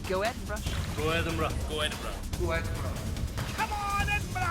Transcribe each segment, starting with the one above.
Go Edinburgh. Go Edinburgh. Go Edinburgh. Go Edinburgh. Come on, Edinburgh!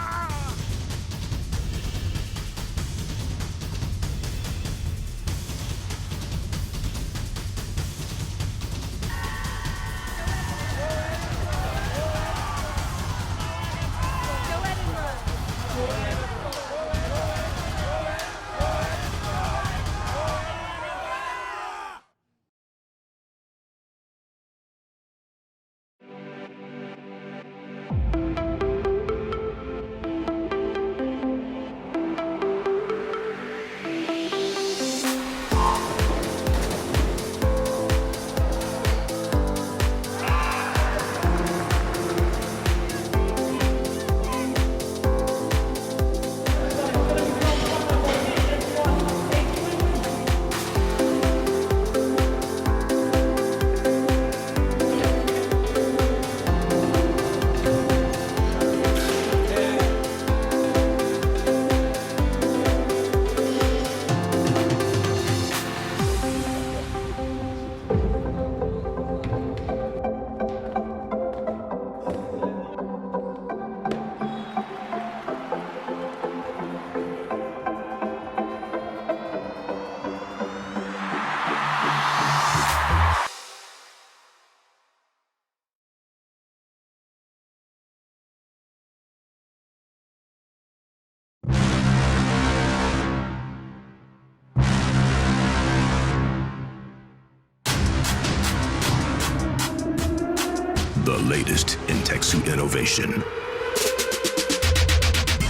The latest in tech suit innovation.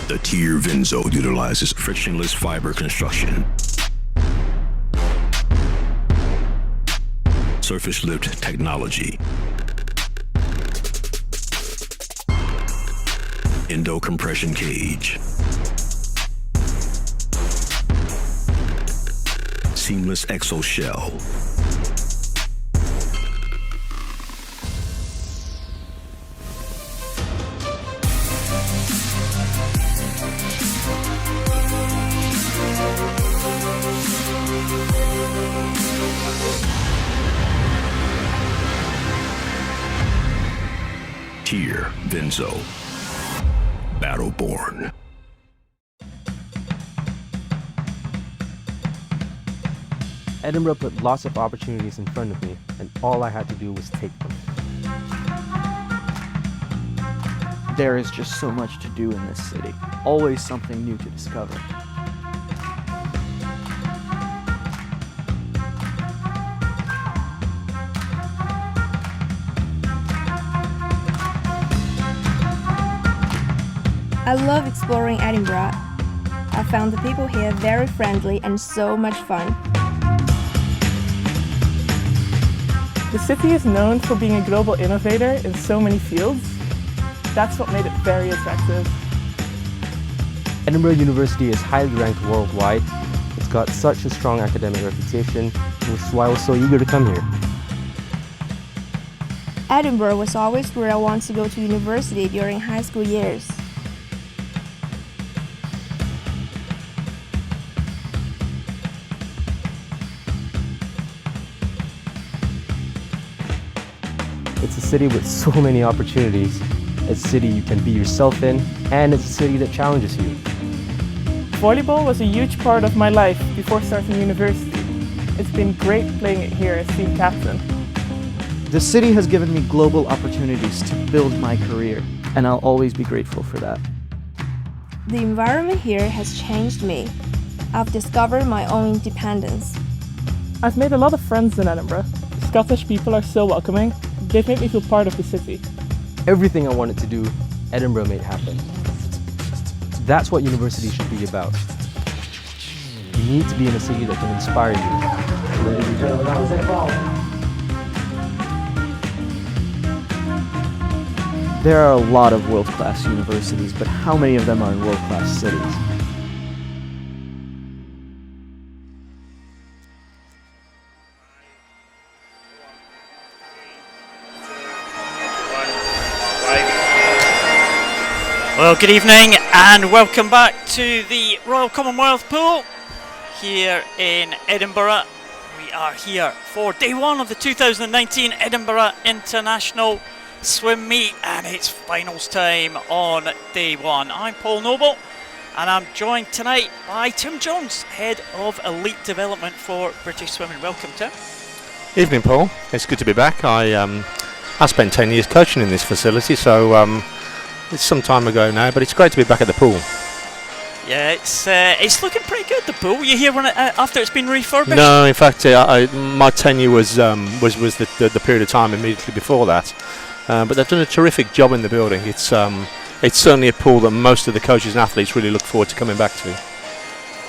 The Tier Vinzo utilizes frictionless fiber construction, surface lift technology, endo compression cage, seamless exo shell, Tier Vinzo, Battleborn. Edinburgh put lots of opportunities in front of me, and all I had to do was take them. There is just so much to do in this city. Always something new to discover. I love exploring Edinburgh. I found the people here very friendly and so much fun. The city is known for being a global innovator in so many fields. That's what made it very attractive. Edinburgh University is highly ranked worldwide. It's got such a strong academic reputation, which is why I was so eager to come here. Edinburgh was always where I wanted to go to university during high school years. It's a city with so many opportunities. It's a city you can be yourself in, and it's a city that challenges you. Volleyball was a huge part of my life before starting university. It's been great playing it here as team captain. The city has given me global opportunities to build my career, and I'll always be grateful for that. The environment here has changed me. I've discovered my own independence. I've made a lot of friends in Edinburgh. Scottish people are so welcoming. They've made me feel part of the city. Everything I wanted to do, Edinburgh made happen. That's what university should be about. You need to be in a city that can inspire you. Ladies and gentlemen, that was it. There are a lot of world-class universities, but how many of them are in world-class cities? Well, good evening and welcome back to the Royal Commonwealth Pool here in Edinburgh. We are here for day one of the 2019 Edinburgh International Swim Meet, and it's finals time on day one. I'm Paul Noble, and I'm joined tonight by Tim Jones, Head of Elite Development for British Swimming. Welcome, Tim. Evening, Paul. It's good to be back. I spent 10 years coaching in this facility, so it's some time ago now, but it's great to be back at the pool. Yeah, it's looking pretty good, the pool. You here when after it's been refurbished? No, in fact, my tenure was the period of time immediately before that. But they've done a terrific job in the building. It's certainly a pool that most of the coaches and athletes really look forward to coming back to.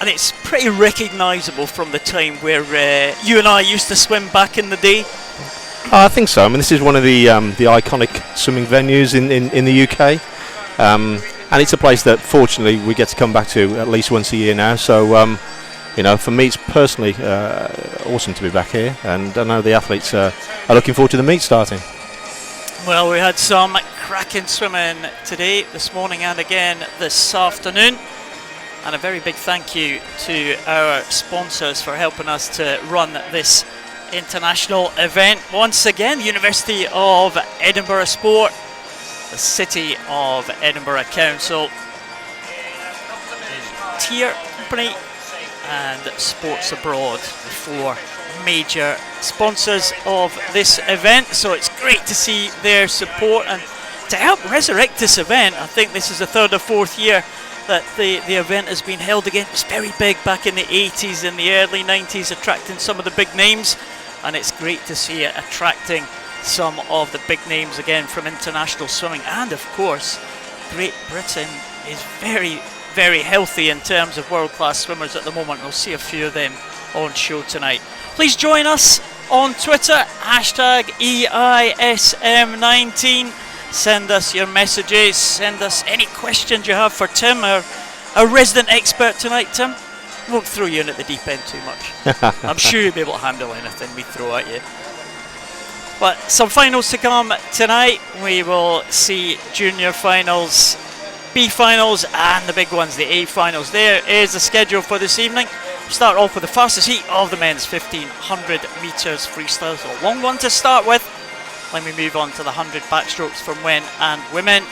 And it's pretty recognisable from the time where you and I used to swim back in the day. I think so. I mean, this is one of the iconic swimming venues in the UK. And it's a place that, fortunately, we get to come back to at least once a year now. So, for me, it's personally awesome to be back here. And I know the athletes are looking forward to the meet starting. Well, we had some cracking swimming today, this morning, and again this afternoon. And a very big thank you to our sponsors for helping us to run this international event. Once again, the University of Edinburgh Sport, the City of Edinburgh Council, Tier Company and Sports Abroad, the four major sponsors of this event. So it's great to see their support and to help resurrect this event. I think this is the third or fourth year that the event has been held again. It was very big back in the 80s and the early 90s, attracting some of the big names, and it's great to see it attracting some of the big names again from international swimming. And of course, Great Britain is very, very healthy in terms of world-class swimmers at the moment. We'll see a few of them on show tonight. Please join us on Twitter, #EISM19. Send us your messages, send us any questions you have for Tim, our resident expert tonight. Tim, won't throw you in at the deep end too much. I'm sure you'll be able to handle anything we throw at you. But some finals to come tonight. We will see junior finals, B finals, and the big ones, the A finals. There is the schedule for this evening. Start off with the fastest heat of the men's 1500 metres freestyle. So a long one to start with. Then we move on to the 100 backstrokes for men and women.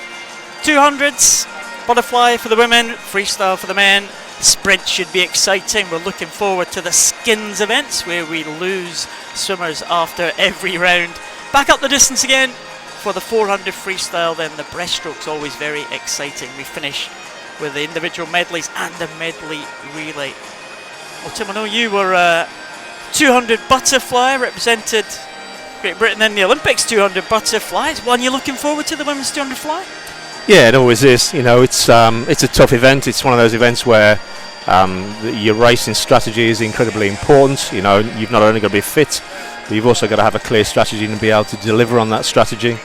200s, butterfly for the women, freestyle for the men. Sprint should be exciting. We're looking forward to the skins events where we lose swimmers after every round. Back up the distance again for the 400 freestyle. Then the breaststroke's always very exciting. We finish with the individual medleys and the medley relay. Well, Tim, I know you were 200 butterfly, represented Great Britain in the Olympics. 200 butterflies. One you're looking forward to, the women's 200 fly? Yeah, it always is. It's a tough event. It's one of those events where your racing strategy is incredibly important. You've not only got to be fit, but you've also got to have a clear strategy and be able to deliver on that strategy.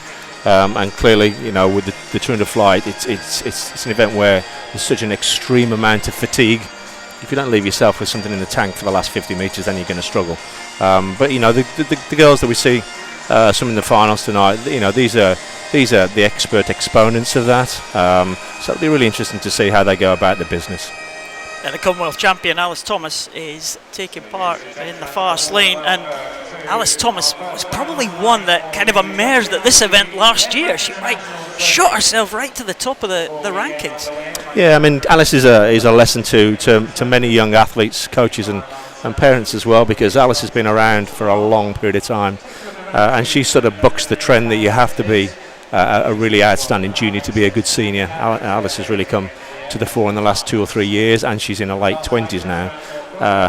And clearly, with the 200 fly, it's an event where there's such an extreme amount of fatigue. If you don't leave yourself with something in the tank for the last 50 metres, then you're going to struggle. But the girls that we see some in the finals tonight, these are the expert exponents of that. So it'll be really interesting to see how they go about the business. And the Commonwealth champion Alice Thomas is taking part in the fast lane, and Alice Thomas was probably one that kind of emerged at this event last year. She shot herself right to the top of the rankings. Yeah, I mean, Alice is a lesson to many young athletes, coaches and parents as well, because Alice has been around for a long period of time, and she sort of bucks the trend that you have to be a really outstanding junior to be a good senior. Alice has really come to the fore in the last 2 or 3 years, and she's in her late 20s now.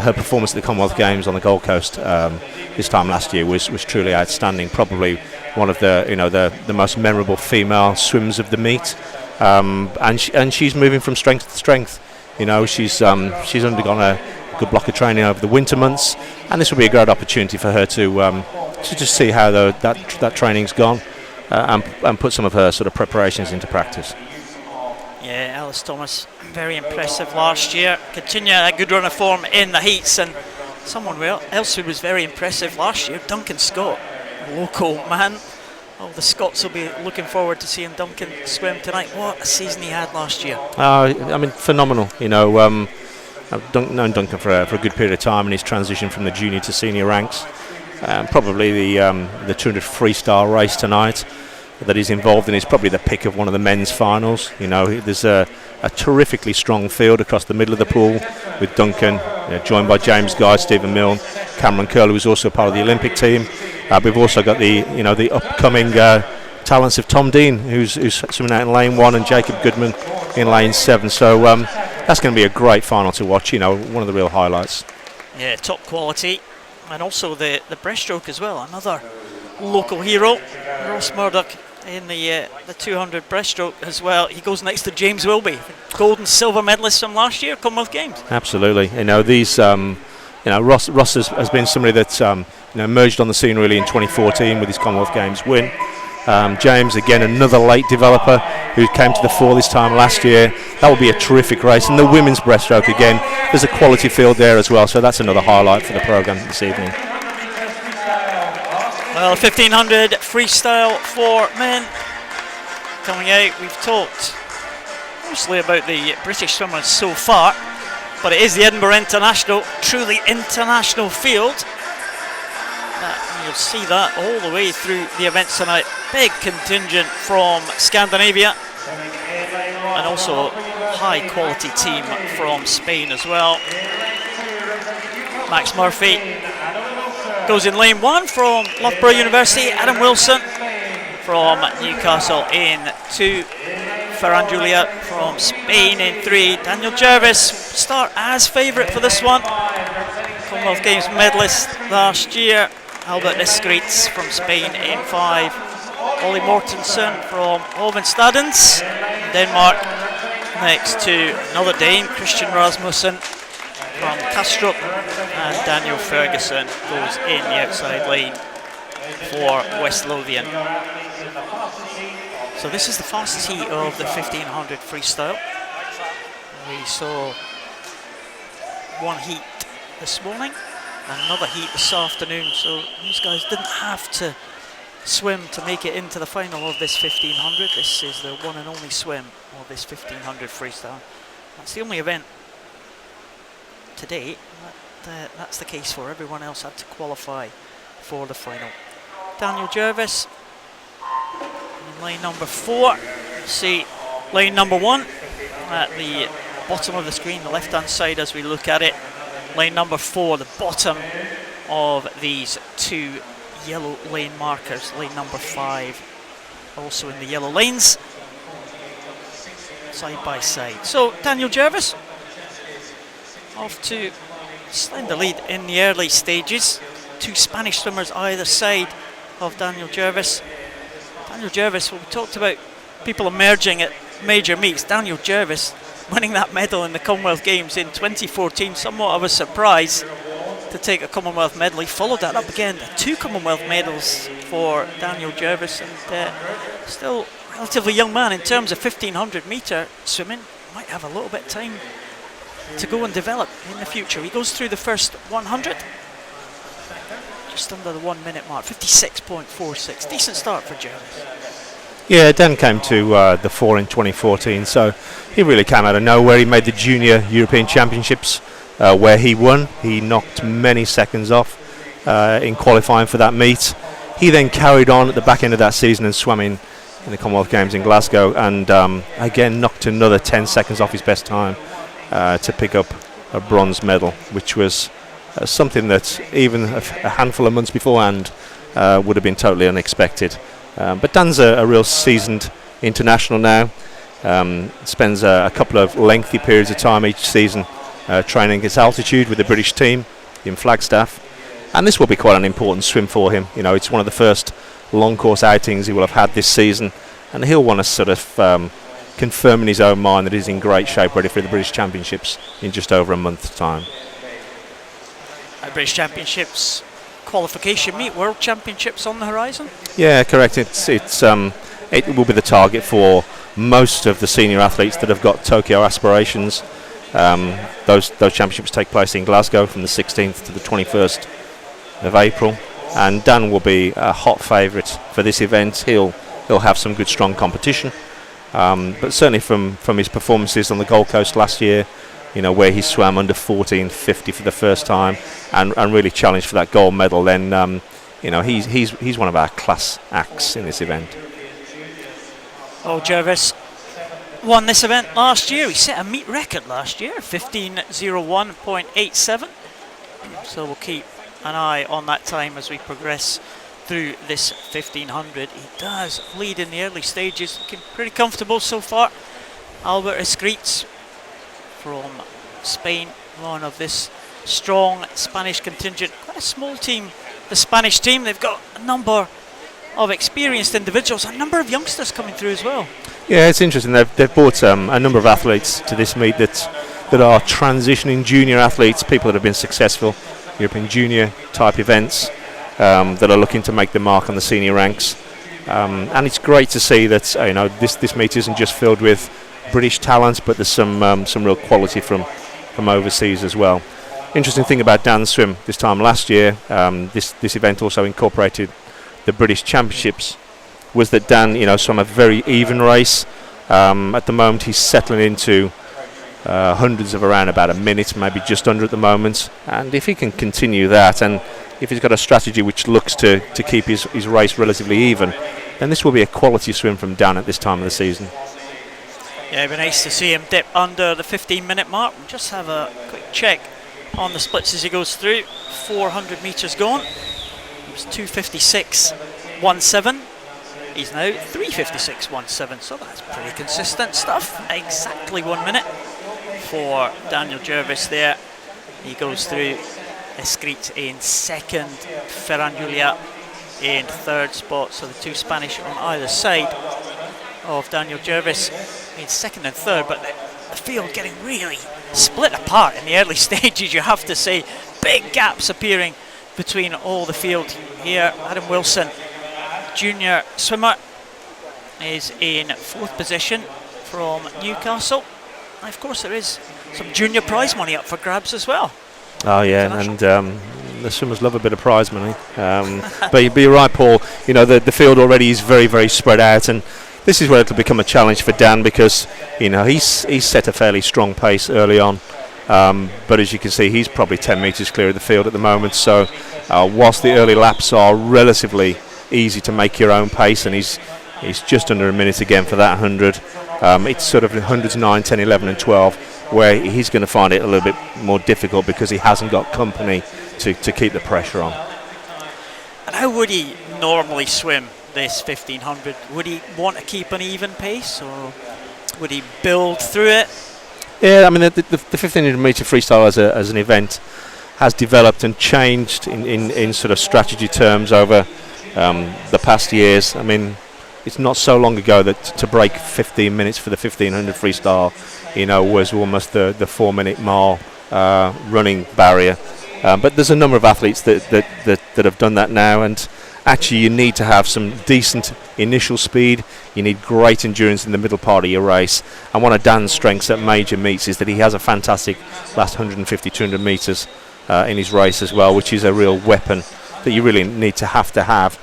Her performance at the Commonwealth Games on the Gold Coast this time last year was truly outstanding. Probably one of the most memorable female swims of the meet, and she's moving from strength to strength. She's undergone a good block of training over the winter months, and this will be a great opportunity for her to just see how that training's gone and put some of her sort of preparations into practice. Yeah, Alice Thomas, very impressive last year. Continue a good run of form in the heats, and someone else who was very impressive last year, Duncan Scott, local man. Oh, the Scots will be looking forward to seeing Duncan swim tonight. What a season he had last year. I mean, phenomenal. I've known Duncan for a good period of time in his transition from the junior to senior ranks. Probably the 200 freestyle race tonight that he's involved in is probably the pick of one of the men's finals. You know, there's a terrifically strong field across the middle of the pool with Duncan, joined by James Guy, Stephen Milne, Cameron Curl, who's also part of the Olympic team. We've also got the upcoming talents of Tom Dean, who's swimming out in lane 1, and Jacob Goodman in lane 7. So that's going to be a great final to watch. You know, one of the real highlights. Yeah, top quality, and also the breaststroke as well. Another local hero, Ross Murdoch, in the 200 breaststroke as well. He goes next to James Wilby, gold and silver medalist from last year Commonwealth Games. Absolutely. You know, these Ross has been somebody that's emerged on the scene really in 2014 with his Commonwealth Games win. James, again, another late developer who came to the fore this time last year. That will be a terrific race. And the women's breaststroke, again, there's a quality field there as well, so that's another highlight for the programme this evening. Well, 1500 freestyle for men coming out. We've talked mostly about the British swimmers so far, but it is the Edinburgh International, truly international field. You'll see that all the way through the events tonight. Big contingent from Scandinavia, and also high quality team from Spain as well. Max Murphy goes in lane 1 from Loughborough University. Adam Wilson from Newcastle in 2. Ferran Juliet from Spain in 3. Daniel Jervis start as favourite for this one. Commonwealth Games medalist last year. Albert Niskritz from Spain in 5. Ollie Mortensen from Hovenstadens, Denmark. Next to another Dane, Christian Rasmussen from Kastrup, and Daniel Ferguson goes in the outside lane for West Lothian. So this is the fastest heat of the 1500 freestyle. We saw one heat this morning, another heat this afternoon, so these guys didn't have to swim to make it into the final of this 1500. This is the one and only swim of this 1500 freestyle. That's the only event to date that's the case for. Everyone else had to qualify for the final. Daniel Jervis in lane number 4. You see lane number 1 at the bottom of the screen, the left hand side as we look at it. Lane number 4, the bottom of these 2 yellow lane markers. Lane number 5 also in the yellow lanes, side by side. So Daniel Jervis off to slender lead in the early stages. 2 Spanish swimmers either side of Daniel Jervis. Daniel Jervis, well, we talked about people emerging at major meets. Daniel Jervis winning that medal in the Commonwealth Games in 2014, somewhat of a surprise to take a Commonwealth medal. He followed that up again, 2 Commonwealth medals for Daniel Jervis, and still relatively young man in terms of 1500 metre swimming. Might have a little bit of time to go and develop in the future. He goes through the first 100, just under the 1 minute mark, 56.46. Decent start for Jervis. Yeah, Dan came to the fore in 2014, so he really came out of nowhere. He made the Junior European Championships where he won. He knocked many seconds off in qualifying for that meet. He then carried on at the back end of that season and swam in the Commonwealth Games in Glasgow, and again knocked another 10 seconds off his best time to pick up a bronze medal, which was something that even a handful of months beforehand would have been totally unexpected. But Dan's a real seasoned international now. Spends a couple of lengthy periods of time each season training at altitude with the British team in Flagstaff, and this will be quite an important swim for him. You know, it's one of the first long course outings he will have had this season, and he'll want to sort of confirm in his own mind that he's in great shape, ready for the British Championships in just over a month's time. British Championships qualification meet, World Championships on the horizon? Yeah, correct. It will be the target for most of the senior athletes that have got Tokyo aspirations. Those championships take place in Glasgow from the 16th to the 21st of April, and Dan will be a hot favourite for this event. He'll have some good strong competition, but certainly from his performances on the Gold Coast last year, where he swam under 14:50 for the first time and really challenged for that gold medal, then he's one of our class acts in this event. Oh, Jervis won this event last year. He set a meet record last year, 15:01.87. So we'll keep an eye on that time as we progress through this 1500. He does lead in the early stages, looking pretty comfortable so far. Albert Escrits from Spain, one of this strong Spanish contingent. Quite a small team, the Spanish team. They've got a number of experienced individuals, a number of youngsters coming through as well. Yeah, it's interesting. They've brought a number of athletes to this meet that are transitioning junior athletes, people that have been successful European junior type events, that are looking to make the mark on the senior ranks. And it's great to see that this meet isn't just filled with British talent, but there's some real quality from overseas as well. Interesting thing about Dan's swim this time last year, this event also incorporated the British Championships, was that Dan swam a very even race. At the moment he's settling into hundreds of around about a minute, maybe just under at the moment, and if he can continue that, and if he's got a strategy which looks to keep his race relatively even, then this will be a quality swim from Dan at this time of the season. Yeah, it'd be nice to see him dip under the 15-minute mark. We'll just have a quick check on the splits as he goes through. 400 metres gone. It was 2:56.17. He's now 3:56.17, so that's pretty consistent stuff. Exactly 1 minute for Daniel Jervis there. He goes through. Escrits in second, Ferran Julià in third spot, so the two Spanish on either side of Daniel Jervis in second and third, but the field getting really split apart in the early stages, you have to say. Big gaps appearing between all the field here. Adam Wilson, junior swimmer, is in fourth position from Newcastle. And of course there is some junior prize money up for grabs as well. Oh yeah, and the swimmers love a bit of prize money. But you're right, Paul. The field already is very, very spread out, and this is where it'll become a challenge for Dan, because he's set a fairly strong pace early on. But as you can see, he's probably 10 metres clear of the field at the moment. So whilst the early laps are relatively easy to make your own pace, and he's just under a minute again for that 100. It's sort of 100s 9, 10, 11 and 12 where he's going to find it a little bit more difficult because he hasn't got company to keep the pressure on. And how would he normally swim this 1500? Would he want to keep an even pace, or would he build through it? Yeah, I mean the 1500 metre freestyle as an event has developed and changed in sort of strategy terms over the past years. I mean, it's not so long ago that to break 15 minutes for the 1500 freestyle, was almost the 4 minute mile running barrier. But there's a number of athletes that have done that now, and actually you need to have some decent initial speed. You need great endurance in the middle part of your race. And one of Dan's strengths at major meets is that he has a fantastic last 150, 200 metres in his race as well, which is a real weapon that you really need to have to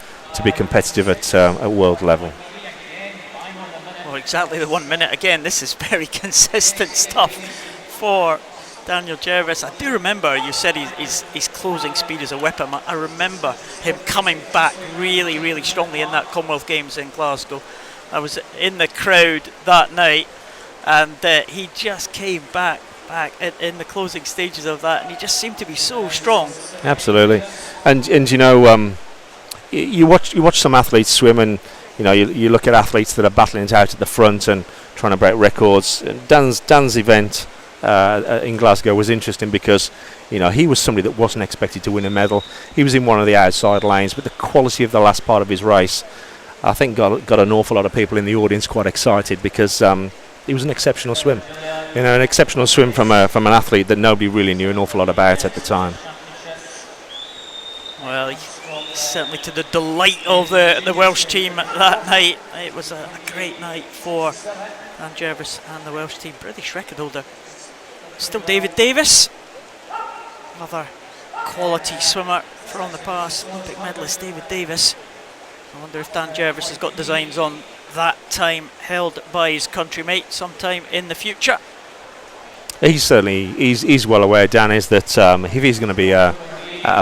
be competitive at world level. Well, exactly the 1 minute. Again, this is very consistent stuff for Daniel Jervis. I do remember you said his closing speed is a weapon. I remember him coming back really, really strongly in that Commonwealth Games in Glasgow. I was in the crowd that night, and he just came back in the closing stages of that, and he just seemed to be so strong. Absolutely. And you watch some athletes swim, and you look at athletes that are battling it out at the front and trying to break records. Dan's event in Glasgow was interesting because he was somebody that wasn't expected to win a medal. He was in one of the outside lanes, but the quality of the last part of his race, I think, got an awful lot of people in the audience quite excited, because it was an exceptional swim. An exceptional swim from an athlete that nobody really knew an awful lot about at the time. Well, certainly to the delight of the Welsh team that night. It was a great night for Dan Jervis and the Welsh team. British record holder still David Davis, another quality swimmer from the past, Olympic medalist David Davis. I wonder if Dan Jervis has got designs on that time held by his countrymate sometime in the future. He's well aware, Dan, is that if he's going to be a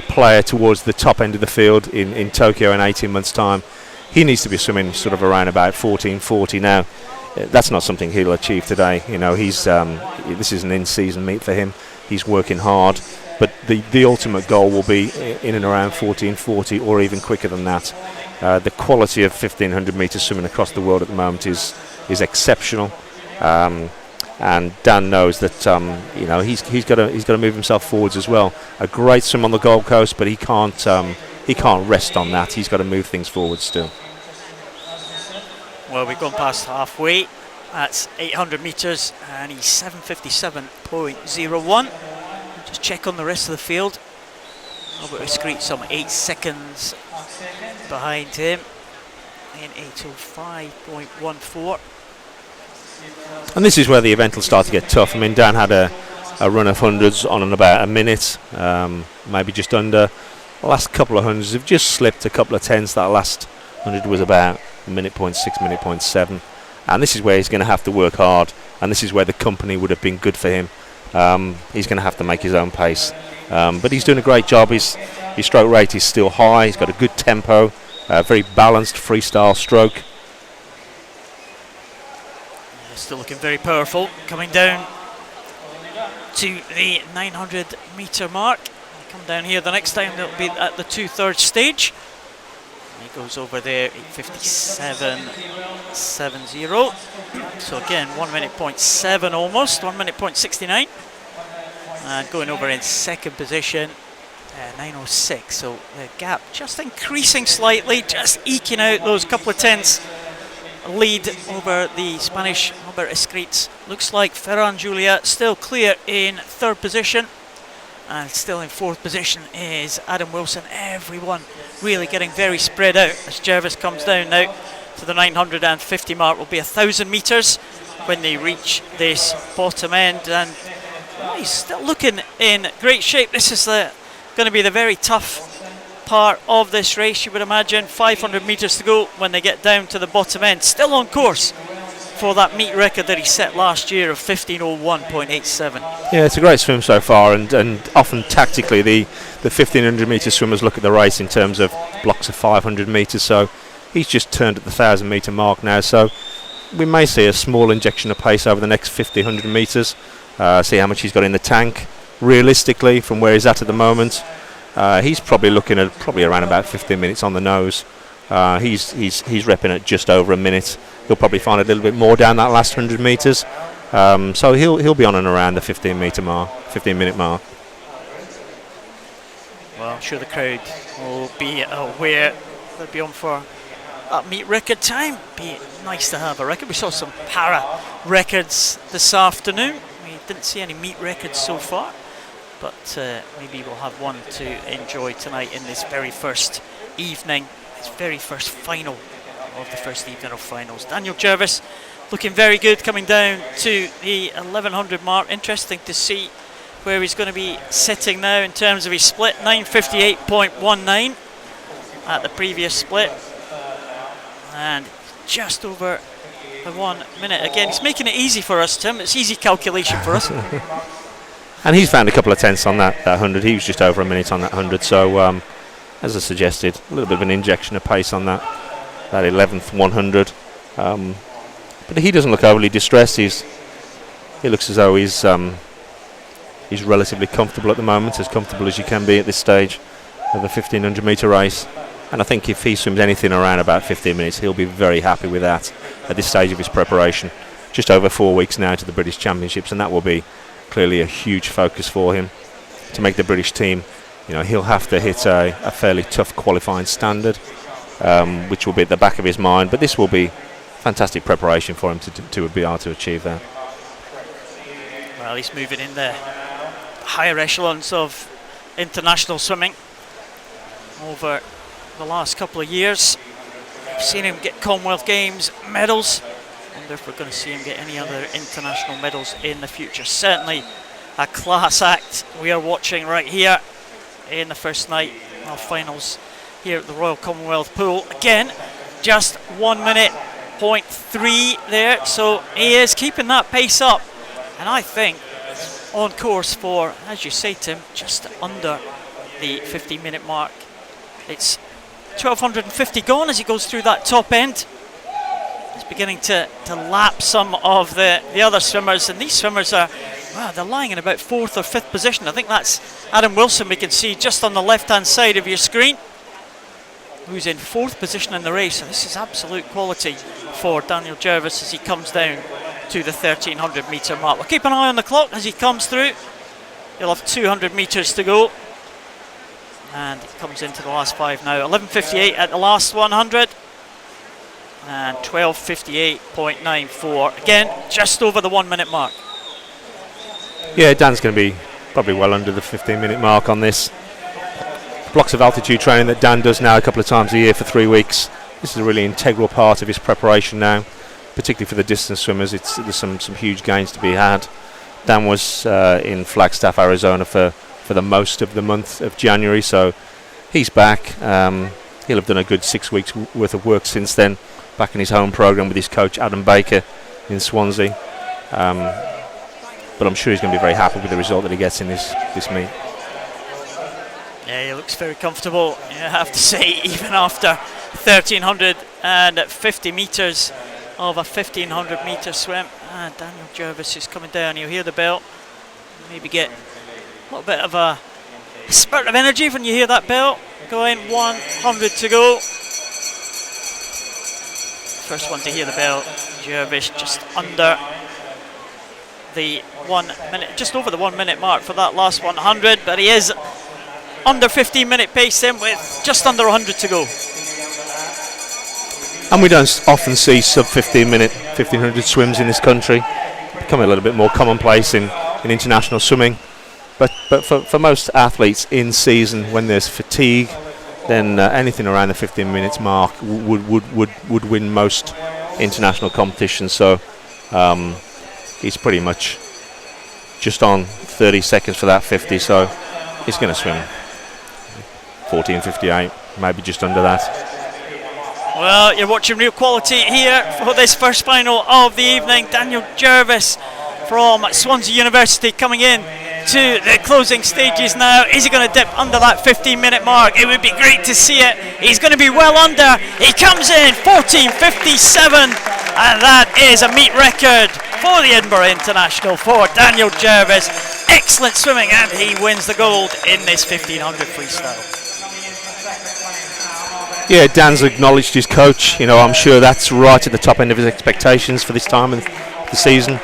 player towards the top end of the field in Tokyo in 18 months' time, he needs to be swimming sort of around about 14:40 now. That's not something he'll achieve today. You know, this is an in-season meet for him. He's working hard, but the ultimate goal will be in and around 14:40 or even quicker than that. The quality of 1500 metres swimming across the world at the moment is exceptional. And Dan knows that he's got to move himself forwards as well. A great swim on the Gold Coast, but he can't rest on that. He's got to move things forward still. Well, we've gone past halfway. That's 800 metres, and he's 7:57.01. Just check on the rest of the field. Albert Escreet some 8 seconds behind him in 8:05.14. And this is where the event will start to get tough. I mean, Dan had a run of hundreds on in about a minute, maybe just under. The last couple of hundreds have just slipped a couple of tenths. That last 100 was about minute point 6, minute point 7. And this is where he's going to have to work hard, and this is where the company would have been good for him. He's going to have to make his own pace. But he's doing a great job. His stroke rate is still high. He's got a good tempo, very balanced freestyle stroke. Still looking very powerful. Coming down to the 900 metre mark. Come down here the next time, they'll be at the 2/3 stage. He goes over there, 8:57.70. So again, 1 minute point 7 almost, 1 minute point 69. And going over in second position, 9:06. So the gap just increasing slightly, just eking out those couple of tenths lead over the Spanish Albert Escreet. Looks like Ferran Julia still clear in third position, and still in fourth position is Adam Wilson. Everyone really getting very spread out as Jervis comes down now to the 950 mark. Will be 1,000 metres when they reach this bottom end, and he's still looking in great shape. This is going to be the very tough part of this race, you would imagine. 500 metres to go when they get down to the bottom end. Still on course for that meet record that he set last year of 15:01.87. Yeah, it's a great swim so far, and often tactically the 1500 metre swimmers look at the race in terms of blocks of 500 metres, so he's just turned at the 1,000 metre mark now, so we may see a small injection of pace over the next 1,500 metres, see how much he's got in the tank. Realistically, from where he's at the moment, he's probably looking at around about 15 minutes on the nose. He's repping at just over a minute. He'll probably find a little bit more down that last 100 metres. So he'll be on and around the 15 minute mark. Well, I'm sure the crowd will be aware they'll be on for that meet record time. Be nice to have a record. We saw some para records this afternoon. We didn't see any meet records so far, but maybe we'll have one to enjoy tonight in this very first evening, this very first final of the first evening of finals. Daniel Jervis looking very good coming down to the 1100 mark. Interesting to see where he's going to be sitting now in terms of his split. 9:58.19 at the previous split, and just over the 1 minute. Again, he's making it easy for us, Tim. It's easy calculation for us. And he's found a couple of tenths on that 100. He was just over a minute on that 100. So, as I suggested, a little bit of an injection of pace on that 11th 100. But he doesn't look overly distressed. He looks as though he's relatively comfortable at the moment, as comfortable as you can be at this stage of a 1500 metre race. And I think if he swims anything around about 15 minutes, he'll be very happy with that at this stage of his preparation. Just over 4 weeks now to the British Championships, and that will be clearly a huge focus for him to make the British team. You know, he'll have to hit a fairly tough qualifying standard, which will be at the back of his mind, but this will be fantastic preparation for him to be able to achieve that. Well, he's moving in the higher echelons of international swimming over the last couple of years. We've seen him get Commonwealth Games medals. I wonder if we're going to see him get any other international medals in the future. Certainly a class act we are watching right here in the first night of finals here at the Royal Commonwealth Pool. Again, just 1 minute point 3 there, so he is keeping that pace up, and I think it's on course for, as you say, Tim, just under the 15-minute mark. It's 1250 gone as he goes through that top end. He's beginning to lap some of the other swimmers, and these swimmers are, wow, they're lying in about 4th or 5th position. I think that's Adam Wilson, we can see just on the left-hand side of your screen, who's in 4th position in the race. And this is absolute quality for Daniel Jervis as he comes down to the 1300 metre mark. We'll keep an eye on the clock as he comes through. He'll have 200 metres to go. And he comes into the last 5 now. 11.58 at the last 100. And 12.58.94. Again, just over the 1 minute mark. Yeah, Dan's going to be probably well under the 15-minute mark on this. Blocks of altitude training that Dan does now a couple of times a year for 3 weeks. This is a really integral part of his preparation now, particularly for the distance swimmers. There's some huge gains to be had. Dan was in Flagstaff, Arizona for the most of the month of January, so he's back. He'll have done a good 6 weeks worth of work since then, back in his home program with his coach Adam Baker in Swansea. But I'm sure he's going to be very happy with the result that he gets in this meet. Yeah, he looks very comfortable, I have to say, even after 1,350 metres of a 1,500 metre swim. And Daniel Jervis is coming down. You'll hear the bell. Maybe get a little bit of a spurt of energy when you hear that bell going. 100 to go. First one to hear the bell, Jervis, just under the 1 minute, just over the 1 minute mark for that last 100, but he is under 15-minute pace then with just under 100 to go. And we don't often see sub 15-minute 1500 swims in this country. Becoming a little bit more commonplace in international swimming, but for most athletes in season, when there's fatigue, then anything around the 15 minutes mark would win most international competitions. So he's pretty much just on 30 seconds for that 50, so he's going to swim 14.58, maybe just under that. Well, you're watching real quality here for this first final of the evening. Daniel Jervis from Swansea University coming in to the closing stages now. Is he going to dip under that 15-minute mark? It would be great to see it. He's going to be well under. He comes in 14.57, and that is a meet record for the Edinburgh International for Daniel Jervis. Excellent swimming, and he wins the gold in this 1500 freestyle. Yeah, Dan's acknowledged his coach. You know, I'm sure that's right at the top end of his expectations for this time of the season.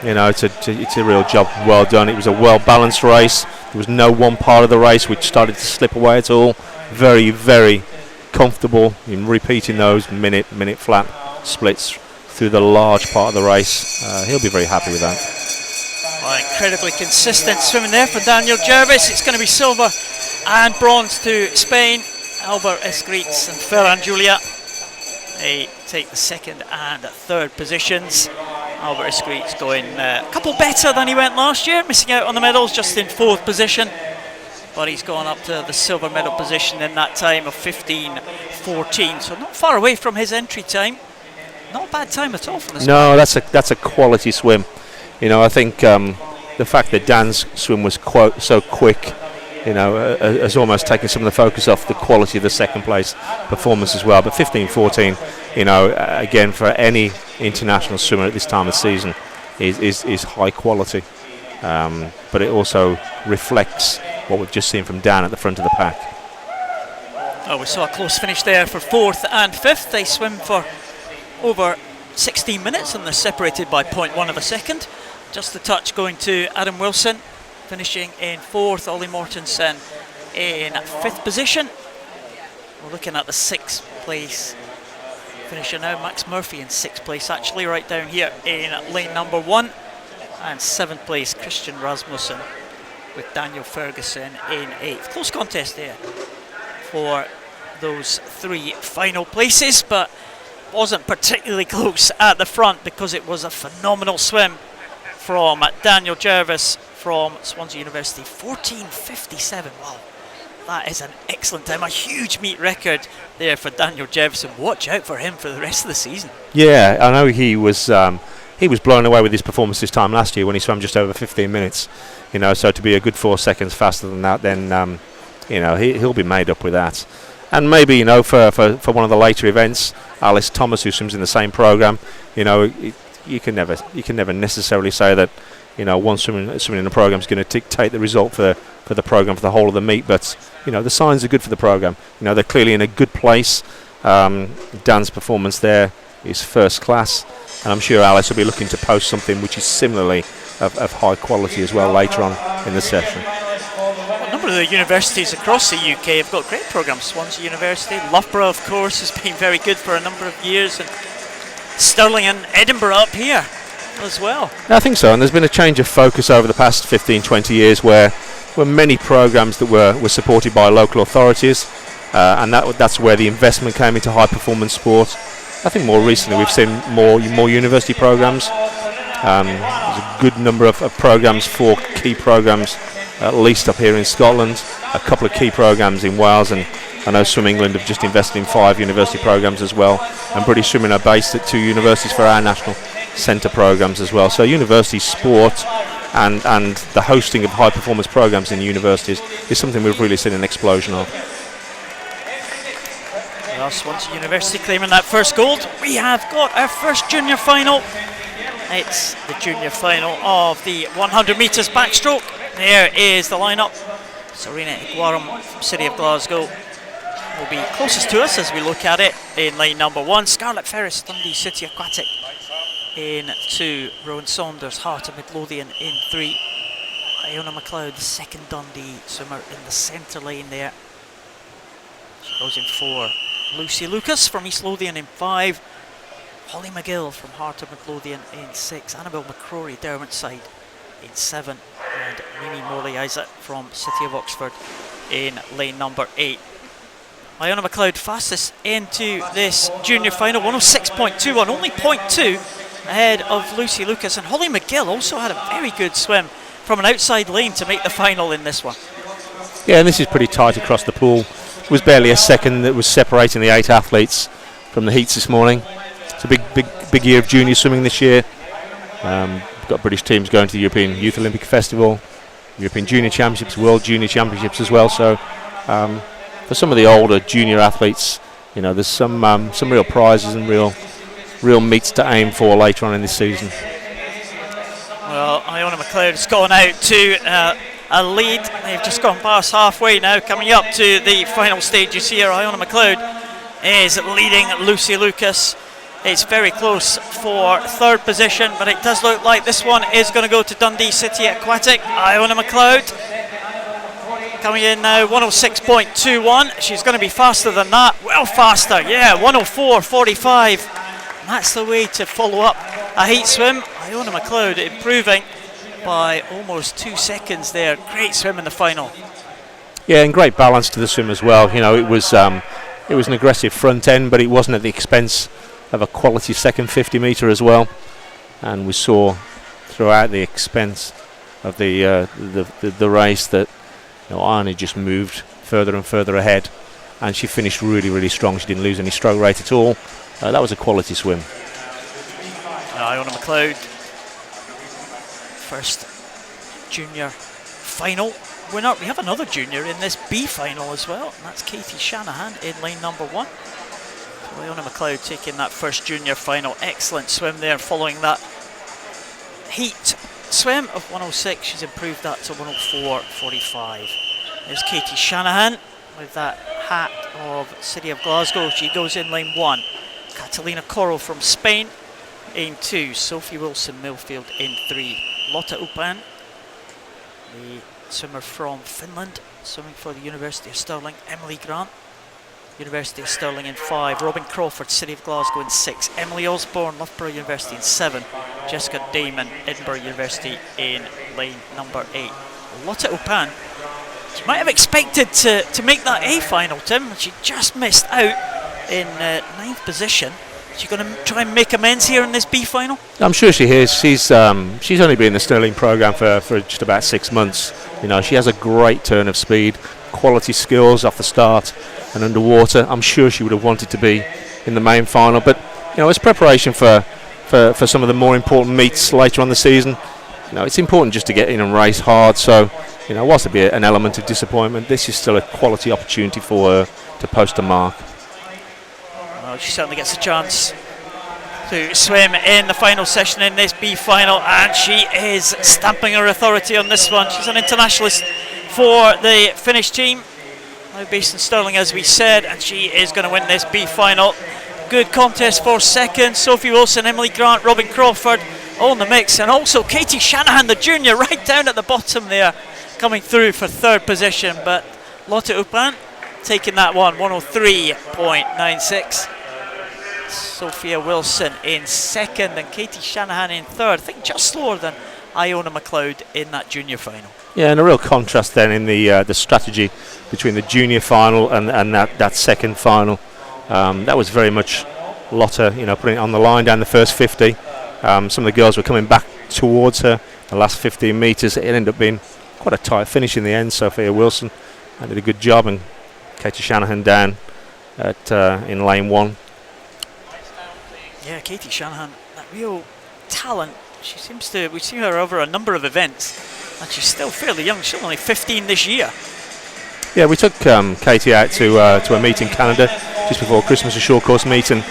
You know, it's a real job well done. It was a well-balanced race. There was no one part of the race which started to slip away at all. Very, very comfortable in repeating those minute flat splits through the large part of the race. He'll be very happy with that. Well, incredibly consistent swimming there for Daniel Jervis. It's going to be silver and bronze to Spain. Albert Escritz and Ferran Julia, they take the second and third positions. Albert Escritz going a couple better than he went last year, missing out on the medals, just in 4th position. But he's gone up to the silver medal position in that time of 15.14, so not far away from his entry time. Not a bad time at all for this. No, that's a quality swim. You know, I think the fact that Dan's swim was so quick, you know, has almost taken some of the focus off the quality of the second place performance as well. But 15.14, you know, again, for any international swimmer at this time of season is high quality. But it also reflects what we've just seen from Dan at the front of the pack. Oh, we saw a close finish there for 4th and 5th. They swim for over 16 minutes and they're separated by 0.1 of a second. Just a touch going to Adam Wilson, finishing in 4th, Ollie Mortensen in 5th position. We're looking at the 6th place finisher now, Max Murphy in 6th place, actually, right down here in lane number 1. And 7th place, Christian Rasmussen with Daniel Ferguson in 8th. Close contest there for those 3 final places, but wasn't particularly close at the front because it was a phenomenal swim from Daniel Jervis from Swansea University. 14.57, wow, that is an excellent time, a huge meet record there for Daniel Jervis, and watch out for him for the rest of the season. Yeah, I know he was he was blown away with his performance this time last year when he swam just over 15 minutes. So to be a good 4 seconds faster than that, then he'll be made up with that. And maybe for one of the later events, Alice Thomas, who swims in the same program, you can never necessarily say that one swimming in the program is going to dictate the result for the program for the whole of the meet. But the signs are good for the program. They're clearly in a good place. Dan's performance there is first class, and I'm sure Alice will be looking to post something which is similarly of high quality as well later on in the session. A number of the universities across the UK have got great programs. Swansea University, Loughborough, of course, has been very good for a number of years, and Stirling and Edinburgh up here as well. I think so, and there's been a change of focus over the past 15-20 years where many programs that were supported by local authorities, and that's where the investment came into high performance sport. I think more recently we've seen more university programs. There's a good number of programs, 4 key programs at least up here in Scotland, a couple of key programs in Wales, and I know Swim England have just invested in 5 university programs as well, and British Swimming are based at 2 universities for our national centre programs as well. So university sport and the hosting of high performance programs in universities is something we've really seen an explosion of. Well, Swansea University claiming that first gold. We have got our first junior final. It's the junior final of the 100 metres backstroke. There is the lineup. Serena Iguarum from City of Glasgow will be closest to us as we look at it in lane number 1. Scarlett Ferris, Dundee City Aquatic in 2. Rowan Saunders, Heart of Midlothian in 3. Iona McLeod, the second Dundee swimmer in the centre lane there. She goes in 4. Lucy Lucas from East Lothian in 5. Holly McGill from Heart of Midlothian in 6. Annabelle McCrory, Derwentside in 7. And Mimi Morley-Isaac from City of Oxford in lane number 8. Iona McLeod fastest into this junior final, 106.21, only 0.2 ahead of Lucy Lucas. And Holly McGill also had a very good swim from an outside lane to make the final in this one. Yeah, and this is pretty tight across the pool. It was barely a second that was separating the 8 athletes from the heats this morning. It's a big year of junior swimming this year. We've got British teams going to the European Youth Olympic Festival, European Junior Championships, World Junior Championships as well. So for some of the older junior athletes, there's some real prizes and real meets to aim for later on in this season. Well, Iona McLeod has gone out to a lead. They've just gone past halfway now, coming up to the final stage. You see here, Iona McLeod is leading Lucy Lucas. It's very close for 3rd position, but it does look like this one is going to go to Dundee City Aquatic. Iona McLeod coming in now, 106.21. She's going to be faster than that, well faster, yeah, 104.45. That's the way to follow up a heat swim. Iona McLeod improving by almost 2 seconds there. Great swim in the final. Yeah, and great balance to the swim as well. It was an aggressive front end, but it wasn't at the expense of a quality second 50 metre as well. And we saw throughout the expense of the race that Iona just moved further and further ahead, and she finished really strong. She didn't lose any stroke rate at all. That was a quality swim. Iona McLeod, first junior final winner. We have another junior in this B final as well, and that's Katie Shanahan in lane number 1. So Iona McLeod taking that first junior final. Excellent swim there, following that heat swim of 106. She's improved that to 104.45. There's Katie Shanahan with that hat of City of Glasgow. She goes in lane 1. Catalina Coro from Spain in 2. Sophie Wilson Millfield in 3. Lotta Upan, the swimmer from Finland, swimming for the University of Stirling. Emily Grant, University of Stirling in 5. Robin Crawford, City of Glasgow in 6. Emily Osborne, Loughborough University in 7. Jessica Damon, Edinburgh University in lane number 8. Lotta Upan, she might have expected to make that A final, Tim. She just missed out in 9th position. She's going to try and make amends here in this B final? I'm sure she is. She's only been in the Stirling programme for just about 6 months. She has a great turn of speed, quality skills off the start and underwater. I'm sure she would have wanted to be in the main final, but as preparation for for some of the more important meets later on the season. It's important just to get in and race hard. So, whilst there be an element of disappointment, this is still a quality opportunity for her to post a mark. Well, she certainly gets a chance to swim in the final session in this B final, and she is stamping her authority on this one. She's an internationalist for the Finnish team, now based in Stirling, as we said, and she is going to win this B final. Good contest for second. Sophie Wilson, Emily Grant, Robin Crawford all in the mix, and also Katie Shanahan, the junior, right down at the bottom there, coming through for third position. But Lotte Uppland taking that one, 103.96. Sophia Wilson in second and Katie Shanahan in third. I think just slower than Iona McLeod in that junior final. Yeah, and a real contrast then in the strategy between the junior final and that second final. That was very much Lotte, putting it on the line down the first 50. Some of the girls were coming back towards her the last 15 metres. It ended up being quite a tight finish in the end. Sophia Wilson did a good job, and Katie Shanahan down in lane 1. Yeah, Katie Shanahan, that real talent. We've seen her over a number of events, and she's still fairly young. She's only 15 this year. Yeah, we took Katie out to a meet in Canada just before Christmas, a short course meet, and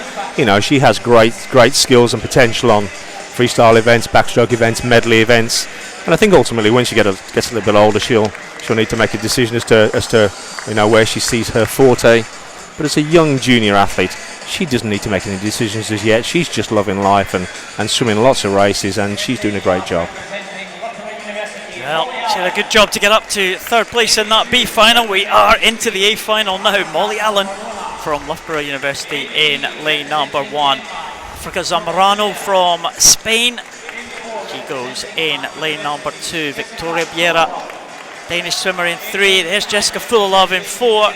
she has great skills and potential on freestyle events, backstroke events, medley events, and I think ultimately when she gets a little bit older, she'll need to make a decision as to where she sees her forte. But as a young junior athlete, she doesn't need to make any decisions as yet. She's just loving life and swimming lots of races, and she's doing a great job. Well, she had a good job to get up to third place in that B final. We are into the A final now. Molly Allen from Loughborough University in lane number 1. Africa Zamorano from Spain, she goes in lane number 2. Victoria Biera, Danish swimmer, in 3. There's Jessica Fullilove in 4.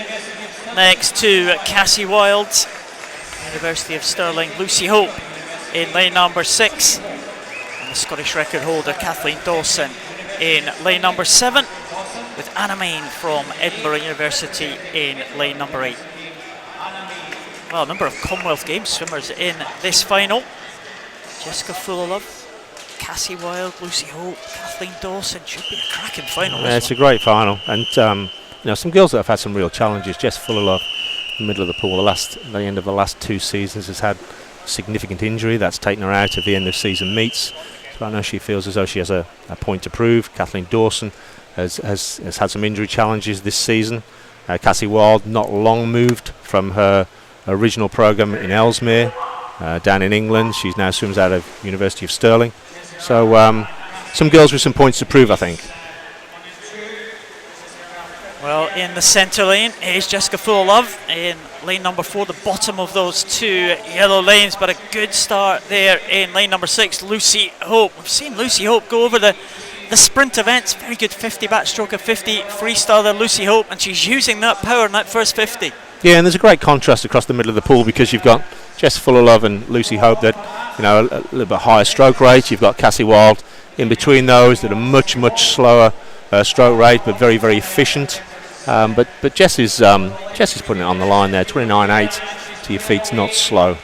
Next to Cassie Wild, University of Stirling. Lucy Hope in lane number 6. And the Scottish record holder Kathleen Dawson in lane number 7, with Anna Main from Edinburgh University in lane number 8. Well, a number of Commonwealth Games swimmers in this final. Jessica Fullilove, Cassie Wild, Lucy Hope, Kathleen Dawson. Should be a cracking final. Yeah, it's a great final, and some girls that have had some real challenges. Jess Fullilove, in the middle of the pool, the end of the last 2 seasons, has had significant injury that's taken her out of the end of season meets. So I know she feels as though she has a point to prove. Kathleen Dawson has had some injury challenges this season. Cassie Wild not long moved from her original program in Ellesmere down in England. She now swims out of University of Stirling. So some girls with some points to prove, I think. Well, in the centre lane is Jessica Fullilove in lane number 4, the bottom of those 2 yellow lanes, but a good start there in lane number 6, Lucy Hope. We've seen Lucy Hope go over the sprint events, very good 50 backstroke of 50 freestyler Lucy Hope, and she's using that power in that first 50. Yeah, and there's a great contrast across the middle of the pool, because you've got Jess Fullilove and Lucy Hope that, a little bit higher stroke rate. You've got Cassie Wild in between those that are much slower stroke rate, but very, very efficient. But Jess is putting it on the line there. 29.8 to your feet's not slow.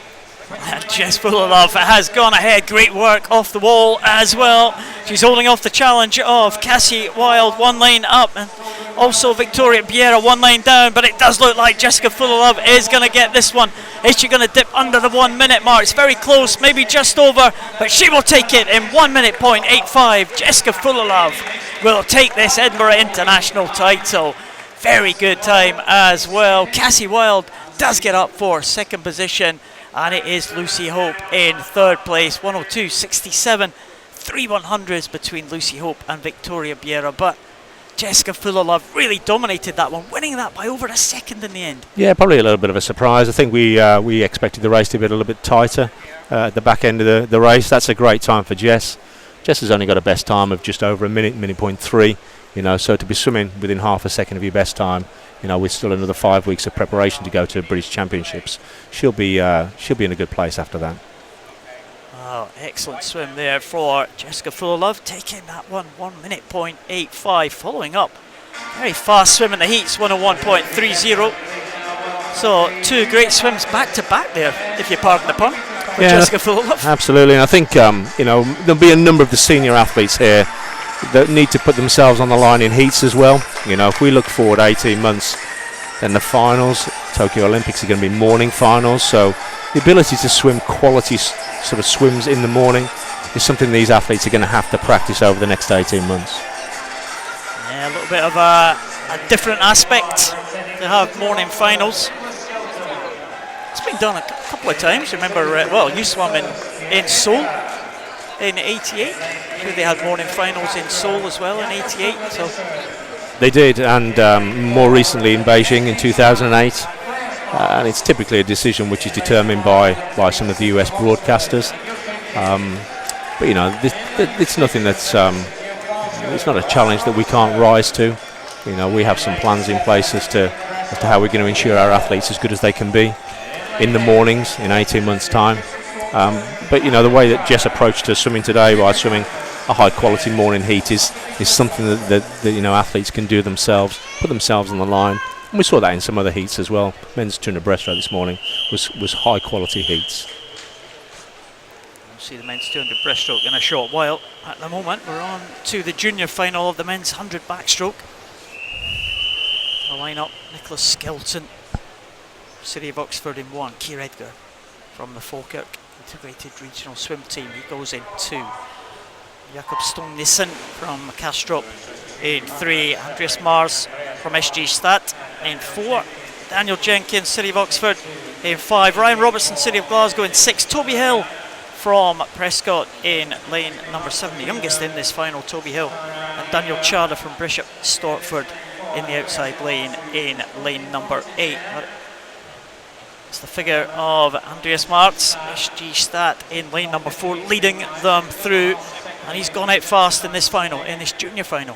And Jess Fullilove has gone ahead. Great work off the wall as well. She's holding off the challenge of Cassie Wild, 1 lane up, and also Victoria Biera 1 lane down. But it does look like Jessica Fullilove is going to get this one. Is she going to dip under the 1 minute mark? It's very close, maybe just over, but she will take it in 1 minute point 85. Jessica Fullilove will take this Edinburgh International title. Very good time as well. Cassie Wild does get up for second position, and it is Lucy Hope in third place. 102.67, 3 100s between Lucy Hope and Victoria Biera, but Jessica Fullilove really dominated that one, winning that by over a second in the end. Yeah, probably a little bit of a surprise. I think we expected the race to be a little bit tighter at the back end of the race. That's a great time for Jess. Jess has only got a best time of just over a minute point 3. So to be swimming within half a second of your best time, with still another 5 weeks of preparation to go to British Championships, she'll be in a good place after that. Oh, excellent swim there for Jessica Fullilove, taking that one 1 minute point 85, following up very fast swim in the heats, 101.30. So 2 great swims back to back there, if you pardon the pun. for Jessica Fulop. Absolutely, and I think there'll be a number of the senior athletes here that need to put themselves on the line in heats as well. If we look forward 18 months, then the finals, Tokyo Olympics, are going to be morning finals. So the ability to swim quality sort of swims in the morning is something these athletes are going to have to practice over the next 18 months. Yeah, a little bit of a different aspect to have morning finals. It's been done a couple of times. Remember, you swam in Seoul in '88. They had morning finals in Seoul as well in '88. So they did, and more recently in Beijing in 2008. And it's typically a decision which is determined by some of the US broadcasters. But it's nothing that's it's not a challenge that we can't rise to. We have some plans in place as to how we're going to ensure our athletes as good as they can be in the mornings in 18 months' time. But the way that Jess approached her swimming today by swimming a high quality morning heat is something that athletes can do themselves, put themselves on the line. And we saw that in some other heats as well. Men's 200 breaststroke this morning was high quality heats. We'll see the men's 200 breaststroke in a short while. At the moment, we're on to the junior final of the men's 100 backstroke. The lineup: Nicholas Skelton, City of Oxford in 1, Keir Edgar from the Falkirk Integrated Regional Swim Team, he goes in 2. Jakob Stone-Nissen from Kastrup in 3. Andreas Mars from SG Stat in 4. Daniel Jenkins, City of Oxford in 5. Ryan Robertson, City of Glasgow in 6. Toby Hill from Prescott in lane number 7, the youngest in this final, Toby Hill. And Daniel Chada from Bishop Stortford in the outside lane in lane number 8. It's the figure of Andreas Martz, SG Stat in lane number 4, leading them through, and he's gone out fast in this final, in this junior final.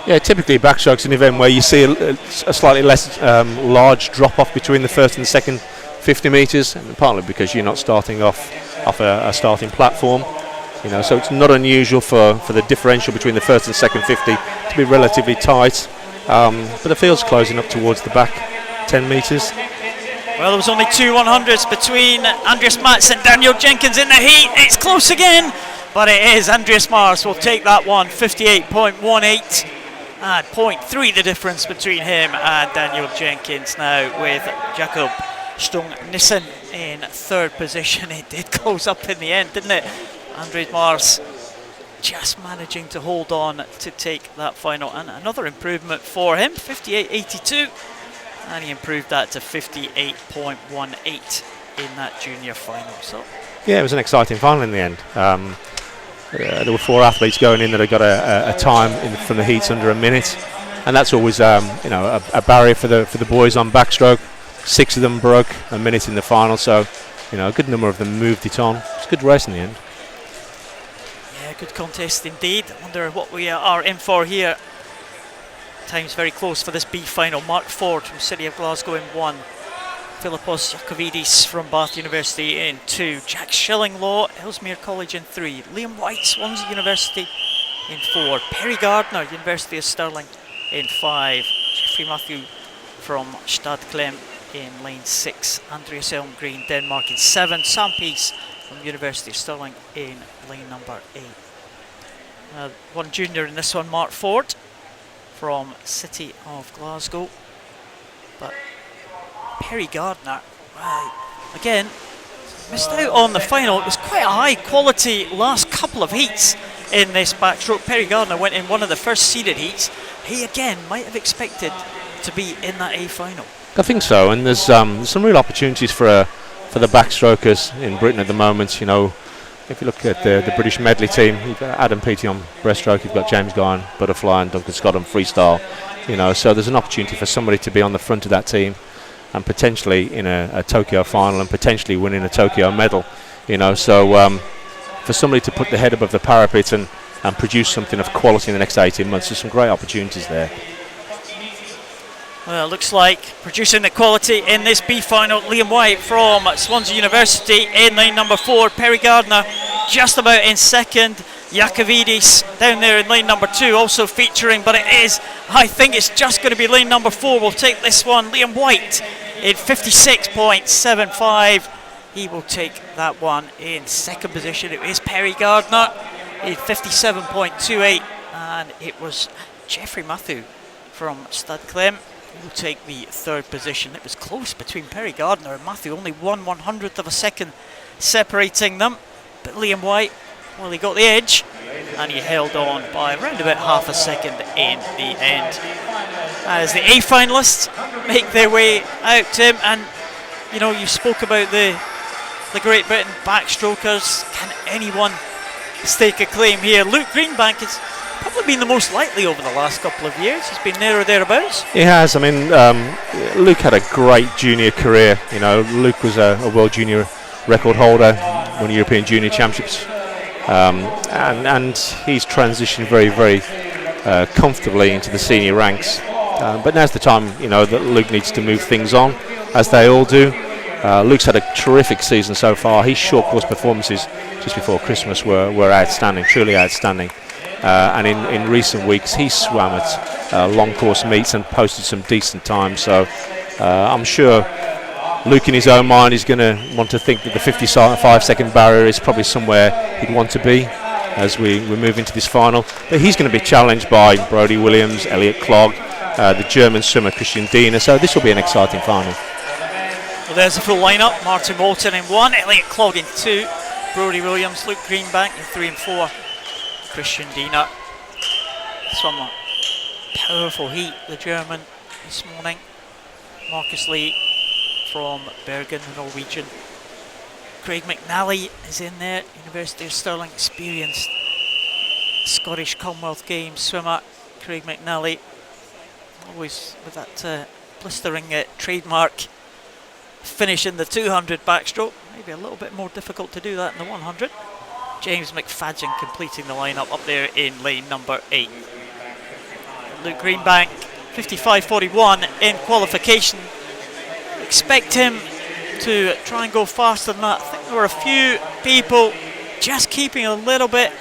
Yeah, typically backstroke's an event where you see a slightly less large drop off between the first and the second 50 metres, and partly because you're not starting off a starting platform. So it's not unusual for the differential between the first and second 50 to be relatively tight, but the field's closing up towards the back 10 metres. Well, there was only 2 100s between Andreas Matz and Daniel Jenkins in the heat. It's close again, but it is Andreas Mars will take that one, 58.18, and 0.3 the difference between him and Daniel Jenkins now, with Jakob Stone-Nissen in 3rd position. It did close up in the end, didn't it? Andreas Mars just managing to hold on to take that final, and another improvement for him, 58.82. And he improved that to 58.18 in that junior final. So yeah, it was an exciting final in the end. There were 4 athletes going in that had got a time from the heats under a minute, and that's always a barrier for the boys on backstroke. 6 of them broke a minute in the final, so a good number of them moved it on. It's a good race in the end. Yeah, good contest indeed. I wonder what we are in for here. Time's very close for this B final. Mark Ford from City of Glasgow in 1. Philippos Yakovidis from Bath University in 2. Jack Shillinglaw, Ellesmere College in 3. Liam White, Swansea University in 4. Perry Gardner, University of Stirling in 5. Jeffrey Matthew from Stad Clem in lane 6. Andreas Elmgreen, Denmark in 7. Sam Peace from University of Stirling in lane number 8. One junior in this one, Mark Ford from City of Glasgow, but Perry Gardner, again, missed out on the final. It was quite a high quality last couple of heats in this backstroke. Perry Gardner went in one of the first seeded heats. He again might have expected to be in that A final. I think so, and there's some real opportunities for the backstrokers in Britain at the moment. If you look at the British medley team, you've got Adam Peaty on breaststroke, you've got James Guy on butterfly and Duncan Scott on freestyle. So there's an opportunity for somebody to be on the front of that team and potentially in a Tokyo final and potentially winning a Tokyo medal. So for somebody to put their head above the parapet and produce something of quality in the next 18 months, there's some great opportunities there. Well, it looks like producing the quality in this B final. Liam White from Swansea University in lane number 4. Perry Gardner just about in 2nd. Yakovidis down there in lane number 2 also featuring, but I think it's just going to be lane number 4. We'll take this one. Liam White in 56.75. he will take that one in second position. It is Perry Gardner in 57.28, and it was Jeffrey Matthew from Stud Clem who will take the third position. It was close between Perry Gardner and Matthew, only 1/100th of a second separating them, but Liam White, well, he got the edge and he held on by around about half a second in the end. As the A finalists make their way out, Tim, and you know, you spoke about the Great Britain backstrokers. Can anyone stake a claim here? Luke Greenbank has probably been the most likely over the last couple of years. He's been there or thereabouts. He has. I mean, Luke had a great junior career. You know, Luke was a World Junior record holder, won European Junior Championships, and he's transitioned very, very comfortably into the senior ranks. But now's the time, you know, that Luke needs to move things on, as they all do. Luke's had a terrific season so far. His short course performances just before Christmas were outstanding, truly outstanding. And in recent weeks, he's swam at long course meets and posted some decent times. So I'm sure Luke, in his own mind, is going to want to think that the 55-second barrier is probably somewhere he'd want to be as we move into this final. But he's going to be challenged by Brodie Williams, Elliot Clogg, the German swimmer Christian Diener. So this will be an exciting final. Well, there's the full lineup. Martin Moulton in 1, Elliot Clogg in 2, Brodie Williams, Luke Greenbank in 3 and 4, Christian Diener. Some powerful heat, the German this morning. Marcus Lee from Bergen, the Norwegian. Craig McNally is in there, University of Stirling, experienced Scottish Commonwealth Games swimmer. Craig McNally, always with that blistering trademark finish in the 200 backstroke. Maybe a little bit more difficult to do that in the 100. James McFadden completing the lineup up there in lane number 8. Luke Greenbank, 55.41 in qualification. Expect him to try and go faster than that. I think there were a few people just keeping a little bit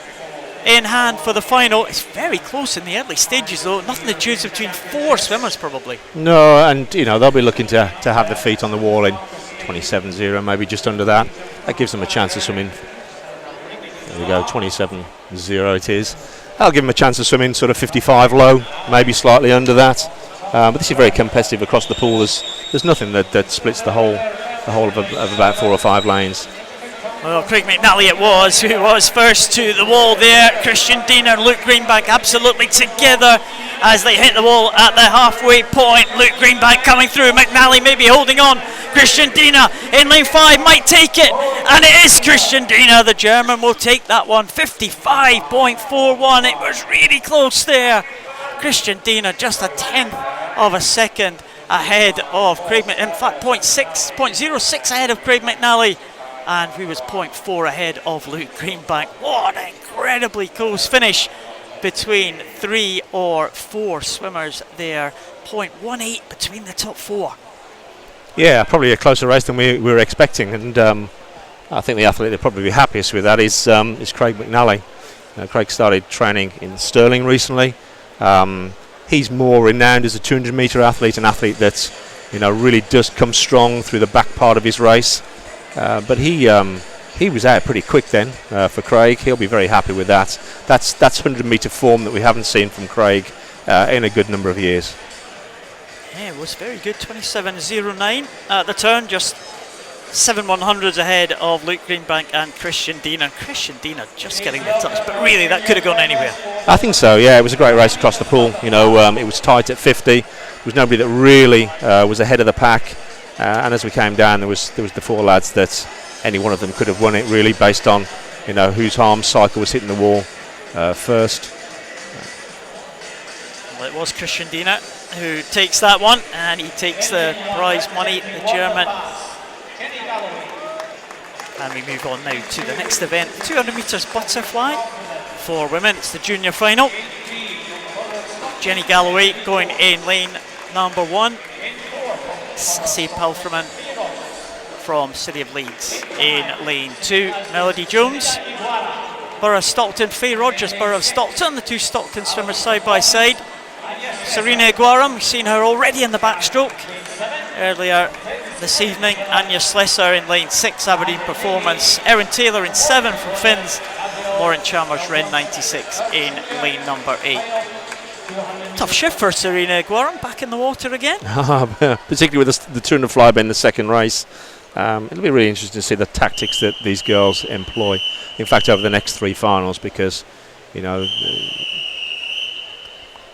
in hand for the final. It's very close in the early stages though. Nothing to choose between 4 swimmers probably. No, and you know, they'll be looking to have the feet on the wall in 27.0, maybe just under that. That gives them a chance of swimming. There we go, 27.0 it is. That'll give them a chance of swimming sort of 55 low, maybe slightly under that. But this is very competitive across the pool. There's nothing that splits the whole of about 4 or 5 lanes. Well, Craig McNally it was who was first to the wall there. Christian Diener and Luke Greenbank absolutely together as they hit the wall at the halfway point. Luke Greenbank coming through, McNally maybe holding on. Christian Diener in lane 5 might take it, and it is Christian Diener. The German will take that one, 55.41. It was really close there. Christian Diener just a 10th of a second ahead of Craig McNally. In fact, 0.06 ahead of Craig McNally. And he was 0.4 ahead of Luke Greenbank. What an incredibly close finish between 3 or 4 swimmers there. 0.18 between the top 4. Yeah, probably a closer race than we were expecting, and I think the athlete they'll probably be happiest with that is Craig McNally. Craig started training in Stirling recently. He's more renowned as a 200 metre athlete, an athlete that really does come strong through the back part of his race. But he was out pretty quick then for Craig. He'll be very happy with that. That's 100 metre form that we haven't seen from Craig in a good number of years. Yeah, it was very good. 27.09 at the turn, just 7/100s ahead of Luke Greenbank and Christian Diener. Christian Diener just getting the touch, but really that could have gone anywhere. I think so. Yeah, it was a great race across the pool. It was tight at 50. There was nobody that really was ahead of the pack. And as we came down, there was the 4 lads that any one of them could have won it really, based on whose arm cycle was hitting the wall first. Well, it was Christian Diener who takes that one, and he takes the prize money, the German. And we move on now to the next event, 200 metres butterfly for women. It's the junior final. Jenny Galloway going in lane number 1. Sissy Palfreman from City of Leeds in lane 2. Melody Jones, Borough of Stockton, Faye Rogers, Borough of Stockton, the 2 Stockton swimmers side by side. Serena Iguaram, we've seen her already in the backstroke. earlier this evening. Anya Slessor in lane 6, Aberdeen Performance. Erin Taylor in 7 from Finns. Lauren Chalmers, Ren 96 in lane number 8. Tough shift for Serena Guaram, back in the water again. Particularly with the 200 flyby in the second race. It'll be really interesting to see the tactics that these girls employ. In fact, over the next 3 finals, because, you know,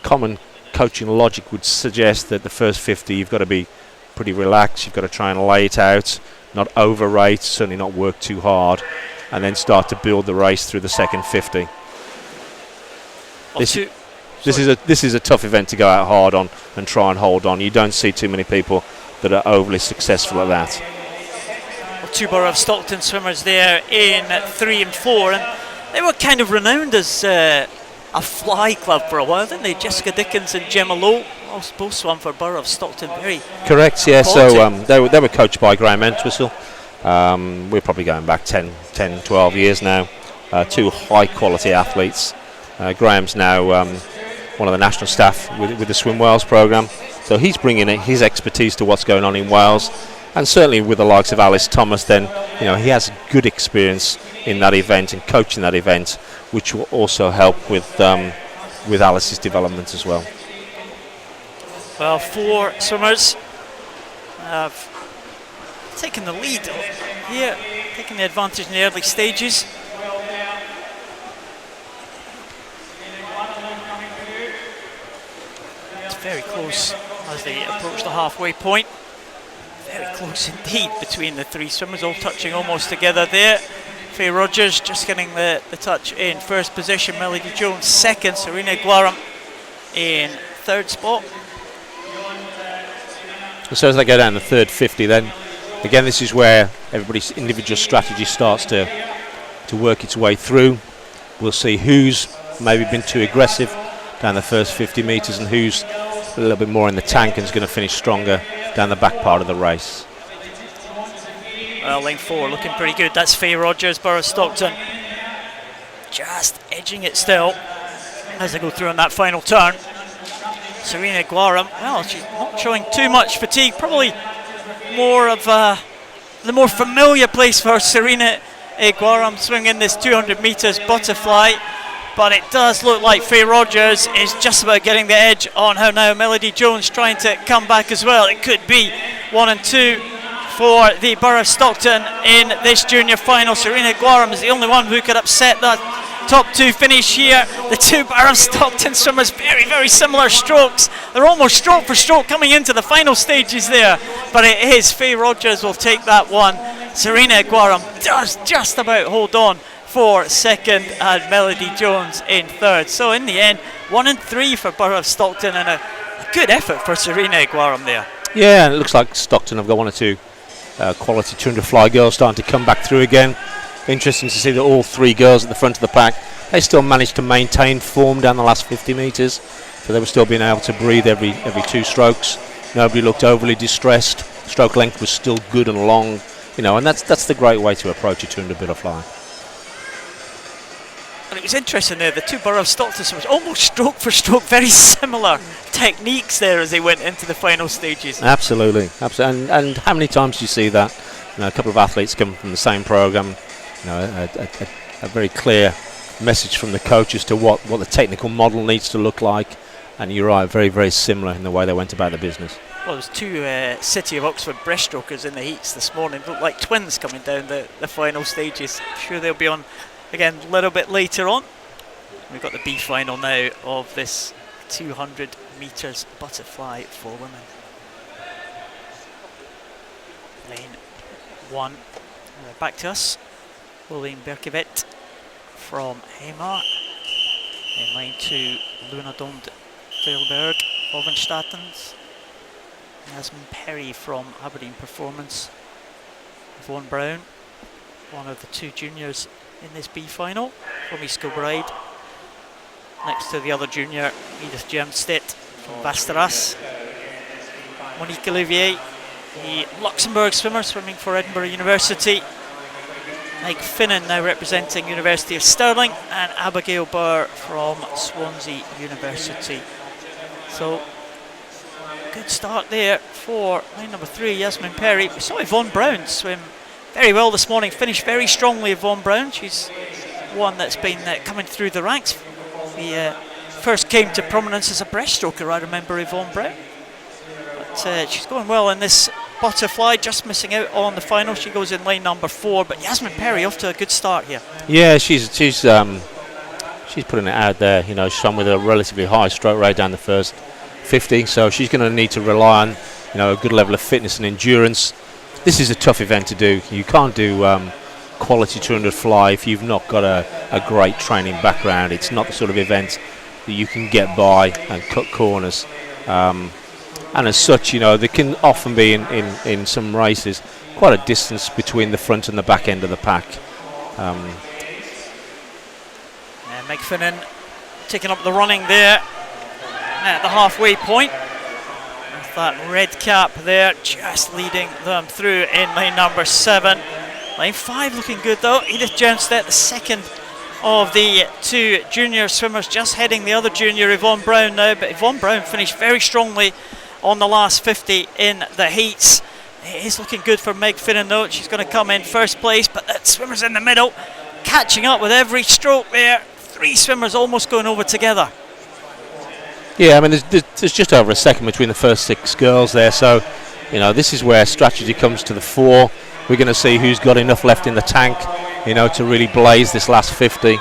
common coaching logic would suggest that the first 50 you've got to be pretty relaxed. You've got to try and lay it out, not overrate, certainly not work too hard, and then start to build the race through the second 50. This is a tough event to go out hard on and try and hold on. You don't see too many people that are overly successful at that. Well, 2 Borough of Stockton swimmers there in 3 and 4, and they were kind of renowned as a fly club for a while, didn't they? Jessica Dickens and Gemma Lowe both swam for Borough of Stockton. Very correct, yeah. quality. So they were coached by Graham Entwistle. We're probably going back 10, 12 years now. 2 high quality athletes. Graham's now one of the national staff with the Swim Wales programme, so he's bringing his expertise to what's going on in Wales, and certainly with the likes of Alice Thomas, then, you know, he has good experience in that event and coaching that event, which will also help with Alice's development as well. Well, 4 swimmers have taken the lead here, taking the advantage in the early stages. It's very close as they approach the halfway point. Very close indeed between the 3 swimmers, all touching almost together there. Faye Rogers just getting the touch in first position. Melody Jones second. Serena Guaram in 3rd spot. So as they go down the third 50, then again, this is where everybody's individual strategy starts to work its way through. We'll see who's maybe been too aggressive down the first 50 metres and who's a little bit more in the tank and is going to finish stronger down the back part of the race. Well, lane 4 looking pretty good. That's Faye Rogers, Borough of Stockton. Just edging it still as they go through on that final turn. Serena Guaram, well, she's not showing too much fatigue. Probably more of the more familiar place for Serena Guaram swinging this 200 metres butterfly. But it does look like Faye Rogers is just about getting the edge on her now. Melody Jones trying to come back as well. It could be 1 and 2 for the Borough of Stockton in this junior final. Serena Guaram is the only one who could upset that top 2 finish here. The 2 Borough of Stockton swimmers, very, very similar strokes. They're almost stroke for stroke coming into the final stages there. But it is Faye Rogers will take that one. Serena Guaram does just about hold on for second, and Melody Jones in third. So in the end, 1 and 3 for Borough of Stockton, and a good effort for Serena Guaram there. Yeah, and it looks like Stockton have got 1 or 2 quality 200 fly girls starting to come back through again. Interesting to see that all 3 girls at the front of the pack, they still managed to maintain form down the last 50 metres, so they were still being able to breathe every 2 strokes. Nobody looked overly distressed. Stroke length was still good and long, you know, and that's the great way to approach a 200 butterfly. And it was interesting there, the 2 Borough of Stockton swimmers, almost stroke for stroke, very similar techniques there as they went into the final stages. Absolutely. And how many times do you see that? You know, a couple of athletes come from the same programme, you know, a very clear message from the coach as to what the technical model needs to look like, and you're right, very, very similar in the way they went about the business. Well, there's 2 City of Oxford breaststrokers in the heats this morning, look like twins coming down the final stages. I'm sure they'll be on again a little bit later on. We've got the B final now of this 200 metres butterfly for women. Lane 1, back to us. William Berkevet from Heimar. In lane 2, Luna Dond Tilburg, Ovenstatens. Yasmin Perry from Aberdeen Performance. Yvonne Brown, one of the 2 juniors in this B final from East Kilbride. Next to the other junior, Edith Jernstedt from Vasteras. Monique Olivier, the Luxembourg swimmer swimming for Edinburgh University. Meg Finnan now representing University of Stirling, and Abigail Burr from Swansea University. So Good start there for line number 3, Yasmin Perry. We saw Yvonne Brown swim very well this morning, finished very strongly. Yvonne Brown, she's one that's been coming through the ranks. We first came to prominence as a breaststroker, I remember Yvonne Brown. But she's going well in this butterfly, just missing out on the final. She goes in lane number 4, but Yasmin Perry off to a good start here. Yeah, she's putting it out there. You know, she's on with a relatively high stroke rate down the first 50, so she's going to need to rely on, you know, a good level of fitness and endurance. This is a tough event to do. You can't do quality 200 fly if you've not got a great training background. It's not the sort of event that you can get by and cut corners. And as such, you know, there can often be in some races quite a distance between the front and the back end of the pack. Meg Finnan taking up the running there at the halfway point. With that red cap there, just leading them through in lane number 7. Lane 5 looking good though. Edith Johnstedt, the second of the 2 junior swimmers, just heading the other junior, Yvonne Brown now. But Yvonne Brown finished very strongly on the last 50 in the heats. It is looking good for Meg Finnan though. She's going to come in first place, but that swimmer's in the middle, catching up with every stroke there. 3 swimmers almost going over together. Yeah, I mean, there's just over a second between the first 6 girls there, so, you know, this is where strategy comes to the fore. We're going to see who's got enough left in the tank, you know, to really blaze this last 50.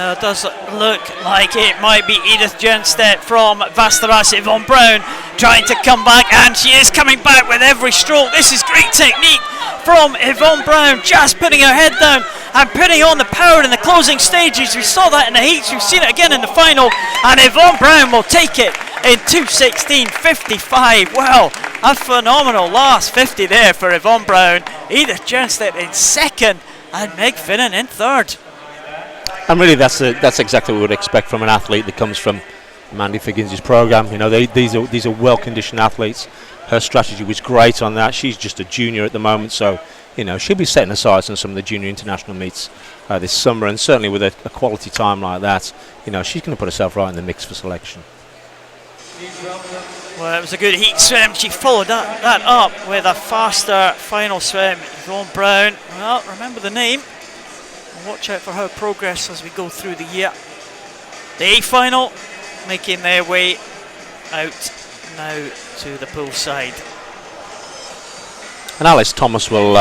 It does look like it might be Edith Johnstedt from Västerås. Yvonne Brown trying to come back, and she is coming back with every stroke. This is great technique from Yvonne Brown, just putting her head down and putting on the power in the closing stages. We saw that in the heats, we've seen it again in the final, and Yvonne Brown will take it in 2:16.55. Well, a phenomenal last 50 there for Yvonne Brown. Edith Johnstedt in second and Meg Finnan in third. And really, that's exactly what we would expect from an athlete that comes from Mandy Figgins' program. You know, these are well-conditioned athletes. Her strategy was great on that. She's just a junior at the moment, so, you know, she'll be setting her sights on some of the junior international meets this summer, and certainly with a quality time like that, you know, she's going to put herself right in the mix for selection. Well, it was a good heat swim. She followed that up with a faster final swim. Yvonne Brown, well, remember the name. Watch out for her progress as we go through the year. The A final making their way out now to the poolside. And Alice Thomas will,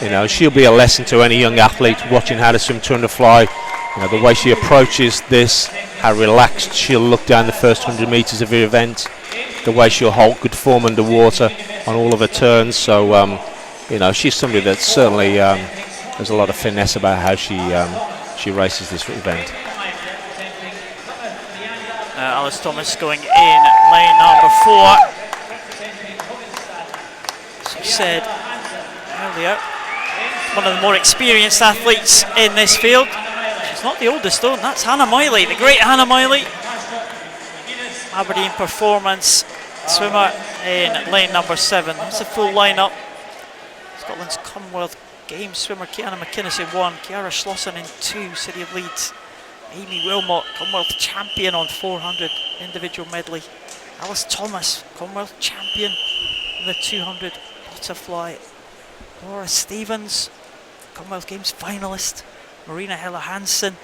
you know, she'll be a lesson to any young athlete watching how to swim 200 fly. You know, the way she approaches this, how relaxed she'll look down the first 100 metres of the event, the way she'll hold good form underwater on all of her turns. So, you know, she's somebody that certainly there's a lot of finesse about how she races this event. Alice Thomas going in lane number 4. As we said earlier, one of the more experienced athletes in this field. She's not the oldest though, and that's Hannah Miley, the great Hannah Miley. Aberdeen Performance swimmer in lane number 7. That's a full lineup. Scotland's Commonwealth Games swimmer Kiana McInnes in 1, Kiara Schlossen in 2, City of Leeds. Amy Wilmot, Commonwealth champion on 400 individual medley. Alice Thomas, Commonwealth champion in the 200 butterfly. Laura Stevens, Commonwealth Games finalist. Marina Hella Hansen,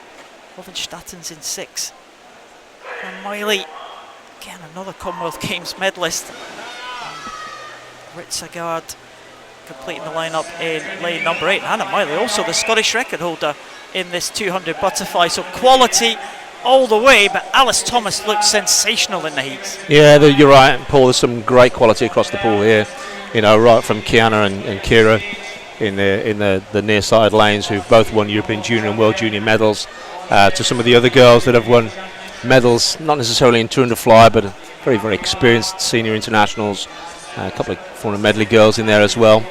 Hovenstatens in 6. And Miley, again another Commonwealth Games medalist. Ritzegard completing the lineup in lane number 8. Hannah Miley, also the Scottish record holder in this 200 butterfly. So quality all the way, but Alice Thomas looked sensational in the heats. Yeah, you're right, Paul. There's some great quality across the pool here. You know, right from Kiana and Kira in the near side lanes, who've both won European Junior and World Junior medals, to some of the other girls that have won medals, not necessarily in 200 fly, but very, very experienced senior internationals. A couple of 400 medley girls in there as well,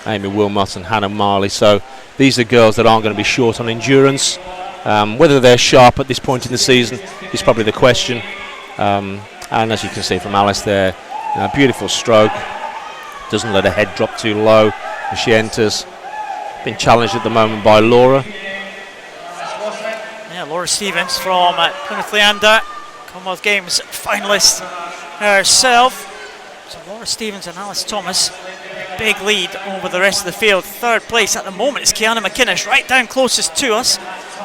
Amy Wilmot and Hannah Marley. So these are girls that aren't going to be short on endurance. Whether they're sharp at this point in the season is probably the question. And as you can see from Alice there, beautiful stroke, doesn't let her head drop too low as she enters. Been challenged at the moment by Laura. Yeah, Laura Stevens from Plymouth Leander, Commonwealth Games finalist herself. So Laura Stevens and Alice Thomas, big lead over the rest of the field. Third place at the moment is Kiana McInnes, right down closest to us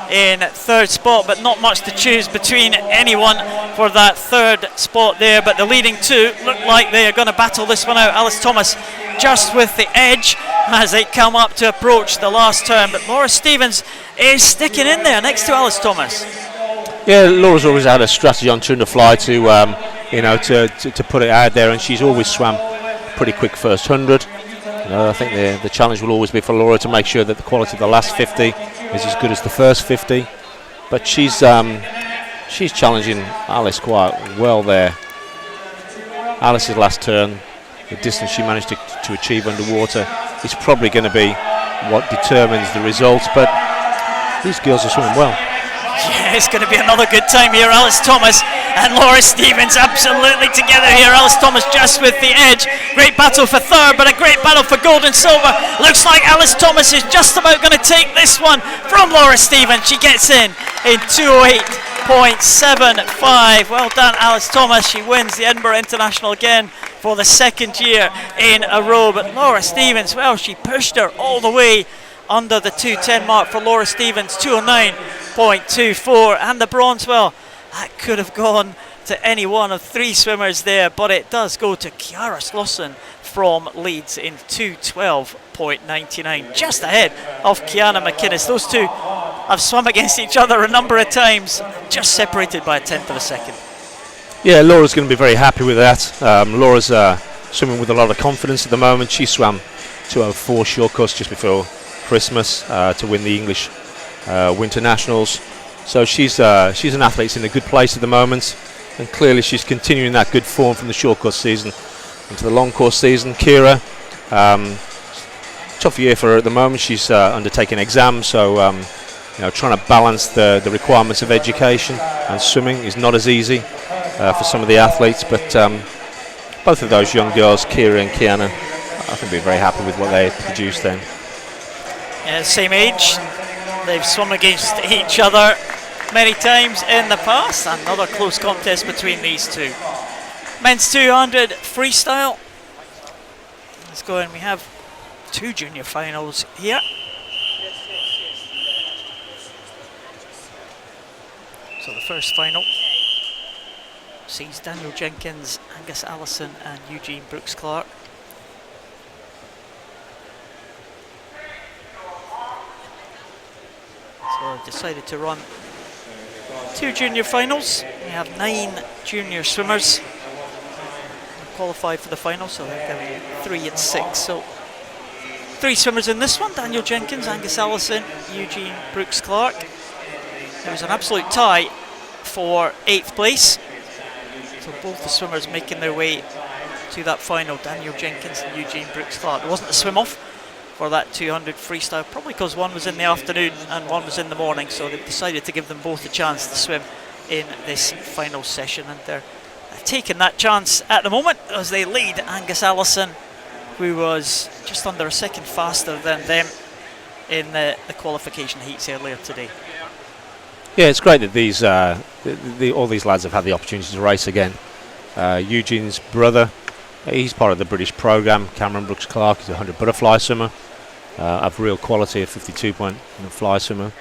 in third spot, but not much to choose between anyone for that third spot there. But the leading two look like they are going to battle this one out. Alice Thomas just with the edge as they come up to approach the last turn, but Laura Stevens is sticking in there next to Alice Thomas. Yeah, Laura's always had a strategy on Tuna Fly to to put it out there, and she's always swam pretty quick first 100. I think the challenge will always be for Laura to make sure that the quality of the last 50 is as good as the first 50. But she's challenging Alice quite well there. Alice's last turn, the distance she managed to achieve underwater, is probably going to be what determines the results. But these girls are swimming well. Yeah, it's going to be another good time here. Alice Thomas and Laura Stevens absolutely together here. Alice Thomas just with the edge. Great battle for third, but a great battle for gold and silver. Looks like Alice Thomas is just about going to take this one from Laura Stevens. She gets in 208.75. Well done, Alice Thomas. She wins the Edinburgh International again for the second year in a row. But Laura Stevens, well, she pushed her all the way under the 210 mark for Laura Stevens, 209.24, and the bronze, well, that could have gone to any one of three swimmers there, but it does go to Kiara Slosson from Leeds in 212.99, just ahead of Kiana McInnes. Those two have swum against each other a number of times, just separated by a tenth of a second. Yeah, Laura's going to be very happy with that. Laura's swimming with a lot of confidence at the moment. She swam 2:04 short course just before Christmas to win the English Winter Nationals. So she's an athlete that's in a good place at the moment, and clearly she's continuing that good form from the short course season into the long course season. Kira, tough year for her at the moment. She's undertaking exams, so trying to balance the requirements of education and swimming is not as easy for some of the athletes. But both of those young girls, Kira and Kiana, I think we're very happy with what they produced then. Yeah, same age. They've swum against each other many times in the past. Another close contest between these two. Men's 200 freestyle. Let's go, and we have two junior finals here. So the first final sees Daniel Jenkins, Angus Allison and Eugene Brooks-Clark. So I've decided to run two junior finals. We have 9 junior swimmers qualified for the final, so they're going 3 and 6. So 3 swimmers in this one: Daniel Jenkins, Angus Allison, Eugene Brooks-Clark. There was an absolute tie for 8th place. So both the swimmers making their way to that final, Daniel Jenkins and Eugene Brooks-Clark. There wasn't a swim-off for that 200 freestyle, probably because one was in the afternoon and one was in the morning, so they've decided to give them both a chance to swim in this final session, and they're taking that chance at the moment as they lead Angus Allison, who was just under a second faster than them in the qualification heats earlier today. Yeah, it's great that these all these lads have had the opportunity to race again. Eugene's brother, he's part of the British programme. Cameron Brooks-Clark is a 100 butterfly swimmer, of real quality, a 52-point fly swimmer.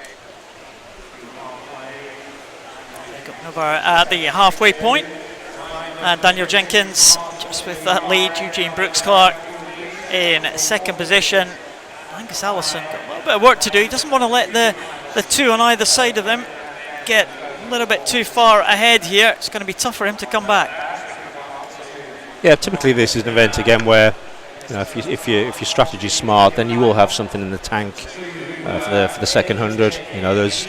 Got over at the halfway point, and Daniel Jenkins just with that lead. Eugene Brooks-Clark in second position. Angus Allison got a little bit of work to do. He doesn't want to let the two on either side of him get a little bit too far ahead here. It's going to be tough for him to come back. Yeah, typically this is an event again where if your strategy is smart, then you will have something in the tank for the second 100. There's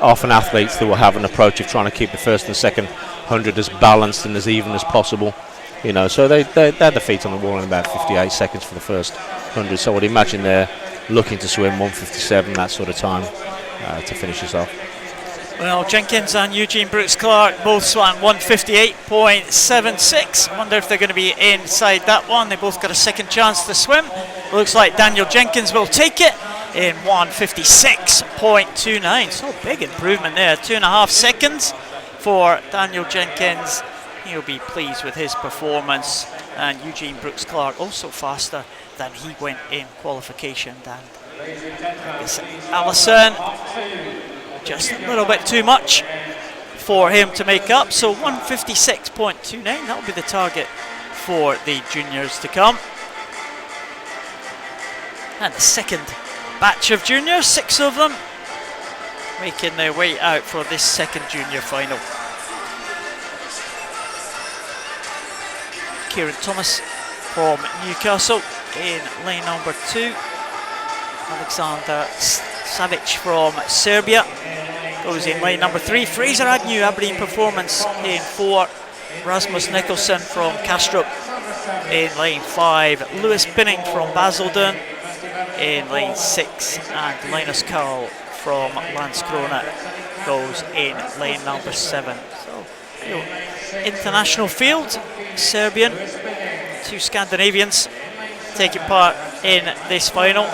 often athletes that will have an approach of trying to keep the first and second 100 as balanced and as even as possible. So they had the feet on the wall in about 58 seconds for the first 100. So I would imagine they're looking to swim 1:57, that sort of time, to finish us off. Well, Jenkins and Eugene Brooks-Clark both swam 1:58.76. I wonder if they're going to be inside that one. They both got a second chance to swim. Looks like Daniel Jenkins will take it in 1:56.29. So big improvement there, 2.5 seconds for Daniel Jenkins. He'll be pleased with his performance. And Eugene Brooks-Clark also faster than he went in qualification. Dan Allison, just a little bit too much for him to make up. So 156.29, that'll be the target for the juniors to come. And the second batch of juniors, 6 of them, making their way out for this second junior final. Kieran Thomas from Newcastle in lane number 2. Alexander Savic from Serbia goes in lane number 3. Fraser Agnew, Aberdeen Performance in 4. Rasmus Nicholson from Kastrup in lane 5. Lewis Binning from Basildon in lane 6. And Linus Carl from Landskrona goes in lane number 7. So, international field, Serbian, 2 Scandinavians taking part in this final.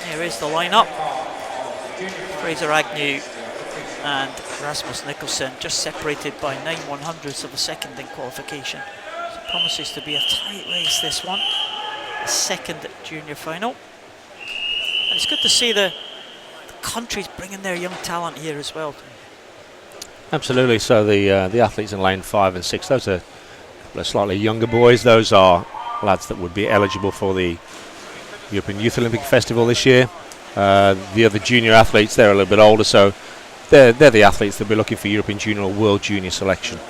Here is the lineup. Fraser Agnew and Rasmus Nicholson just separated by 9/100ths of a second in qualification. So it promises to be a tight race, this one. The second junior final. And it's good to see the countries bringing their young talent here as well. Absolutely. So the athletes in lane 5 and 6, those are slightly younger boys. Those are lads that would be eligible for the European Youth Olympic Festival this year. The other junior athletes, they're a little bit older, so they're the athletes that will be looking for European Junior or World Junior selection.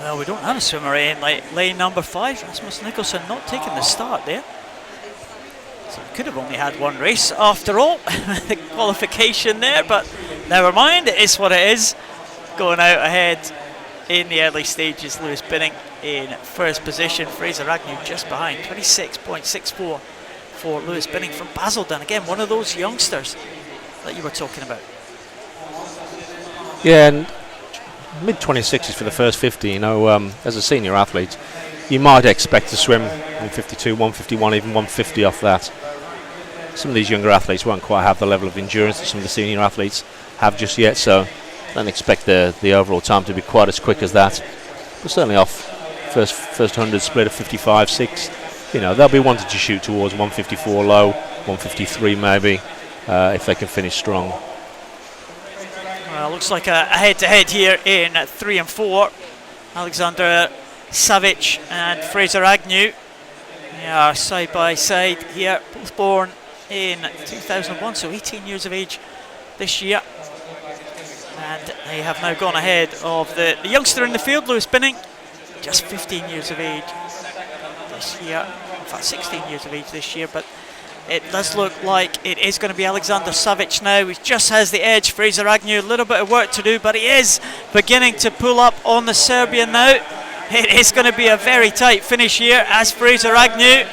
Well, we don't have a swimmer in lane number 5. Rasmus Nicholson not taking the start there. So we could have only had one race after all, the qualification there, but never mind, it is what it is. Going out ahead in the early stages, Lewis Binning in first position, Fraser Agnew just behind, 26.64 for Lewis Binning from Basildon. Again, one of those youngsters that you were talking about. Yeah, and mid-26s for the first 50, you know, as a senior athlete, you might expect to swim 152, 151, even 150 off that. Some of these younger athletes won't quite have the level of endurance that some of the senior athletes have just yet, so don't expect the overall time to be quite as quick as that. But certainly off first 100 split of 55.6, you know, they'll be wanting to shoot towards 154 low, 153 maybe, if they can finish strong. Well, looks like a head-to-head here in 3 and 4. Alexander Savic and Fraser Agnew. They are side by side here, both born in 2001, so 18 years of age this year. And they have now gone ahead of the youngster in the field, Lewis Binning, just 15 years of age this year. In fact, 16 years of age this year, but it does look like it is going to be Alexander Savic now. He just has the edge. Fraser Agnew, a little bit of work to do, but he is beginning to pull up on the Serbian now. It is going to be a very tight finish here as Fraser Agnew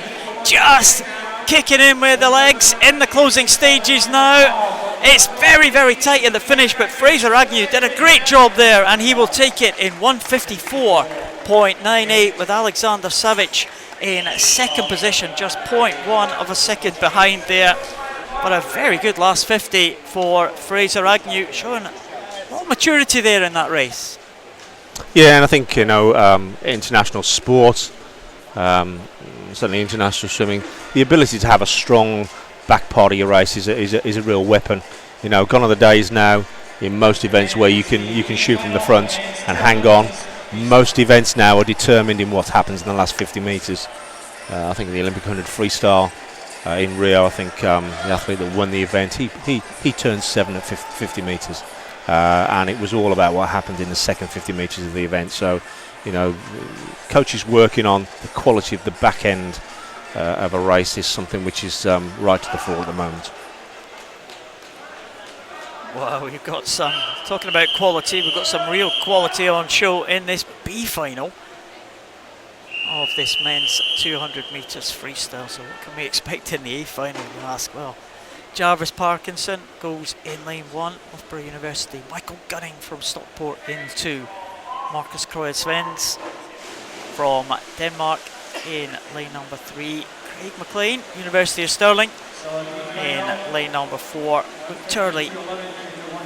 just kicking in with the legs in the closing stages now. It's very, very tight in the finish, but Fraser Agnew did a great job there, and he will take it in 154.98 with Alexander Savic in second position, just 0.1 of a second behind there. But a very good last 50 for Fraser Agnew, showing a lot of maturity there in that race. Yeah, and I think, you know, international sport, certainly international swimming, the ability to have a strong back part of your race is a real weapon. You know, gone are the days now in most events where you can shoot from the front and hang on. Most events now are determined in what happens in the last 50 metres. I think the Olympic 100 freestyle in Rio, I think the athlete that won the event, he turned 7 at 50 metres. And it was all about what happened in the second 50 metres of the event. So, you know, coaches working on the quality of the back end of a race is something which is right to the fore at the moment. Well, we've got some, talking about quality, we've got some real quality on show in this B final of this men's 200 metres freestyle. So what can we expect in the A final, you ask? Well, Jarvis Parkinson goes in lane 1, Loughborough University. Michael Gunning from Stockport in 2. Marcus Kroes-Svens from Denmark in lane number 3. Craig McLean, University of Stirling, in lane number 4. Luke Turley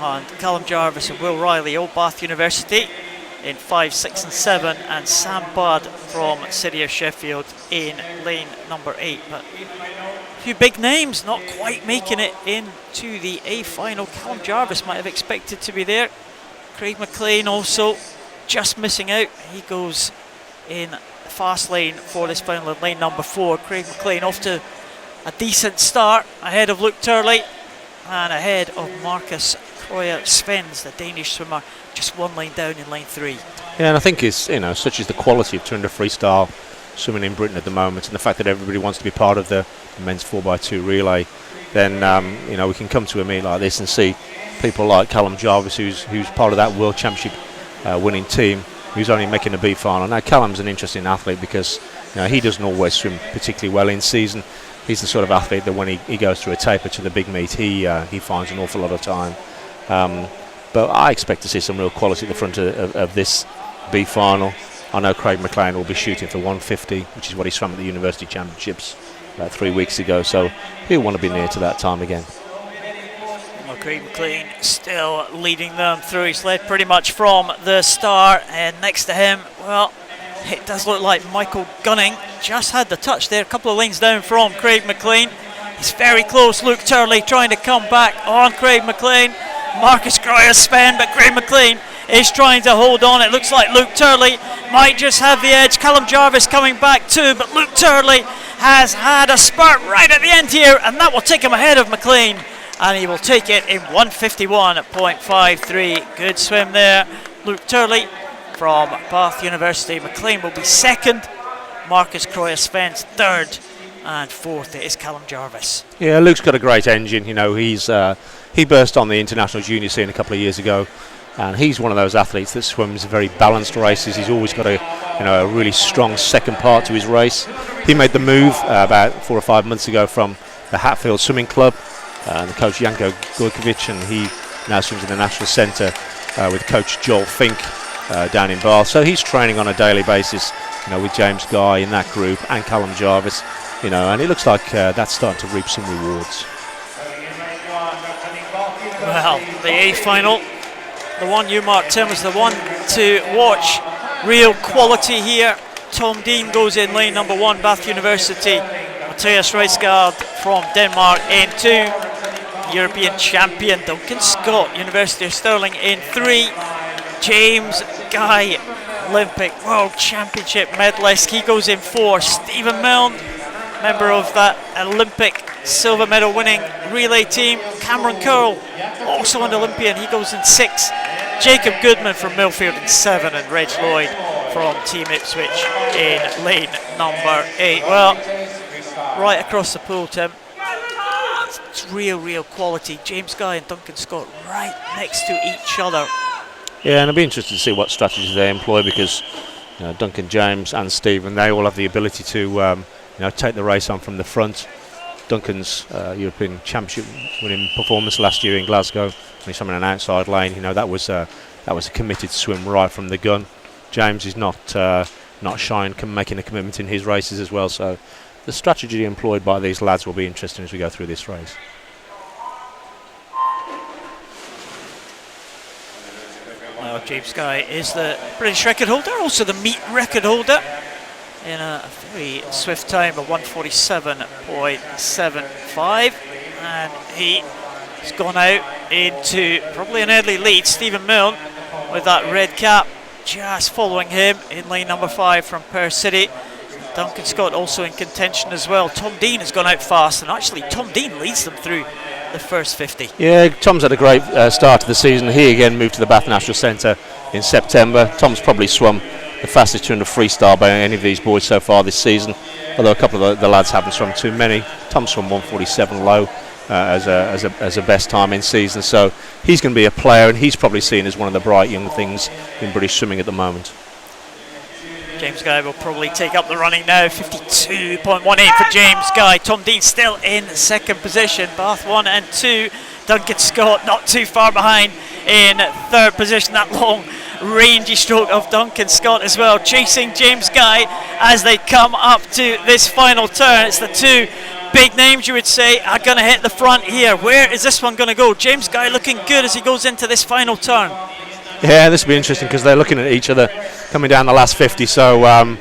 and Callum Jarvis and Will Riley, Old Bath University, in 5, 6 and 7, and Sam Budd from City of Sheffield in lane number 8. But a few big names not quite making it into the A final. Callum Jarvis might have expected to be there. Craig McLean also just missing out. He goes in the fast lane for this final in lane number 4. Craig McLean off to a decent start ahead of Luke Turley and ahead of Marcus Kroya Svens, the Danish swimmer, just one lane down in lane 3. Yeah, and I think it's, such is the quality of 200 freestyle swimming in Britain at the moment, and the fact that everybody wants to be part of the men's 4x2 relay, then we can come to a meet like this and see people like Callum Jarvis, who's part of that World Championship winning team, who's only making a B final. Now, Callum's an interesting athlete because he doesn't always swim particularly well in season. He's the sort of athlete that when he goes through a taper to the big meet, he finds an awful lot of time. But I expect to see some real quality at the front of this B final. I know Craig McLean will be shooting for 150, which is what he swam at the University Championships 3 weeks ago, so he'll want to be near to that time again. Well, Craig McLean still leading them through. He's led pretty much from the start, and next to him, well, it does look like Michael Gunning just had the touch there, a couple of lanes down from Craig McLean. He's very close. Luke Turley trying to come back on Craig McLean. Marcus Kroya Sven, but Craig McLean is trying to hold on. It looks like Luke Turley might just have the edge. Callum Jarvis coming back too, but Luke Turley has had a spurt right at the end here, and that will take him ahead of McLean, and he will take it in 1:51.53. Good swim there, Luke Turley from Bath University. McLean will be second, Marcus Kroya Sven's third, and fourth it is Callum Jarvis. Yeah, Luke's got a great engine. He burst on the international junior scene a couple of years ago, and he's one of those athletes that swims very balanced races. He's always got a really strong second part to his race. He made the move about 4 or 5 months ago from the Hatfield Swimming Club, and the coach Janko Gojkovic, and he now swims in the National Centre with coach Joel Fink down in Bath. So he's training on a daily basis, with James Guy in that group and Callum Jarvis, and it looks like that's starting to reap some rewards. Well, the A final, the one you marked, Tim, was the one to watch. Real quality here. Tom Dean goes in lane number 1, Bath University. Matthias Reisgaard from Denmark in 2. European champion Duncan Scott, University of Stirling in 3. James Guy, Olympic World Championship medalist, he goes in 4. Stephen Milne, member of that Olympic silver medal winning relay team. Cameron Curl, also an Olympian, he goes in 6. Jacob Goodman from Millfield in 7, and Reg Lloyd from Team Ipswich in lane number 8. Well, right across the pool, Tim, it's real quality. James Guy and Duncan Scott right next to each other. Yeah, and I'd be interested to see what strategies they employ, because Duncan, James and Stephen, they all have the ability to take the race on from the front. Duncan's European Championship winning performance last year in Glasgow, when he swam in an outside lane, that was a committed swim right from the gun. James is not shy and making a commitment in his races as well. So the strategy employed by these lads will be interesting as we go through this race. Well, James Guy is the British record holder, also the meet record holder, in a very swift time of 1:47.75, and he has gone out into probably an early lead. Stephen Milne with that red cap just following him in lane number 5 from Perth City. Duncan Scott also in contention as well. Tom Dean has gone out fast, and actually Tom Dean leads them through the first 50. Yeah, Tom's had a great start to the season. He again moved to the Bath National Centre in September. Tom's probably swum the fastest 200 freestyle by any of these boys so far this season, although a couple of the lads haven't swum too many. Tom swum 1:47 low as a best time in season, so he's going to be a player, and he's probably seen as one of the bright young things in British swimming at the moment. James Guy will probably take up the running now. 52.18 for James Guy. Tom Dean still in second position. Bath 1 and 2. Duncan Scott not too far behind in third position. That long rangy stroke of Duncan Scott as well, chasing James Guy as they come up to this final turn. It's the two big names, you would say, are going to hit the front here. Where is this one going to go? James Guy looking good as he goes into this final turn. Yeah, this will be interesting because they're looking at each other coming down the last 50. So,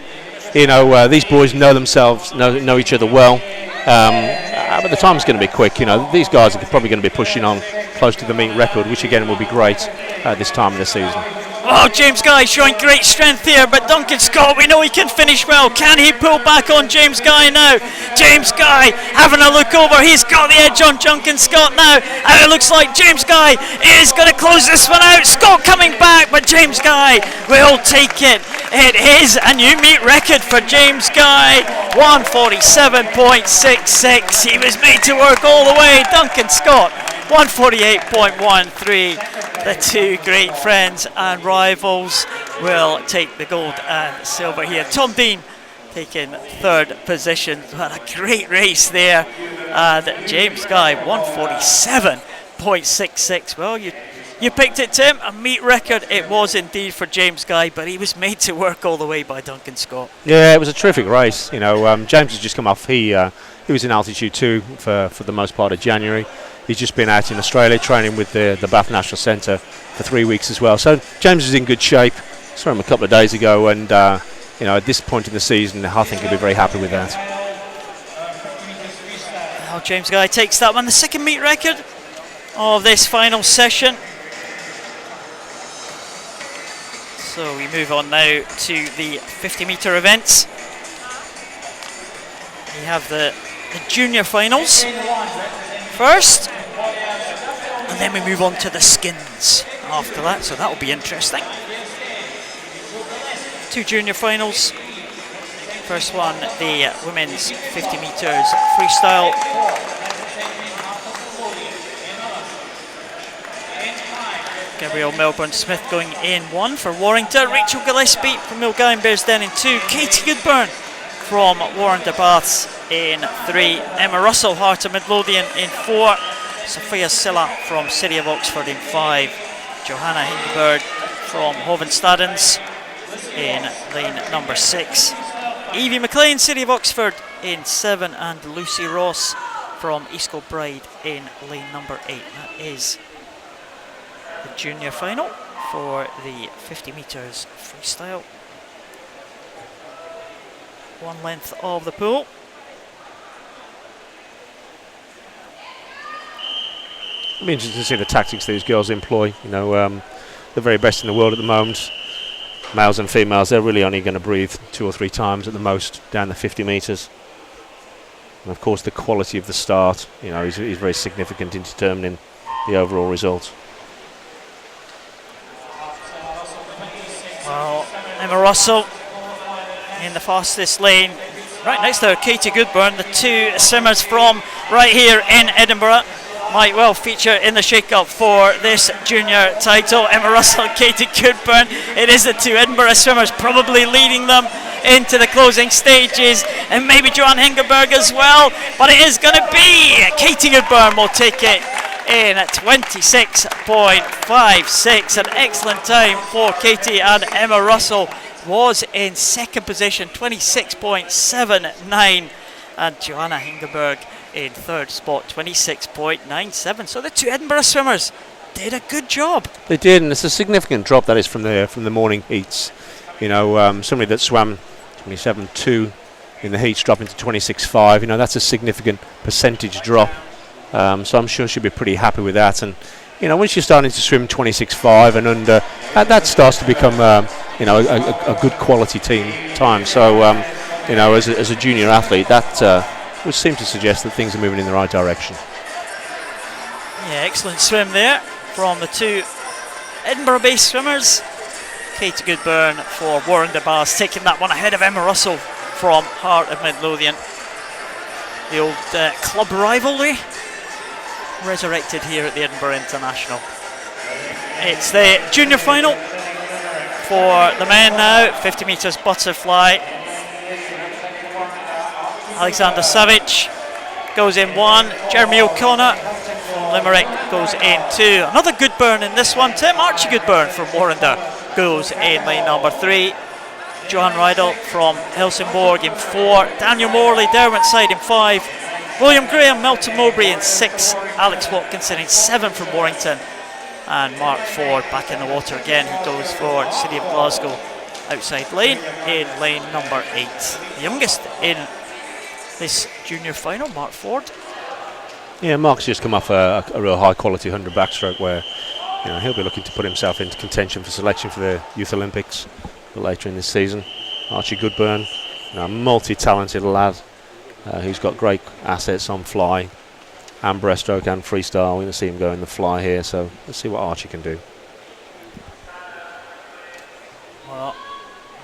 these boys know themselves, know each other well. But the time's going to be quick. These guys are probably going to be pushing on close to the meet record, which again will be great at this time of the season. Oh, James Guy showing great strength here, but Duncan Scott, we know he can finish well. Can he pull back on James Guy now? James Guy having a look over. He's got the edge on Duncan Scott now. And it looks like James Guy is going to close this one out. Scott coming back, but James Guy will take it. It is a new meet record for James Guy. 147.66. He was made to work all the way. Duncan Scott, 148.13. The two great friends and rivals will take the gold and silver here. Tom Dean taking third position. What a great race there. And James Guy, 147.66. Well, you picked it, Tim. A meet record it was indeed for James Guy, but he was made to work all the way by Duncan Scott. Yeah, it was a terrific race. James has just come off. He was in altitude 2 for the most part of January. He's just been out in Australia training with the Bath National Centre for 3 weeks as well. So James is in good shape. Saw him a couple of days ago, and at this point in the season, I think he'll be very happy with that. Well, James Guy takes that one, the second meet record of this final session. So we move on now to the 50-metre events. We have the junior finals first, and then we move on to the skins after that, so that will be interesting. 2 junior finals. First one, the women's 50 metres freestyle. Gabrielle Melbourne-Smith going in 1 for Warrington. Rachel Gillespie from Milngavie and Bearsden in 2. Katie Goodburn from Warrington Baths in 3. Emma Russell, Heart of Midlothian in 4. Sophia Silla from City of Oxford in 5. Johanna Hindenburg from Hovenstadens in lane number 6. Evie McLean, City of Oxford in 7. And Lucy Ross from East Kilbride in lane number 8. That is the junior final for the 50 metres freestyle. One length of the pool. It'll be interesting to see the tactics these girls employ. The very best in the world at the moment. Males and females, they're really only going to breathe 2 or 3 times at the most down the 50 metres. And of course the quality of the start, is very significant in determining the overall result. Well, Emma Russell in the fastest lane, right next to her, Katie Goodburn. The 2 swimmers from right here in Edinburgh might well feature in the shake-up for this junior title. Emma Russell and Katie Goodburn. It is the 2 Edinburgh swimmers probably leading them into the closing stages, and maybe Joanne Hindenburg as well, but it is going to be Katie Goodburn will take it in at 26.56. An excellent time for Katie, and Emma Russell was in second position, 26.79, and Joanna Hindenburg in third spot, 26.97. So the 2 Edinburgh swimmers did a good job. They did, and it's a significant drop that is from the morning heats. Somebody that swam 27.2 in the heats dropping to 26.5. That's a significant percentage drop. So I'm sure she'll be pretty happy with that. And when she's starting to swim 26.5 and under, that starts to become a good quality team time. So as a junior athlete, that would seem to suggest that things are moving in the right direction. Yeah, excellent swim there from the 2 Edinburgh-based swimmers. Katie Goodburn for Warrington Baths taking that one ahead of Emma Russell from Heart of Midlothian. The old club rivalry resurrected here at the Edinburgh International. It's the junior final for the men now, 50 metres butterfly. Alexander Savage goes in 1. Jeremy O'Connor from Limerick goes in 2. Another Goodburn in this one, Tim. Archie Goodburn from Warrington goes in lane number 3. Johan Rydell from Helsingborg in 4. Daniel Morley, Derwent side in 5. William Graham, Melton Mowbray in 6, Alex Watkinson in 7 from Warrington, and Mark Ford back in the water again. He goes for City of Glasgow outside lane in lane number 8. The youngest in this junior final, Mark Ford. Yeah, Mark's just come off a real high quality 100 backstroke where he'll be looking to put himself into contention for selection for the Youth Olympics later in this season. Archie Goodburn, a multi-talented lad who's got great assets on fly and breaststroke and freestyle. We're going to see him go in the fly here, so let's see what Archie can do. Well,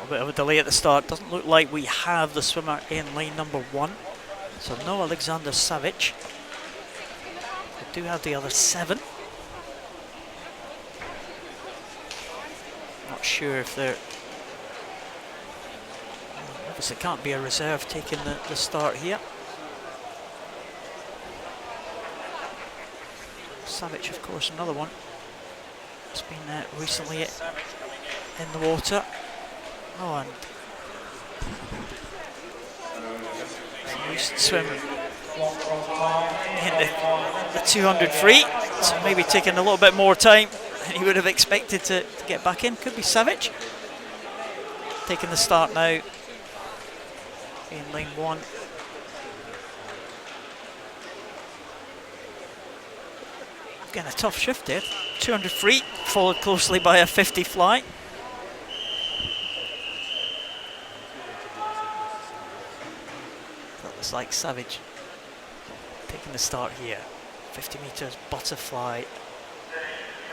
a bit of a delay at the start. Doesn't look like we have the swimmer in lane number 1. So no Alexander Savage. We do have the other 7. Not sure if they're... Obviously can't be a reserve taking the start here. Savage, of course, another one. It's been recently in the water. Oh, and he used to swim in the 200 free, so maybe taking a little bit more time than he would have expected to get back in. Could be Savage. Taking the start now in lane 1. Getting a tough shift there. 200 free, followed closely by a 50 fly. That looks like Savage taking the start here. 50 metres butterfly.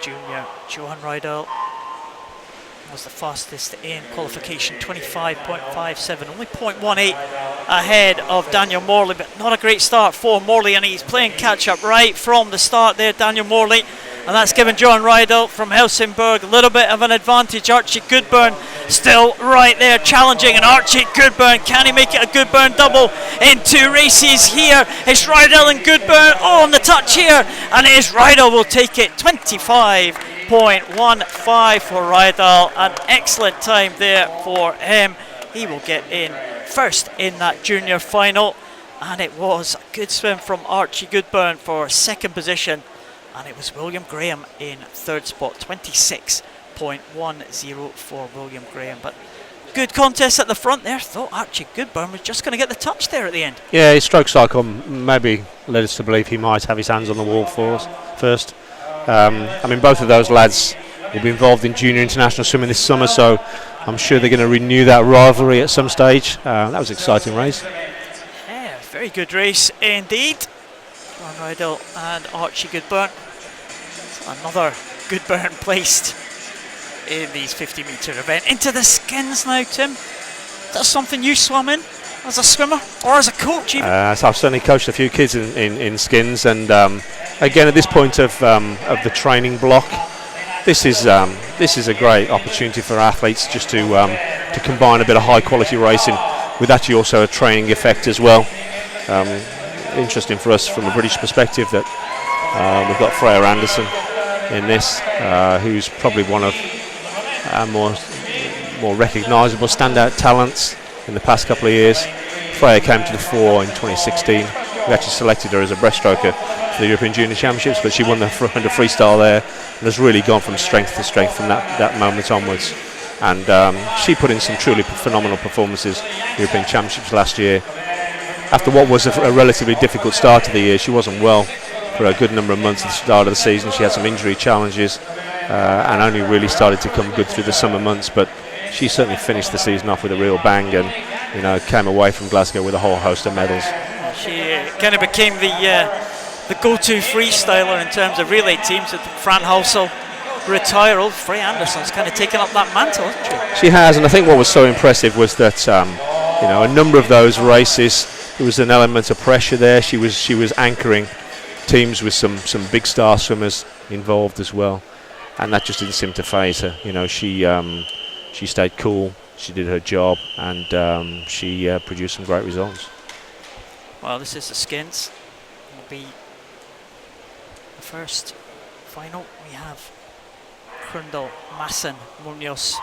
Junior Johan Rydell was the fastest in qualification, 25.57, only 0.18 ahead of Daniel Morley, but not a great start for Morley, and he's playing catch up right from the start there, Daniel Morley, and that's given Johan Rydell from Helsingborg a little bit of an advantage. Archie Goodburn still right there challenging, and Archie Goodburn, can he make it a Goodburn double in 2 races here? It's Rydell and Goodburn on the touch here, and it is Rydell will take it, 25.15 for Rydell. An excellent time there for him. He will get in first in that junior final, and it was a good swim from Archie Goodburn for second position, and it was William Graham in third spot, 26.10 for William Graham. But good contest at the front there. Thought Archie Goodburn was just going to get the touch there at the end. Yeah, his stroke cycle maybe led us to believe he might have his hands on the wall first. I mean, both of those lads will be involved in junior international swimming this summer, so I'm sure they're going to renew that rivalry at some stage. That was an exciting race. Yeah, very good race indeed. Johan Rydell and Archie Goodburn. Another Goodburn placed in these 50 metre event. Into the skins now, Tim. That's something you swam in as a swimmer or as a coach even? So I've certainly coached a few kids in skins, and again at this point of the training block, this is a great opportunity for athletes just to combine a bit of high quality racing with actually also a training effect as well. Interesting for us from a British perspective that we've got Freya Anderson in this, who's probably one of our more recognisable standout talents in the past couple of years. Freya came to the fore in 2016. We actually selected her as a breaststroker for the European Junior Championships, but she won the 100 freestyle there and has really gone from strength to strength from that moment onwards. And she put in some truly phenomenal performances at the European Championships last year. After what was a relatively difficult start to the year, she wasn't well for a good number of months at the start of the season. She had some injury challenges and only really started to come good through the summer months, but she certainly finished the season off with a real bang and came away from Glasgow with a whole host of medals. She kind of became the go-to freestyler in terms of relay teams with Fran Halsall retired. Freya Anderson's kind of taken up that mantle, hasn't she? She has, and I think what was so impressive was that a number of those races there was an element of pressure there. She was anchoring teams with some big star swimmers involved as well, and that just didn't seem to faze her. She stayed cool, she did her job, and she produced some great results. Well, this is the skins. Will be the first final. We have Krundle, Masson, Munoz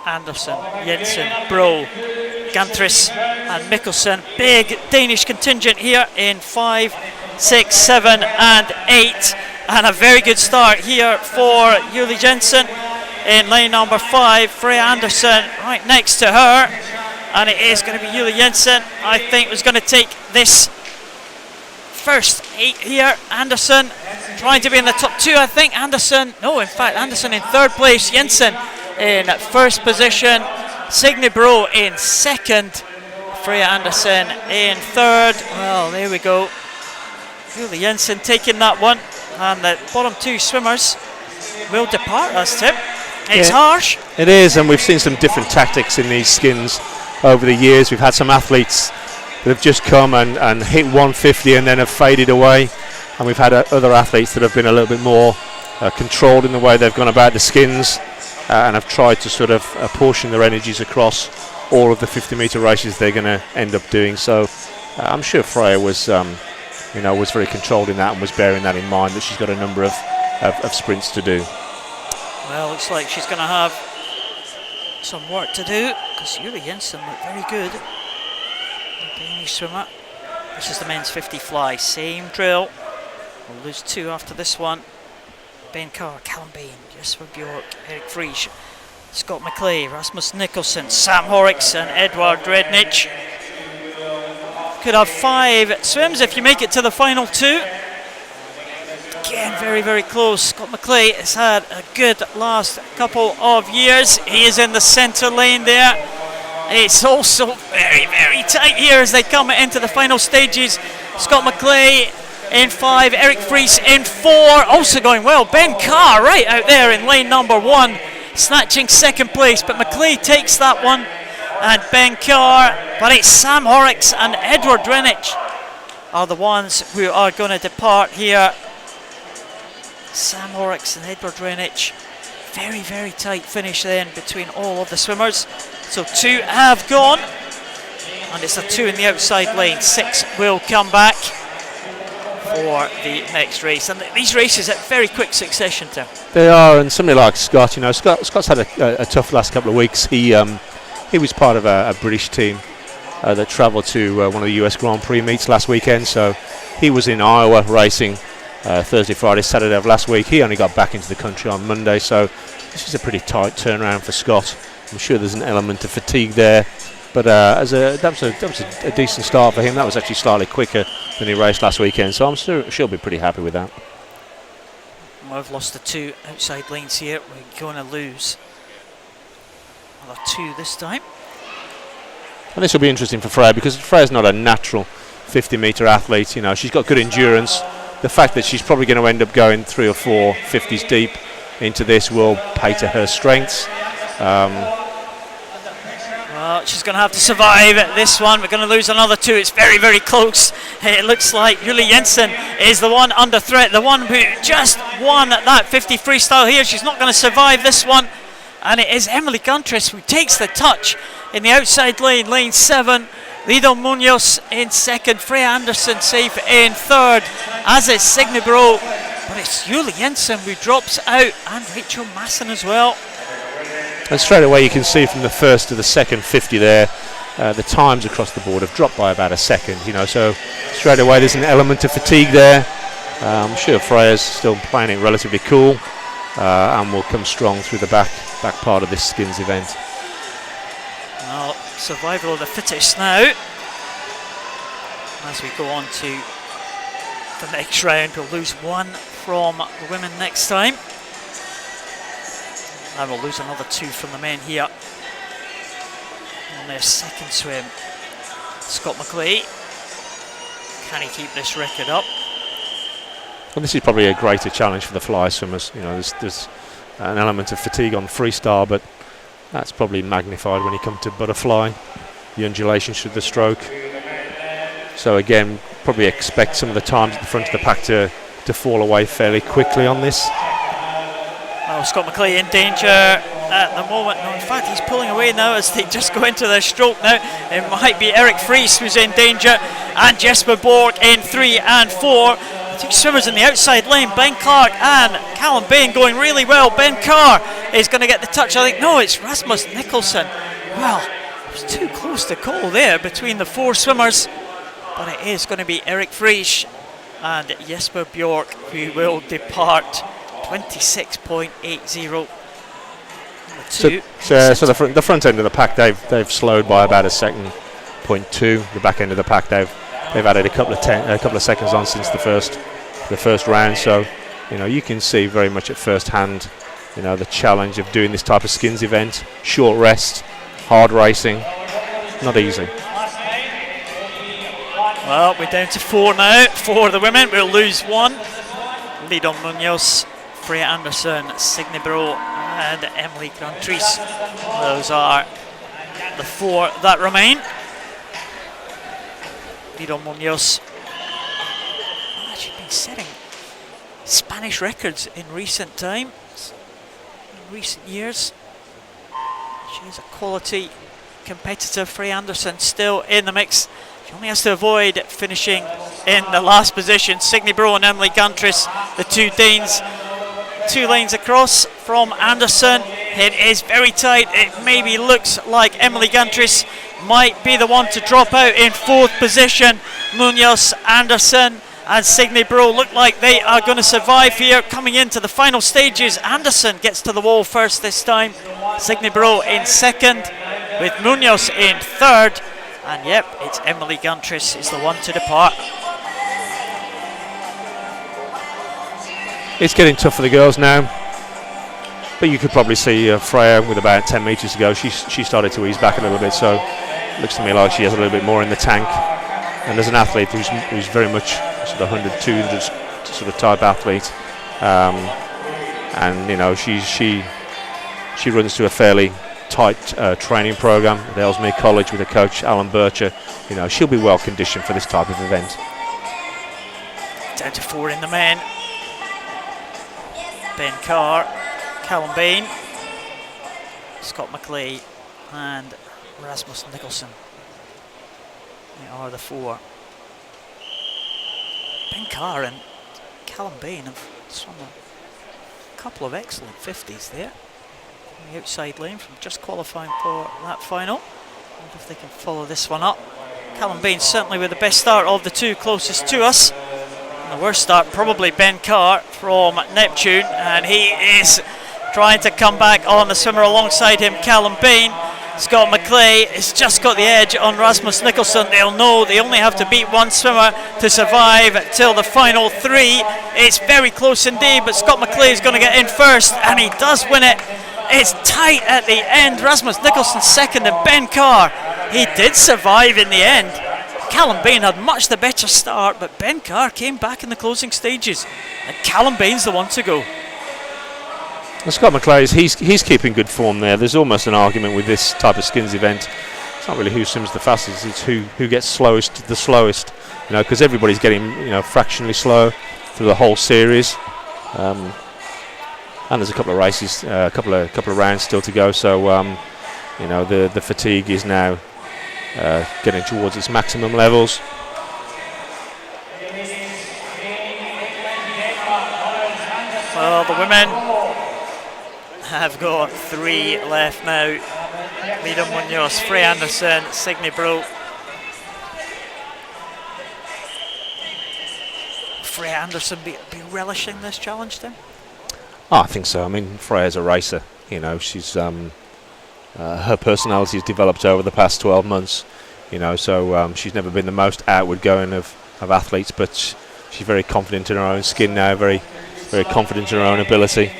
Anderson, Jensen, Bro, Gantris and Mikkelsen. Big Danish contingent here in 5, 6, 7 and 8. And a very good start here for Julie Jensen in lane number 5. Freya Anderson right next to her. And it is going to be Julie Jensen, I think, was going to take this first 8 here. Anderson trying to be in the top 2, I think. Anderson in 3rd place. Jensen in 1st position. Signe Bro in 2nd. Freya Anderson in 3rd. Well, there we go. Julie Jensen taking that one. And the bottom 2 swimmers will depart us, Tim. It's harsh. It is, and we've seen some different tactics in these skins over the years. We've had some athletes that have just come and hit 150 and then have faded away. And we've had other athletes that have been a little bit more controlled in the way they've gone about the skins and have tried to sort of apportion their energies across all of the 50-metre races they're going to end up doing. So I'm sure Freya was very controlled in that and was bearing that in mind, that she's got a number of sprints to do. Well, looks like she's going to have some work to do, because Julie Jensen looked very good. The Danish swimmer. This is the men's 50 fly. Same drill. We'll lose 2 after this one. Ben Carr, Callum Bain, Jesper Bjork, Erik Frisch, Scott McClay, Rasmus Nicholson, Sam Horrocks and Edward Rednich. Could have 5 swims if you make it to the final 2. Again, very, very close. Scott McClay has had a good last couple of years. He is in the centre lane there. It's also very, very tight here as they come into the final stages. Scott McClay in 5, Erik Frisch in 4. Also going well. Ben Carr right out there in lane number 1, snatching 2nd place. But McClay takes that one. And Ben Carr, but it's Sam Horrocks and Edward Renich are the ones who are going to depart here. Sam Horrocks and Edward Renich. Very, very tight finish then between all of the swimmers. So 2 have gone, and it's a 2 in the outside lane. 6 will come back for the next race. And these races at very quick succession, Tim. They are, and somebody like Scott, Scott's had a tough last couple of weeks. He was part of a British team that travelled to one of the US Grand Prix meets last weekend. So he was in Iowa racing Thursday, Friday, Saturday of last week. He only got back into the country on Monday. So this is a pretty tight turnaround for Scott. I'm sure there's an element of fatigue there. But that was a decent start for him. That was actually slightly quicker than he raced last weekend. So I'm sure she'll be pretty happy with that. We've lost the 2 outside lanes here. We're going to lose another 2 this time. And this will be interesting for Freya, because Freya's not a natural 50-metre athlete. She's got good endurance. The fact that she's probably going to end up going 3 or 4 50s deep into this will pay to her strengths. Well, she's going to have to survive this one. We're going to lose another 2. It's very, very close. It looks like Julie Jensen is the one under threat, the one who just won that 50 freestyle here. She's not going to survive this one. And it is Emily Gantris who takes the touch in the outside lane, lane 7. Lido Munoz in 2nd, Freya Anderson safe in 3rd, as is Signe Bro. But it's Julie Jensen who drops out, and Rachel Masson as well. And straight away you can see from the 1st to the 2nd 50 there, the times across the board have dropped by about a second. So straight away there's an element of fatigue there. I'm sure Freya's still playing it relatively cool, and will come strong through the back part of this skins event. Well, survival of the fittest now. As we go on to the next round, we'll lose 1 from the women next time. And we'll lose another 2 from the men here on their 2nd swim. Scott McClay, can he keep this record up? Well, this is probably a greater challenge for the fly swimmers. There's an element of fatigue on freestyle, but that's probably magnified when you come to butterfly, the undulations through the stroke. So again, probably expect some of the times at the front of the pack to fall away fairly quickly on this. Oh, Scott McClay in danger at the moment. No, in fact, he's pulling away now as they just go into their stroke now. It might be Erik Frisch who's in danger, and Jesper Borg in 3 and 4. Two swimmers in the outside lane, Ben Clark and Callum Bain going really well. Ben Carr is going to get the touch. I think, no, it's Rasmus Nicholson. Well, it was too close to call there between the 4 swimmers, but it is going to be Eric Frisch and Jesper Bjork who will depart 26.80. So the front end of the pack, they've slowed by about a second, 0.2. The back end of the pack, they've added a couple of seconds on since the first round. So, you can see very much at first hand, the challenge of doing this type of skins event. Short rest, hard racing, not easy. Well, we're down to 4 now for the women. We'll lose 1. Lidon Munoz, Freya Anderson, Signe Bro and Emily Grantries. Those are the 4 that remain. Lidon Munoz, she's been setting Spanish records in recent times, in recent years. She is a quality competitor. Freya Anderson still in the mix. She only has to avoid finishing in the last position. Signe Bro and Emily Gantris, the 2 Danes. 2 lanes across from Anderson. It is very tight. It maybe looks like Emily Gantris might be the one to drop out in 4th position. Munoz, Anderson and Signe Bro look like they are going to survive here. Coming into the final stages, Anderson gets to the wall first this time. Signe Bro in 2nd, with Munoz in 3rd. And yep, it's Emily Gantris is the one to depart. It's getting tough for the girls now, but you could probably see Freya with about 10 metres to go. She started to ease back a little bit, so it looks to me like she has a little bit more in the tank. And as an athlete who's very much sort of 100, 200 sort of type athlete, and she runs to a fairly tight training program at Ellesmere College with her coach Alan Bircher. She'll be well conditioned for this type of event. Down to 4 in the men. Ben Carr, Callum Bain, Scott McClay and Rasmus Nicholson. They are the 4. Ben Carr and Callum Bain have swum a couple of excellent 50s there. On the outside lane from just qualifying for that final. I wonder if they can follow this one up. Callum Bain certainly with the best start of the 2 closest to us. The worst start probably Ben Carr from Neptune, and he is trying to come back on the swimmer alongside him, Callum Bain. Scott McClay has just got the edge on Rasmus Nicholson. They'll know they only have to beat 1 swimmer to survive till the final 3. It's very close indeed, but Scott McClay is going to get in first, and he does win it. It's tight at the end. Rasmus Nicholson 2nd, and Ben Carr, he did survive in the end. Callum Bain had much the better start, but Ben Carr came back in the closing stages, and Callum Bain's the one to go. Well, Scott McClay, he's keeping good form there. There's almost an argument with this type of skins event. It's not really who swims the fastest, it's who gets the slowest. Because everybody's getting fractionally slow through the whole series. And there's a couple of races, a couple of rounds still to go. So the fatigue is now getting towards its maximum levels. Well, the women have got 3 left now. Lidon Munoz, Freya Anderson, Signe Bro. Freya Anderson be relishing this challenge then? Oh, I think so. I mean, Freya's a racer. She's her personality has developed over the past 12 months. So she's never been the most outward going of athletes, but she's very confident in her own skin now, very confident in her own ability.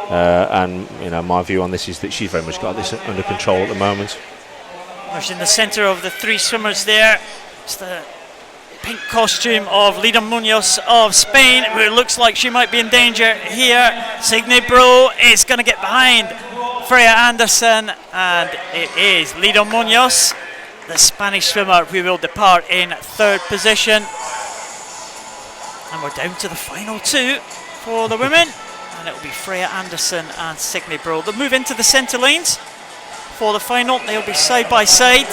And my view on this is that she's very much got this under control at the moment. There's in the centre of the 3 swimmers there. It's the pink costume of Lidon Munoz of Spain, who looks like she might be in danger here. Signe Bro is going to get behind Freya Anderson, and it is Lidon Munoz, the Spanish swimmer, who will depart in 3rd position. And we're down to the final 2 for the women, and it will be Freya Anderson and Signe Bro. They'll move into the centre lanes for the final. They'll be side by side.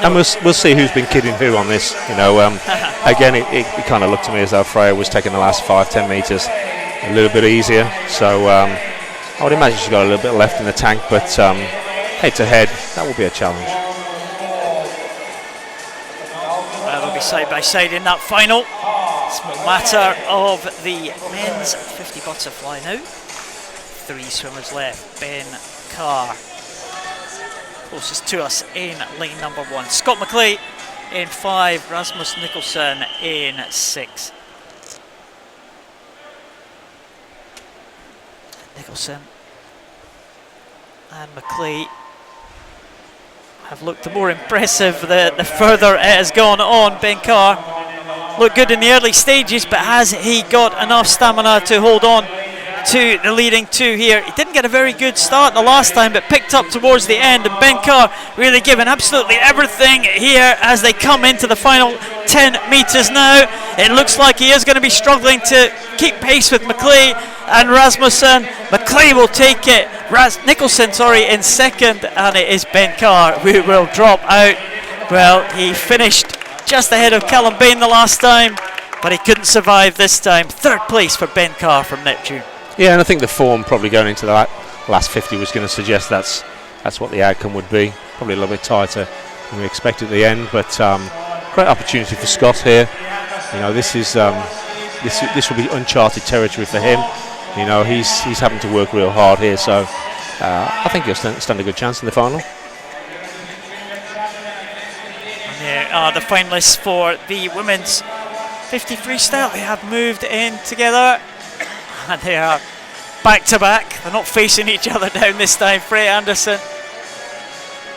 And we'll see who's been kidding who on this. Again, it kind of looked to me as though Freya was taking the last 5-10 metres a little bit easier. So I would imagine she's got a little bit left in the tank, but head to head, that will be a challenge. Well, they'll be side by side in that final. Small matter of the men's 50 butterfly now. 3 swimmers left. Ben Carr, closest to us in lane number 1. Scott McClay in 5. Rasmus Nicholson in 6. Nicholson and McClay have looked the more impressive the further it has gone on. Ben Carr looked good in the early stages, but has he got enough stamina to hold on to the leading 2 here? He didn't get a very good start the last time, but picked up towards the end, and Ben Carr really giving absolutely everything here as they come into the final 10 metres now. It looks like he is going to be struggling to keep pace with McClay and Rasmussen. McClay will take it. Nicholson, in second, and it is Ben Carr who will drop out. Well, he finished just ahead of Callum Bain the last time, but he couldn't survive this time. 3rd place for Ben Carr from Neptune. Yeah, and I think the form probably going into that last 50 was going to suggest that's what the outcome would be. Probably a little bit tighter than we expected at the end, but great opportunity for Scott here. This is this will be uncharted territory for him. He's having to work real hard here, so I think he'll stand a good chance in the final. And there are the finalists for the women's 50 freestyle. They have moved in together, and they are back to back. They're not facing each other down this time. Freya Anderson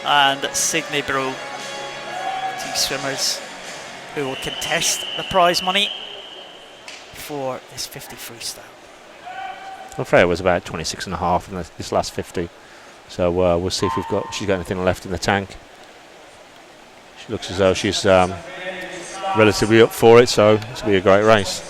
and Signe Bro, 2 swimmers who will contest the prize money for this 50 freestyle. Well, Freya was about 26.5 in this last 50, so we'll see if she's got anything left in the tank. She looks as though she's relatively up for it, so this will be a great race.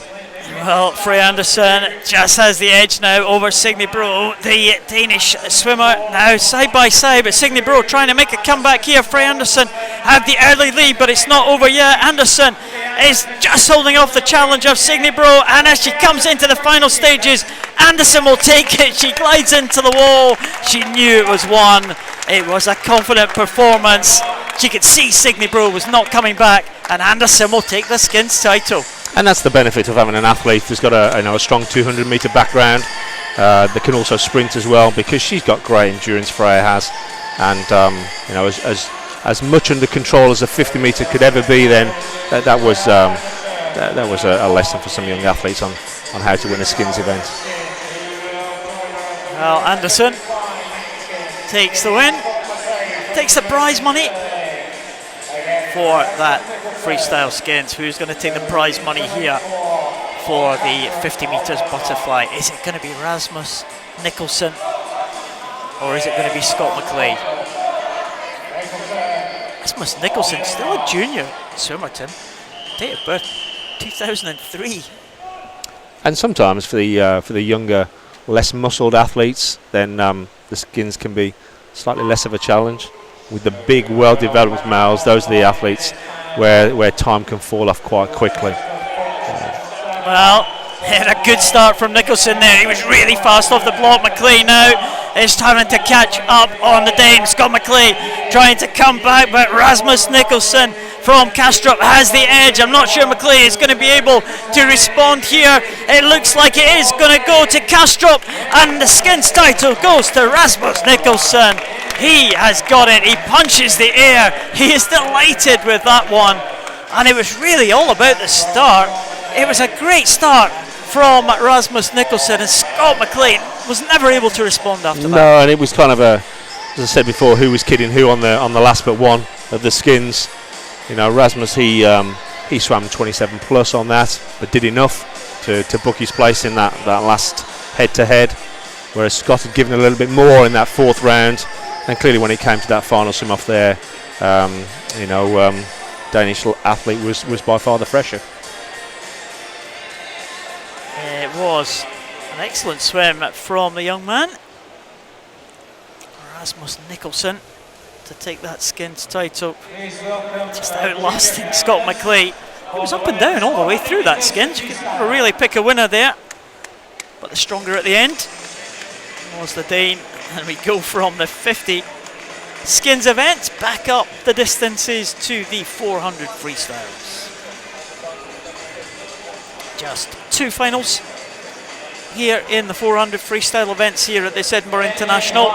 Well, Freya Anderson just has the edge now over Signe Bro, the Danish swimmer, now side by side, but Signe Bro trying to make a comeback here. Freya Anderson had the early lead, but it's not over yet. Anderson is just holding off the challenge of Signe Bro, and as she comes into the final stages, Anderson will take it. She glides into the wall. She knew it was won. It was a confident performance. She could see Signe Bro was not coming back, and Anderson will take the skins title. And that's the benefit of having an athlete who's got a strong 200-metre background. They can also sprint as well, because she's got great endurance. Freya has, and as much under control as a 50-metre could ever be. Then that was a lesson for some young athletes on how to win a skins event. Well, Anderson takes the win, takes the prize money for that freestyle skins. Who's going to take the prize money here for the 50 metres butterfly? Is it going to be Rasmus Nicholson, or is it going to be Scott McClay? Rasmus Nicholson, still a junior swimmer, Tim. Date of birth 2003. And sometimes for the younger, less muscled athletes, then the skins can be slightly less of a challenge. With the big, well-developed males, those are the athletes where time can fall off quite quickly. Well, had a good start from Nicholson there. He was really fast off the block. McClay now is trying to catch up on the Dane. Scott McClay trying to come back, but Rasmus Nicholson from Kastrup has the edge. I'm not sure McClay is going to be able to respond here. It looks like it is going to go to Kastrup, and the skins title goes to Rasmus Nicholson. He has got it. He punches the air. He is delighted with that one, and it was really all about the start. It was a great start from Rasmus Nicholson, and Scott McClay was never able to respond after that. No, and it was kind of as I said before, who was kidding who on the last but one of the skins. Rasmus, he swam 27 plus on that, but did enough to book his place in that last head-to-head, whereas Scott had given a little bit more in that 4th round, and clearly when it came to that final swim off there, Danish athlete was by far the fresher. It was an excellent swim from the young man, Rasmus Nicholson, to take that skins title, just outlasting Scott McClay. He was up and down all the way through that skins. You could never really pick a winner there, but the stronger at the end was the Dane, and we go from the 50 skins event back up the distances to the 400 freestyles. Just 2 finals here in the 400 freestyle events here at this Edinburgh International.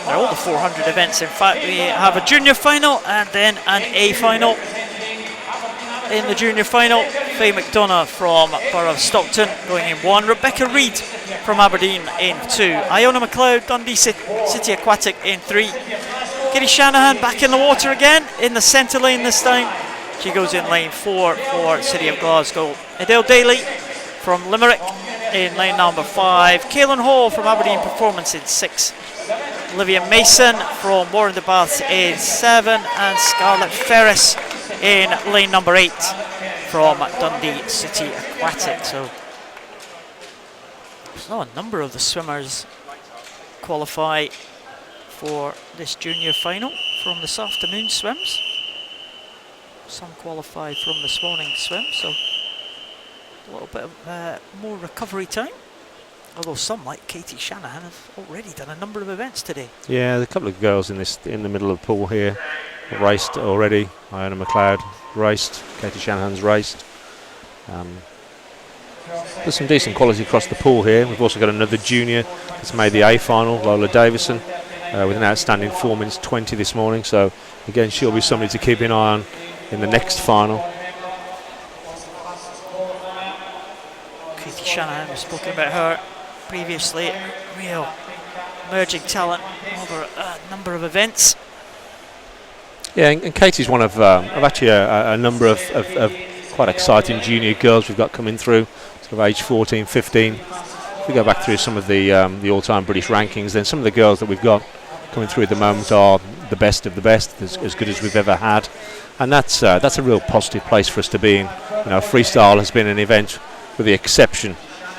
They're all the 400 events. In fact, we have a junior final and then an A final. In the junior final, Faye McDonough from Borough of Stockton going in 1, Rebecca Reid from Aberdeen in 2, Iona McLeod, Dundee City Aquatic in 3, Katie Shanahan back in the water again in the centre lane this time. She goes in lane 4 for City of Glasgow. Adele Daly from Limerick in lane number 5, Caelan Hall from Aberdeen Performance in 6, Olivia Mason from Warren de Baths in 7, and Scarlett Ferris in lane number 8 from Dundee City Aquatic. So a number of the swimmers qualify for this junior final from this afternoon swims. Some qualify from this morning swim, so a little bit of more recovery time. Although some, like Katie Shanahan, have already done a number of events today. Yeah, a couple of girls in the middle of the pool here raced already. Iona McLeod raced, Katie Shanahan's raced. There's some decent quality across the pool here. We've also got another junior that's made the A final, Lola Davison, with an outstanding 4 minutes 20 this morning. So again, she'll be somebody to keep an eye on in the next final. Katie Shanahan, we've spoken about her previously. Real emerging talent over a number of events. Yeah, and Katie's one of actually a number of quite exciting junior girls we've got coming through, sort of age 14, 15. If we go back through some of the all-time British rankings, then some of the girls that we've got coming through at the moment are the best of the best, as good as we've ever had, and that's a real positive place for us to be in. You know, freestyle has been an event, with the exception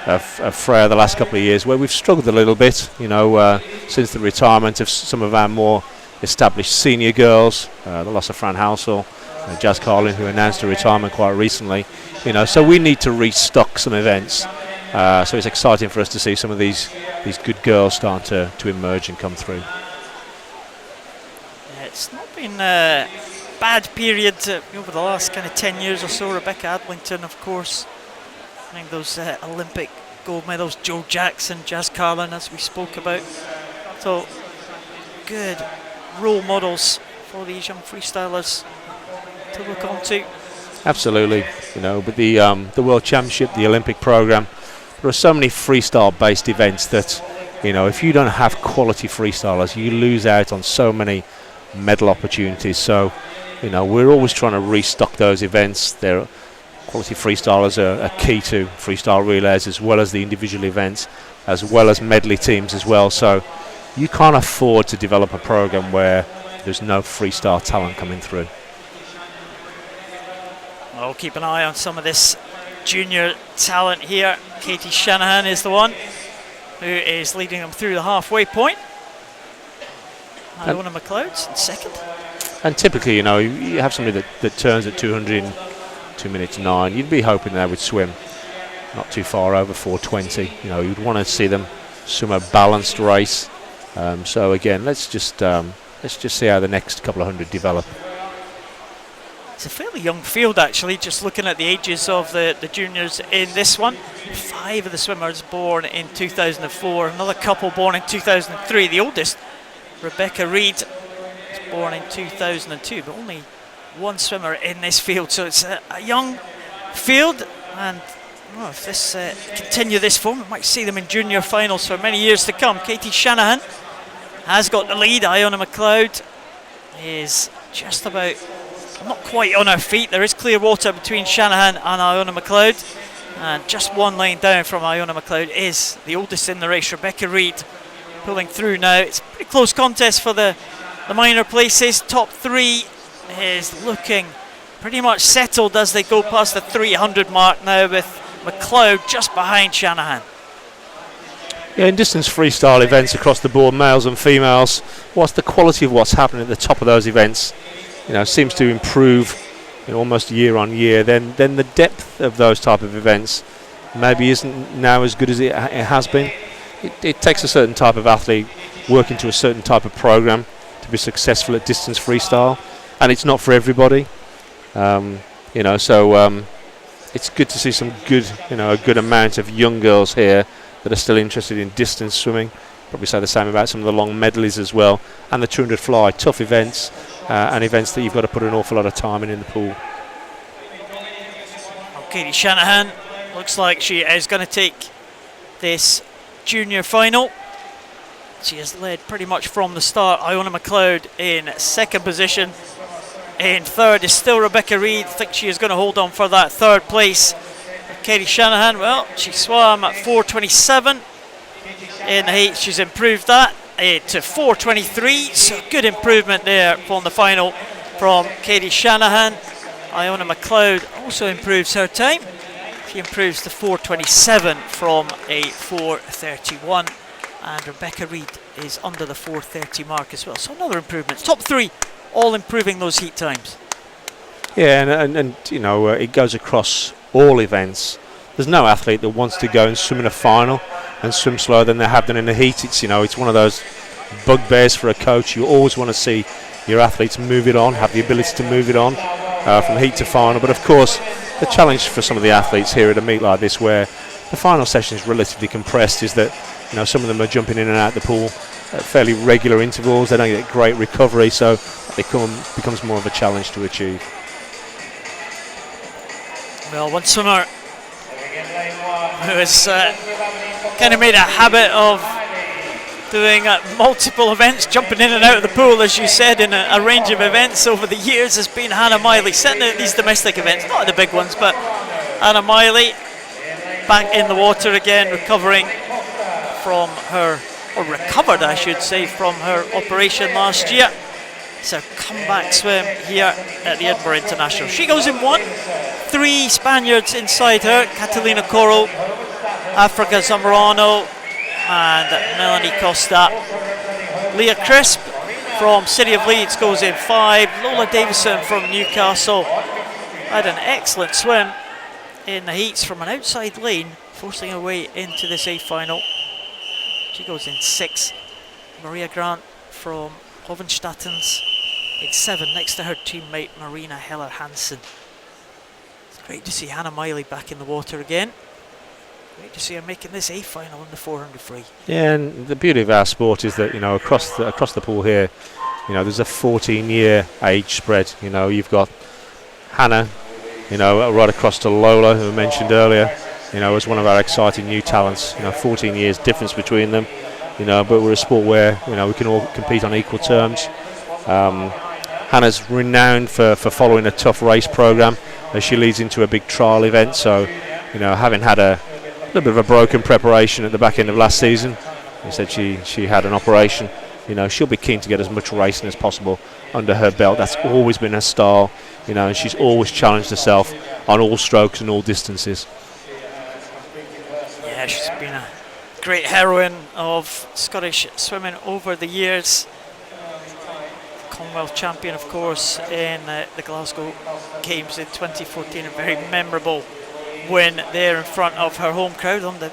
of Freya the last couple of years, where we've struggled a little bit. You know, since the retirement of some of our more established senior girls, the loss of Fran Halsall, Jazz Carlin, who announced her retirement quite recently. You know, so we need to restock some events. So it's exciting for us to see some of these good girls start to emerge and come through. Yeah, it's not been a bad period over the last kind of 10 years or so. Rebecca Adlington, of course, winning those Olympic gold medals. Jo Jackson, Jazz Carlin, as we spoke about. So good role models for these young freestylers to look on to. Absolutely, you know, but the World Championship, the Olympic program, there are so many freestyle-based events that, you know, if you don't have quality freestylers, you lose out on so many medal opportunities. So, you know, we're always trying to restock those events. Their quality freestylers are key to freestyle relays, as well as the individual events, as well as medley teams as well. So you can't afford to develop a program where there's no freestyle talent coming through. I'll keep an eye on some of this junior talent here. Katie Shanahan is the one who is leading them through the halfway point. Iona McLeod's in second. And typically, you know, you have somebody that turns at 200 in 2 minutes 9. You'd be hoping they would swim not too far over 4:20. You know, you'd want to see them swim a balanced race. So again, let's just see how the next couple of hundred develop. It's a fairly young field, actually, just looking at the ages of the juniors in this one. 5 of the swimmers born in 2004, another couple born in 2003. The oldest, Rebecca Reid, was born in 2002, but only one swimmer in this field. So it's a young field, and well, if this continue this form, we might see them in junior finals for many years to come. Katie Shanahan has got the lead. Iona McLeod is just about, not quite on her feet. There is clear water between Shanahan and Iona McLeod, and just one lane down from Iona McLeod is the oldest in the race, Rebecca Reid, pulling through now. It's a pretty close contest for the minor places. Top 3 is looking pretty much settled as they go past the 300 mark now, with McLeod just behind Shanahan. Yeah, in distance freestyle events across the board, males and females, what's the quality of what's happening at the top of those events, seems to improve almost year on year. Then the depth of those type of events maybe isn't now as good as it has been. It takes a certain type of athlete working to a certain type of program to be successful at distance freestyle, and it's not for everybody. It's good to see some good, a good amount of young girls here that are still interested in distance swimming. Probably say the same about some of the long medleys as well, and the 200 fly, tough events, and events that you've got to put an awful lot of time in the pool. Katie Shanahan looks like she is going to take this junior final. She has led pretty much from the start. Iona McLeod in second position. In third is still Rebecca Reid. I think she is going to hold on for that third place. Katie Shanahan, well, she swam at 4:27 in the heat. She's improved that to 4:23, so good improvement there from the final from Katie Shanahan. Iona McLeod also improves her time. She improves to 4:27 from a 4:31, and Rebecca Reid is under the 4:30 mark as well, so another improvement. Top three all improving those heat times. Yeah, and it goes across all events. There's no athlete that wants to go and swim in a final and swim slower than they have done in the heat. It's one of those bugbears for a coach. You always want to see your athletes move it on, have the ability to move it on from heat to final. But of course, the challenge for some of the athletes here at a meet like this, where the final session is relatively compressed, is that some of them are jumping in and out the pool at fairly regular intervals. They don't get great recovery, so it becomes more of a challenge to achieve. Well, one swimmer who has kind of made a habit of doing multiple events, jumping in and out of the pool, as you said, in a range of events over the years, has been Hannah Miley, setting out these domestic events, not the big ones, but Hannah Miley back in the water again, recovering from her, or recovered I should say, from her operation last year. It's her comeback swim here at the Edinburgh International. She goes in one, 3 Spaniards inside her, Catalina Coro, Africa Zamorano and Melanie Costa. Leah Crisp from City of Leeds goes in 5. Lola Davison from Newcastle had an excellent swim in the heats from an outside lane, forcing her way into this A final. She goes in 6. Maria Grant from Hovenstatens in 7, next to her teammate Marina Heller Hansen. It's great to see Hannah Miley back in the water again. Great to see her making this A final in the 400 free. Yeah, and the beauty of our sport is that across the pool here, there's a 14-year age spread. You've got Hannah, right across to Lola, who I mentioned earlier, as one of our exciting new talents. 14 years difference between them. But we're a sport where we can all compete on equal terms. Hannah's renowned for following a tough race program as she leads into a big trial event. So, having had a little bit of a broken preparation at the back end of last season, she said she had an operation. She'll be keen to get as much racing as possible under her belt. That's always been her style. And she's always challenged herself on all strokes and all distances. Yeah, she's been a great heroine of Scottish swimming over the years. Commonwealth champion, of course, in the Glasgow Games in 2014. A very memorable win there in front of her home crowd on the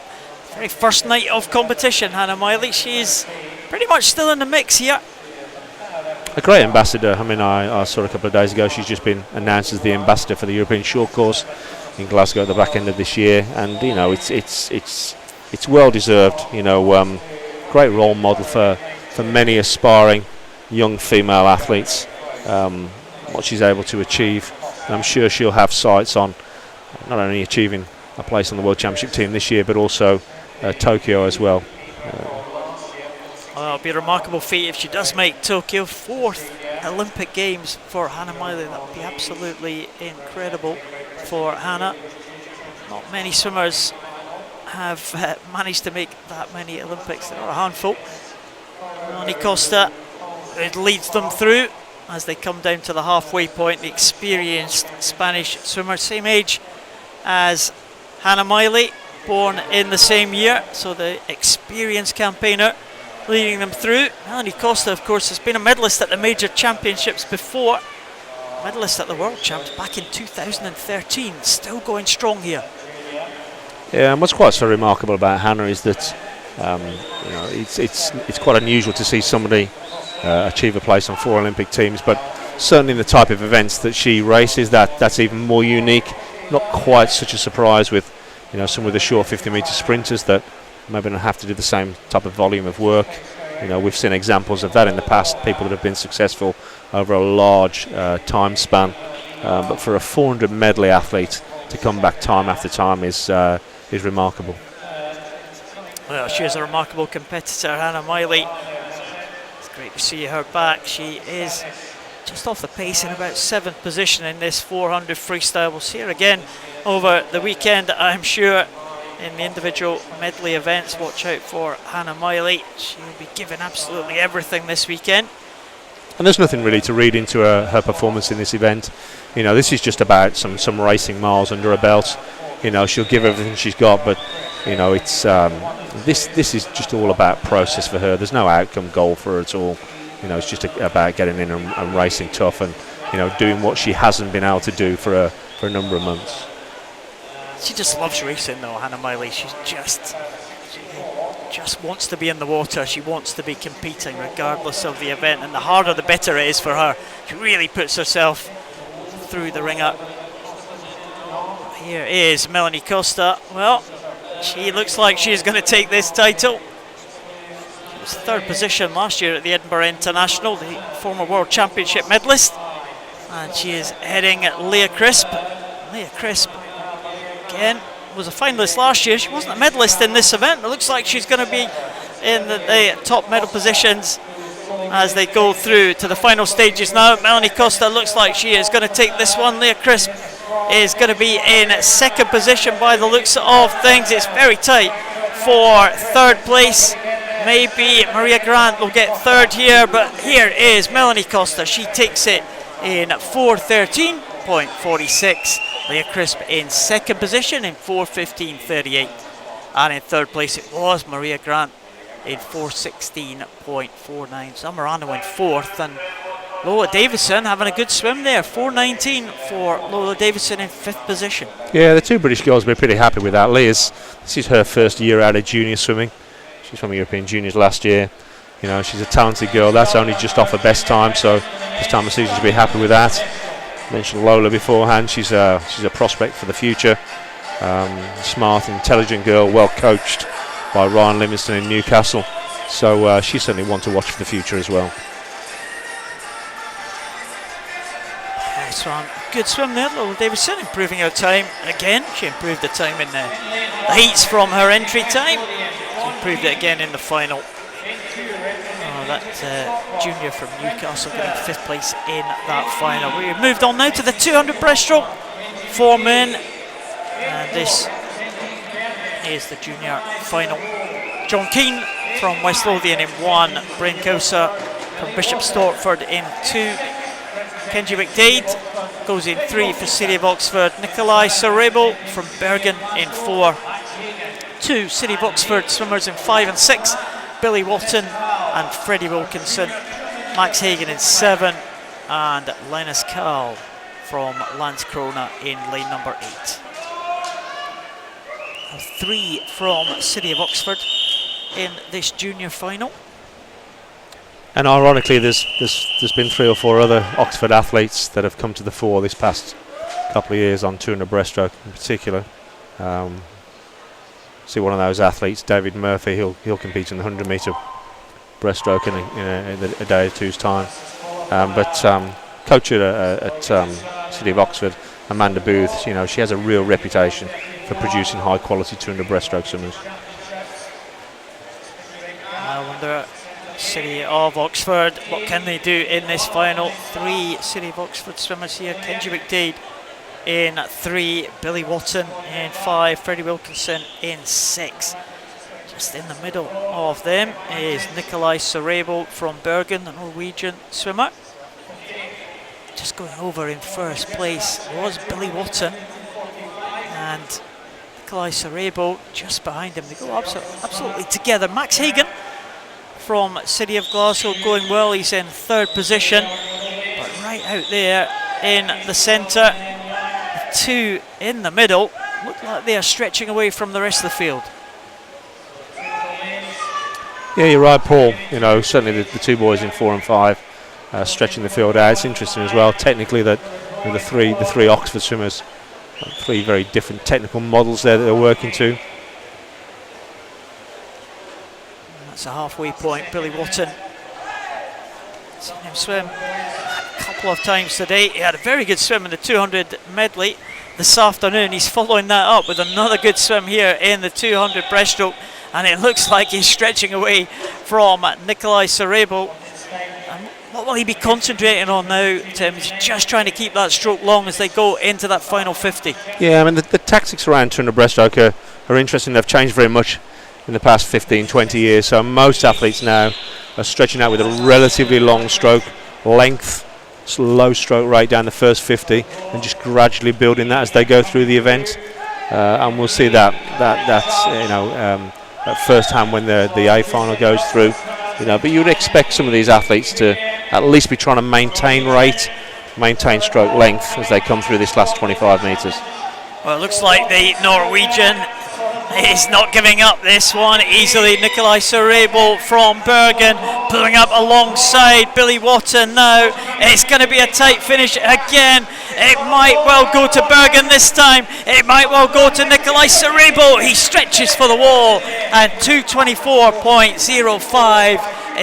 very first night of competition. Hannah Miley, she's pretty much still in the mix here. A great ambassador. I mean, I saw a couple of days ago she's just been announced as the ambassador for the European Short Course in Glasgow at the back end of this year, and it's well deserved. Great role model for many aspiring young female athletes. What she's able to achieve, and I'm sure she'll have sights on not only achieving a place on the World Championship team this year, but also Tokyo as well. Well, it'll be a remarkable feat if she does make Tokyo. 4th Olympic Games for Hannah Miley. That would be absolutely incredible for Hannah. Not many swimmers have managed to make that many Olympics. There are a handful. Melanie Costa, it leads them through as they come down to the halfway point. The experienced Spanish swimmer, same age as Hannah Miley, born in the same year, so the experienced campaigner leading them through. Melanie Costa, of course, has been a medalist at the major championships before. Medalist at the World Champs back in 2013, still going strong here. Yeah, and what's quite so remarkable about Hannah is that it's quite unusual to see somebody achieve a place on 4 Olympic teams, but certainly in the type of events that she races, that's even more unique. Not quite such a surprise with some of the short 50-metre sprinters that maybe don't have to do the same type of volume of work. We've seen examples of that in the past, people that have been successful over a large time span, but for a 400 medley athlete to come back time after time is remarkable. Well, she is a remarkable competitor, Hannah Miley. It's great to see her back. She is just off the pace in about 7th position in this 400 freestyle. We'll see her again over the weekend, I'm sure, in the individual medley events. Watch out for Hannah Miley. She'll be giving absolutely everything this weekend. And there's nothing really to read into her performance in this event. This is just about some racing miles under her belt. She'll give everything she's got, but it's this is just all about process for her. There's no outcome goal for her at all. It's just about getting in and racing tough and doing what she hasn't been able to do for a number of months. She just loves racing, though, Hannah Miley. She just wants to be in the water. She wants to be competing regardless of the event, and the harder the better it is for her. She really puts herself through the ringer. Here is Melanie Costa. Well, she looks like she's going to take this title. She was 3rd position last year at the Edinburgh International, the former World Championship medalist, and she is heading Leah Crisp. Leah Crisp again was a finalist last year. She wasn't a medalist in this event. It looks like she's going to be in the top medal positions as they go through to the final stages now. Melanie Costa looks like she is going to take this one. Leah Crisp is going to be in 2nd position by the looks of things. It's very tight for 3rd place. Maybe Maria Grant will get 3rd here, but here is Melanie Costa. She takes it in 4:13.46. Leah Crisp in 2nd position in 4:15.38. And in 3rd place it was Maria Grant in 4:16.49. Zamorano in 4th, and Lola Davison having a good swim there. 4:19 for Lola Davison in 5th position. Yeah, the two British girls will be pretty happy with that. This is her first year out of junior swimming. She's from European Juniors last year. She's a talented girl. That's only just off her best time, so this time of season she'll be happy with that. Mentioned Lola beforehand. She's a prospect for the future. Smart, intelligent girl, well coached by Ryan Livingston in Newcastle. So she's certainly one to watch for the future as well. Nice one. Good swim there, Lola Davison, improving her time again. She improved the time in the heats from her entry time. She improved it again in the final. That junior from Newcastle getting 5th place in that final. We've moved on now to the 200 breaststroke for men, and this is the junior final. John Keane from West Lothian in 1, Bryn Kosa from Bishop Stortford in 2, Kenji McDade goes in 3 for City of Oxford, Nikolai Sorebo from Bergen in 4, 2 City of Oxford swimmers in 5 and 6, Billy Watton and Freddie Wilkinson, Max Hagen in 7, and Linus Carl from Landskrona in lane number 8. 3 from City of Oxford in this junior final. And ironically, there's been 3 or 4 other Oxford athletes that have come to the fore this past couple of years on 200 breaststroke in particular. See one of those athletes, David Murphy. He'll compete in the 100 metre breaststroke in a day or two's time. But coach at City of Oxford, Amanda Booth, she has a real reputation for producing high quality 200 breaststroke swimmers. I wonder, City of Oxford, what can they do in this final? 3 City of Oxford swimmers here. Kenji McDade in 3, Billy Watton in 5, Freddie Wilkinson in 6. Just in the middle of them is Nikolai Sorebo from Bergen, the Norwegian swimmer. Just going over in 1st place was Billy Watton, and Nikolai Sarebo just behind him. They go absolutely together. Max Hagan from City of Glasgow going well. He's in 3rd position, but right out there in the centre, the 2 in the middle look like they are stretching away from the rest of the field. Yeah, you're right, Paul. You know, certainly the 2 boys in 4 and 5 stretching the field out. It's interesting as well, technically, that the three Oxford swimmers, 3 very different technical models there that they're working to. That's a halfway point. Billy Watton, seen him swim a couple of times today. He had a very good swim in the 200 medley this afternoon. He's following that up with another good swim here in the 200 breaststroke, and it looks like he's stretching away from Nikolai Sarebo. And what will he be concentrating on now, Tim? He's just trying to keep that stroke long as they go into that final 50. Yeah, I mean, the tactics around 200 breaststroke are interesting. They've changed very much in the past 15, 20 years. So most athletes now are stretching out with a relatively long stroke length, slow stroke rate down the first 50, and just gradually building that as they go through the event. And we'll see that's at first hand when the A final goes through. You know, but you would expect some of these athletes to at least be trying to maintain rate, maintain stroke length as they come through this last 25 metres. Well, it looks like the Norwegian is not giving up this one easily. Nikolai Sarebo from Bergen pulling up alongside Billy Watton now. It's going to be a tight finish again. It might well go to Bergen this time. It might well go to Nikolai Sarebo. He stretches for the wall and 2:24.05,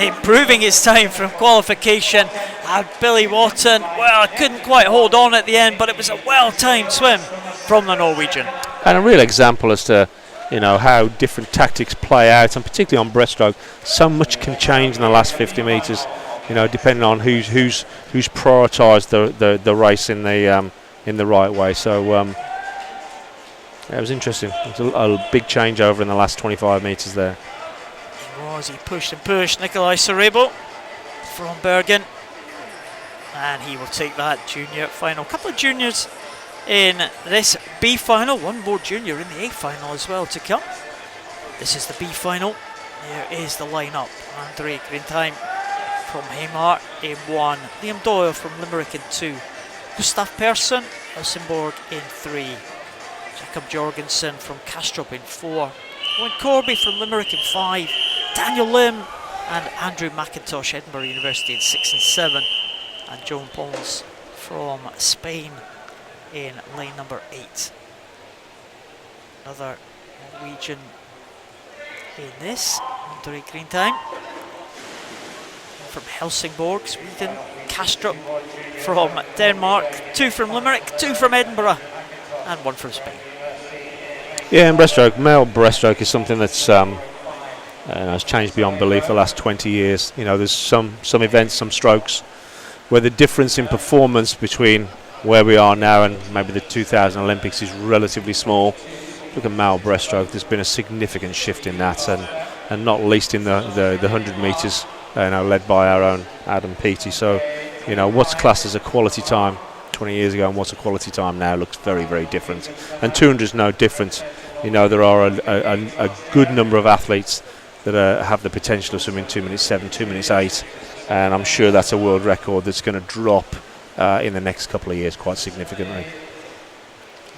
improving his time from qualification. And Billy Watton, well, couldn't quite hold on at the end, but it was a well-timed swim from the Norwegian. And a real example as to, you know, how different tactics play out, and particularly on breaststroke, so much can change in the last 50 metres. You know, depending on who's prioritised the race in the right way. So it was interesting. It was a big changeover in the last 25 metres there. He pushed and pushed. Nikolai Sarebo from Bergen, and he will take that junior final. A couple of juniors in this B final, one more junior in the A final as well to come. This is the B final. Here is the lineup. Andre Grintheim from Hamar in 1, Liam Doyle from Limerick in 2, Gustav Persson, Helsingborg in 3, Jakob Jorgensen from Kastrup in 4, Owen Corby from Limerick in 5, Daniel Lim and Andrew McIntosh, Edinburgh University in 6 and 7, and Joan Pons from Spain in lane number 8. Another Norwegian in this, Andre Grintheim from Helsingborg, Sweden, Kastrup from Denmark, 2 from Limerick, 2 from Edinburgh, and 1 from Spain. Yeah, and breaststroke, male breaststroke is something that's has changed beyond belief the last 20 years. You know, there's some events, some strokes, where the difference in performance between where we are now and maybe the 2000 Olympics is relatively small. Look at male breaststroke, there's been a significant shift in that, and not least in the 100 metres, led by our own Adam Peaty. So, you know, what's classed as a quality time 20 years ago and what's a quality time now looks very, very different. And 200 is no different. You know, there are a good number of athletes that have the potential of swimming 2 minutes 7, 2 minutes 8, and I'm sure that's a world record that's going to drop in the next couple of years quite significantly.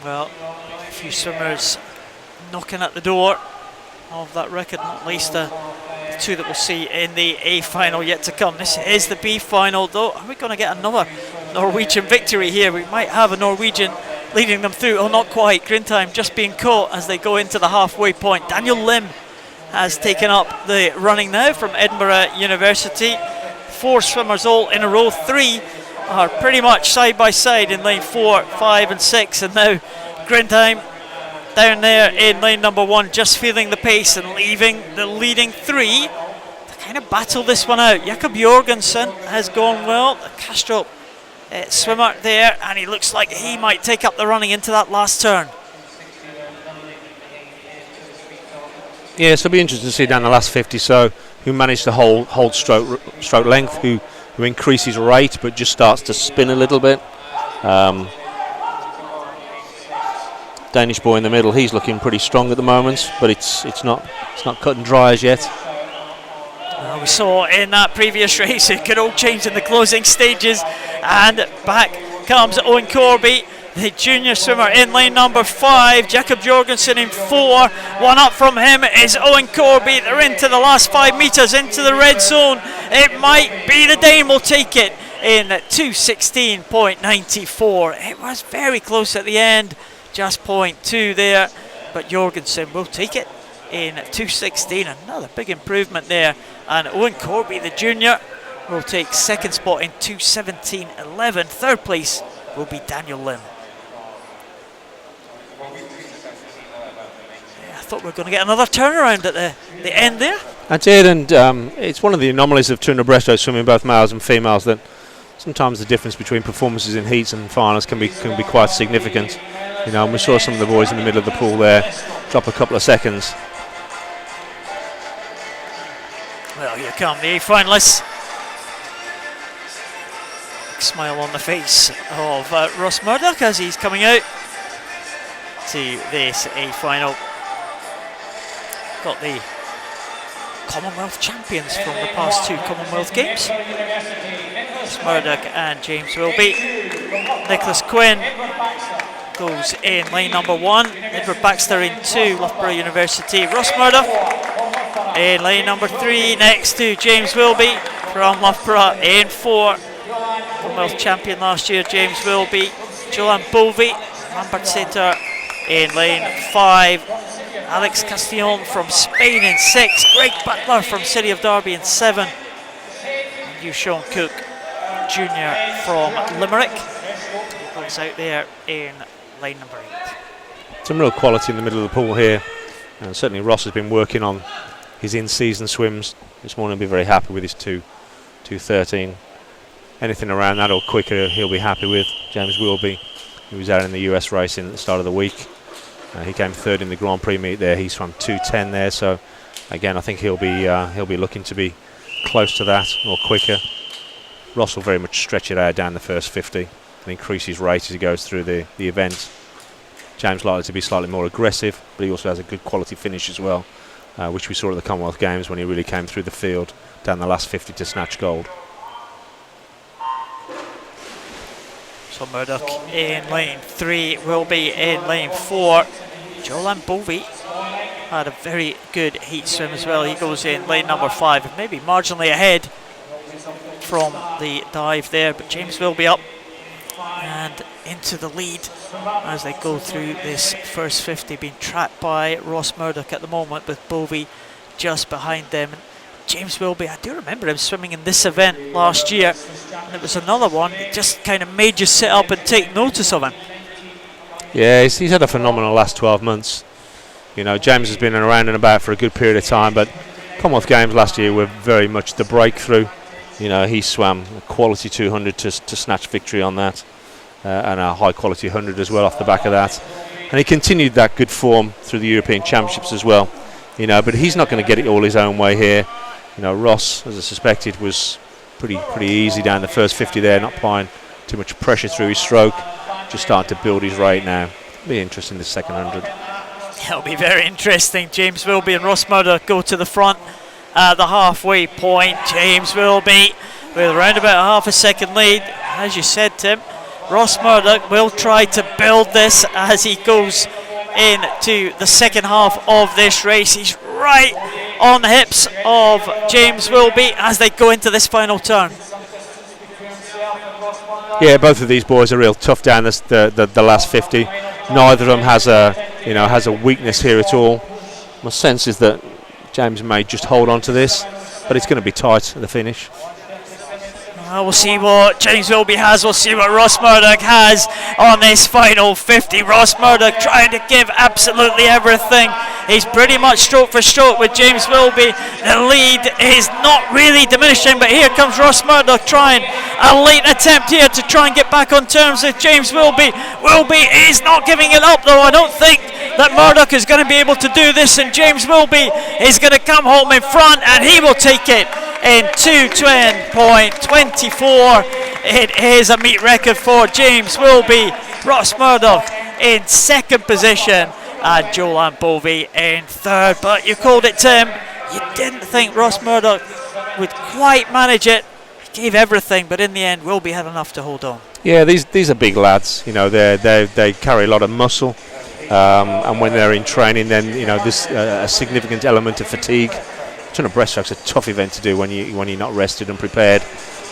Well, a few swimmers knocking at the door of that record, not least the 2 that we'll see in the A final yet to come. This is the B final, though. Are we going to get another Norwegian victory here? We might have a Norwegian leading them through. Oh, not quite. Grintheim just being caught as they go into the halfway point. Daniel Lim has taken up the running now from Edinburgh University. 4 swimmers all in a row. 3 are pretty much side by side in lane 4, 5 and 6, and now Grintheim down there in lane number 1, just feeling the pace and leaving the leading 3 to kind of battle this one out. Jakob Jorgensen has gone well, the Kastrup swimmer there, and he looks like he might take up the running into that last turn. Yeah, so it'll be interesting to see down the last 50 so who managed to hold stroke length, who increases rate but just starts to spin a little bit. Danish boy in the middle, he's looking pretty strong at the moment, but it's not cut and dry as yet. Well, we saw in that previous race it could all change in the closing stages, and back comes Owen Corby, the junior swimmer, in lane number 5. Jakob Jorgensen in 4. One up from him is Owen Corby. They're into the last 5 metres, into the red zone. It might be the Dane will take it in 2:16.94. It was very close at the end, just 0.2 there, but Jorgensen will take it in 2:16. Another big improvement there, and Owen Corby, the junior, will take second spot in 2:17.11. Third place will be Daniel Lim. I thought we were going to get another turnaround at the end there. I did, and it's one of the anomalies of 200 breaststroke swimming, both males and females, that sometimes the difference between performances in heats and finals can be quite significant. You know, and we saw some of the boys in the middle of the pool there drop a couple of seconds. Well, here come the finalists. Big smile on the face of Ross Murdoch as he's coming out to this final. Got the Commonwealth champions from the past 2 Commonwealth Games. Ross Murdoch and James Wilby. Nicholas Quinn goes in lane number 1. Edward Baxter in 2, Loughborough University. Ross Murdoch in lane number 3, next to James Wilby from Loughborough in 4. Commonwealth champion last year, James Wilby. Jolan Bovey, Lambert Setter in lane 5. Alex Castillon from Spain in 6. Greg Butler from City of Derby in 7. And you, Sean Cook, junior from Limerick, who goes out there in lane number 8. Some real quality in the middle of the pool here, and certainly Ross has been working on his in-season swims. This morning he'll be very happy with his 2:13. Anything around that or quicker he'll be happy with. James Wilby, who was out in the US racing at the start of the week, he came 3rd in the Grand Prix meet there. He's from 2:10 there, so again I think he'll be looking to be close to that or quicker. Ross will very much stretch it out down the first 50 and increase his rate as he goes through the event. James likely to be slightly more aggressive, but he also has a good quality finish as well, which we saw at the Commonwealth Games when he really came through the field down the last 50 to snatch gold. So Murdoch in lane 3, Wilby in lane 4. Jolan Bovey had a very good heat swim as well. He goes in lane number 5, maybe marginally ahead from the dive there, but James Wilby up and into the lead as they go through this first 50, being tracked by Ross Murdoch at the moment, with Bovey just behind them. James Wilby, I do remember him swimming in this event last year, and it was another one that just kind of made you sit up and take notice of him. Yeah, he's had a phenomenal last 12 months. You know, James has been around and about for a good period of time, but Commonwealth Games last year were very much the breakthrough. You know, he swam a quality 200 to snatch victory on that, and a high quality 100 as well off the back of that. And he continued that good form through the European Championships as well. You know, but he's not going to get it all his own way here. You know, Ross, as I suspected, was pretty easy down the first 50 there, not applying too much pressure through his stroke, just starting to build his rate now. Be interesting this second 100. It'll be very interesting. James Wilby and Ross Murdoch go to the front at the halfway point. James Wilby with around about a half a second lead. As you said, Tim, Ross Murdoch will try to build this as he goes into the second half of this race. He's right on the hips of James Wilby as they go into this final turn. Yeah, both of these boys are real tough down the last 50. Neither of them has a weakness here at all. My sense is that James may just hold on to this, but it's going to be tight at the finish. We'll see what James Wilby has. We'll see what Ross Murdoch has on this final 50. Ross Murdoch trying to give absolutely everything. He's pretty much stroke for stroke with James Wilby. The lead is not really diminishing, but here comes Ross Murdoch trying a late attempt here to try and get back on terms with James Wilby. Wilby is not giving it up though. I don't think that Murdoch is going to be able to do this, and James Wilby is going to come home in front, and he will take it in 2:10.24. It is a meet record for James Wilby. Ross Murdoch in second position, and Joanne Bovey in third. But you called it, Tim. You didn't think Ross Murdoch would quite manage it. He gave everything, but in the end, Wilby had enough to hold on. Yeah, these are big lads. You know, they carry a lot of muscle, and when they're in training, then there's a significant element of fatigue. 200 breaststroke's a tough event to do when you're not rested and prepared.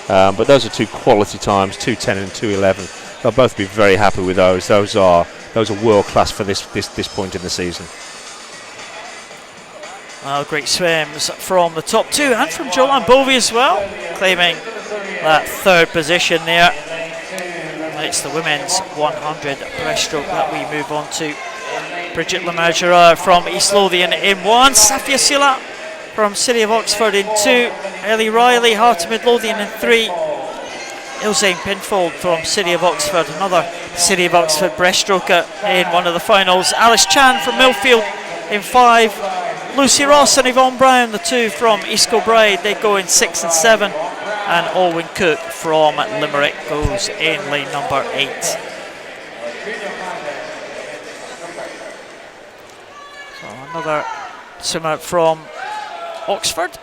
But those are two quality times, 2:10 and 2:11. They'll both be very happy with those. Those are world class for this point in the season. Well, great swims from the top two and from Joanne Bovey as well, claiming that third position there. It's the women's 100 breaststroke that we move on to. Bridget Lemergera from East Lothian in 1, Safia Sila from City of Oxford in 2, Ellie Riley, Heart of Midlothian in 3, Ilzane Pinfold from City of Oxford, another City of Oxford breaststroker in one of the finals, Alice Chan from Millfield in 5, Lucy Ross and Yvonne Brown, the two from East Kilbride, they go in 6 and 7, and Alwyn Cook from Limerick goes in lane number 8. So another swimmer from Oxford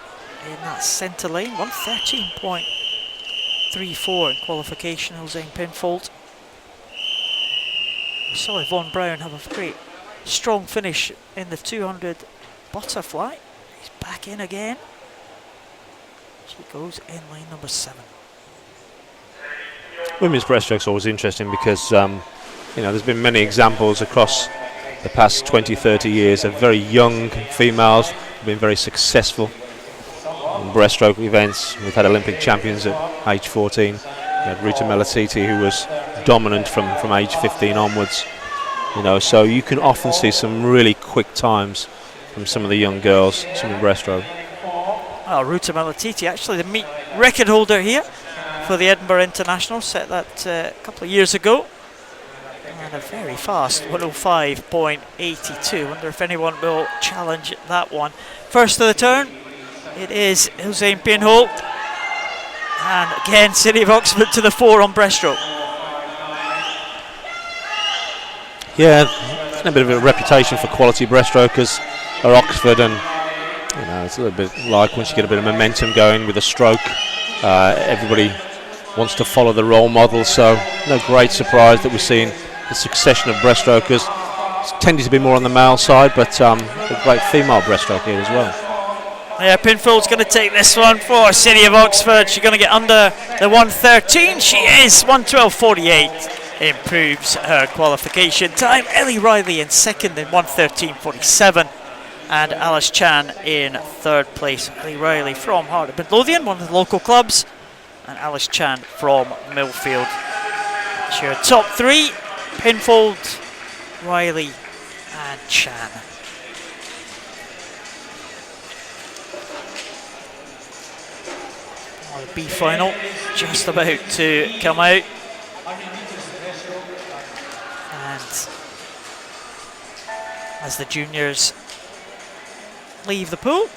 in that centre lane, 113.34 in qualification, Ilzane Pinfold. We saw Yvonne Brown have a great strong finish in the 200 butterfly. He's back in again. She goes in lane number 7. Women's breaststroke's always interesting because there's been many examples across the past 20-30 years of very young females who've been very successful in breaststroke events. We've had Olympic champions at age 14. We had Ruta Melatiti, who was dominant from age 15 onwards. So you can often see some really quick times from some of the young girls swimming breaststroke. Well, Ruta Melatiti, actually the meet record holder here for the Edinburgh International, set that a couple of years ago. And a very fast 105.82. Wonder if anyone will challenge that one. First of the turn, it is Ilzane Pinfold. And again, City of Oxford to the 4 on breaststroke. Yeah, it's a bit of a reputation for quality breaststrokers at Oxford, and it's a little bit like once you get a bit of momentum going with a stroke, everybody wants to follow the role model. So no great surprise that we're seeing the succession of breaststrokers. It's tending to be more on the male side, but a great female breaststroke here as well. Yeah, Pinfold's going to take this one for City of Oxford. She's going to get under the 113. She is 112.48. Improves her qualification time. Ellie Riley in second in 113.47. And Alice Chan in third place. Ellie Riley from Heart of Midlothian, one of the local clubs. And Alice Chan from Millfield. That's your top 3. Pinfold, Riley and Chan. The B final just about to come out. And as the juniors leave the pool,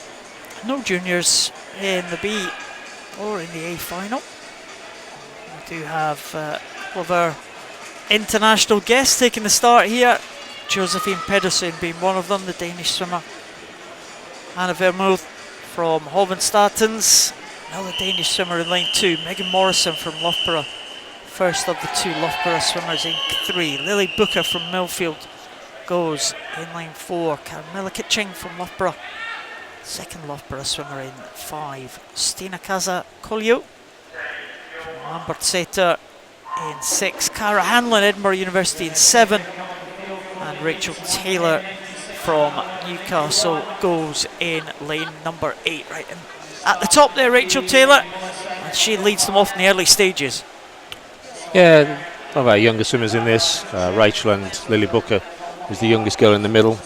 no juniors in the B or in the A final. We do have a couple of our international guests taking the start here. Josephine Pedersen being one of them, the Danish swimmer. Anna Vermouth from Hovenstatens. Another Danish swimmer in lane 2, Megan Morrison from Loughborough. First of the 2 Loughborough swimmers in 3. Lily Booker from Millfield goes in lane 4. Carmela Kitching from Loughborough. Second Loughborough swimmer in 5. Stina Kaza Kolio from Lambert Setter in 6. Cara Hanlon, Edinburgh University in 7. And Rachel Taylor from Newcastle goes in lane number 8. Right in at the top there, Rachel Taylor, and she leads them off in the early stages. Yeah, one of our younger swimmers in this, Rachel and Lily Booker is the youngest girl in the middle.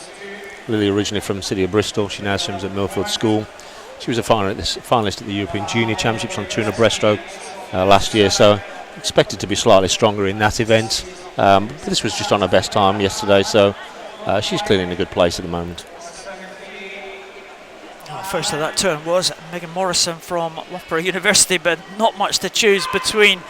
Lily originally from the city of Bristol, she now swims at Millfield School. She was a finalist at the European Junior Championships on 200 breaststroke last year, so expected to be slightly stronger in that event. But this was just on her best time yesterday, so she's clearly in a good place at the moment. First of that turn was Megan Morrison from Loughborough University, but not much to choose between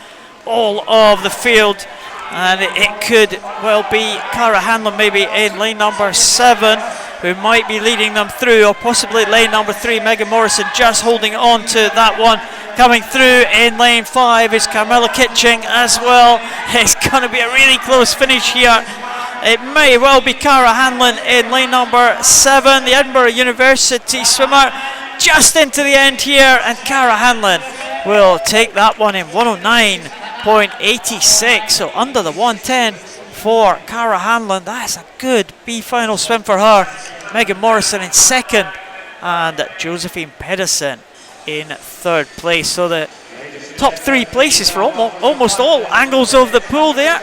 all of the field. And it could well be Cara Hanlon maybe in lane number 7 who might be leading them through, or possibly lane number 3, Megan Morrison just holding on to that one. Coming through in lane 5 is Carmela Kitching as well. It's going to be a really close finish here. It may well be Cara Hanlon in lane number 7, the Edinburgh University swimmer, just into the end here, and Cara Hanlon will take that one in 109.86, so under the 110 for Cara Hanlon. That's a good B final swim for her. Megan Morrison in 2nd, and Josephine Pedersen in 3rd place. So the top 3 places for almost all angles of the pool there.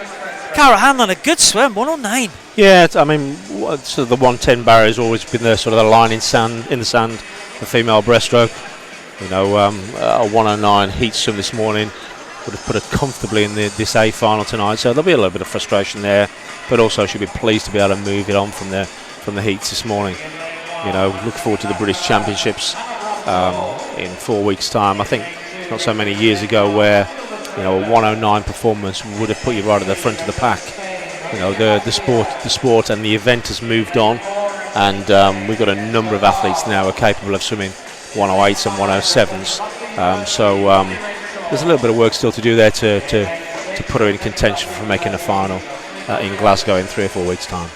Cara Hanlon, a good swim, 109. Yeah, I mean, sort of the 110 barrier has always been the sort of the line in the sand for female breaststroke. You know, a 109 heat swim this morning would have put her comfortably in this A final tonight. So there'll be a little bit of frustration there, but also she'll be pleased to be able to move it on from the heats this morning. You know, look forward to the British Championships in 4 weeks' time. I think it's not so many years ago where, you know, a 109 performance would have put you right at the front of the pack. You know, the sport and the event has moved on, and we've got a number of athletes now who are capable of swimming 108s and 107s. So there's a little bit of work still to do there to put her in contention for making a final in Glasgow in 3 or 4 weeks' time.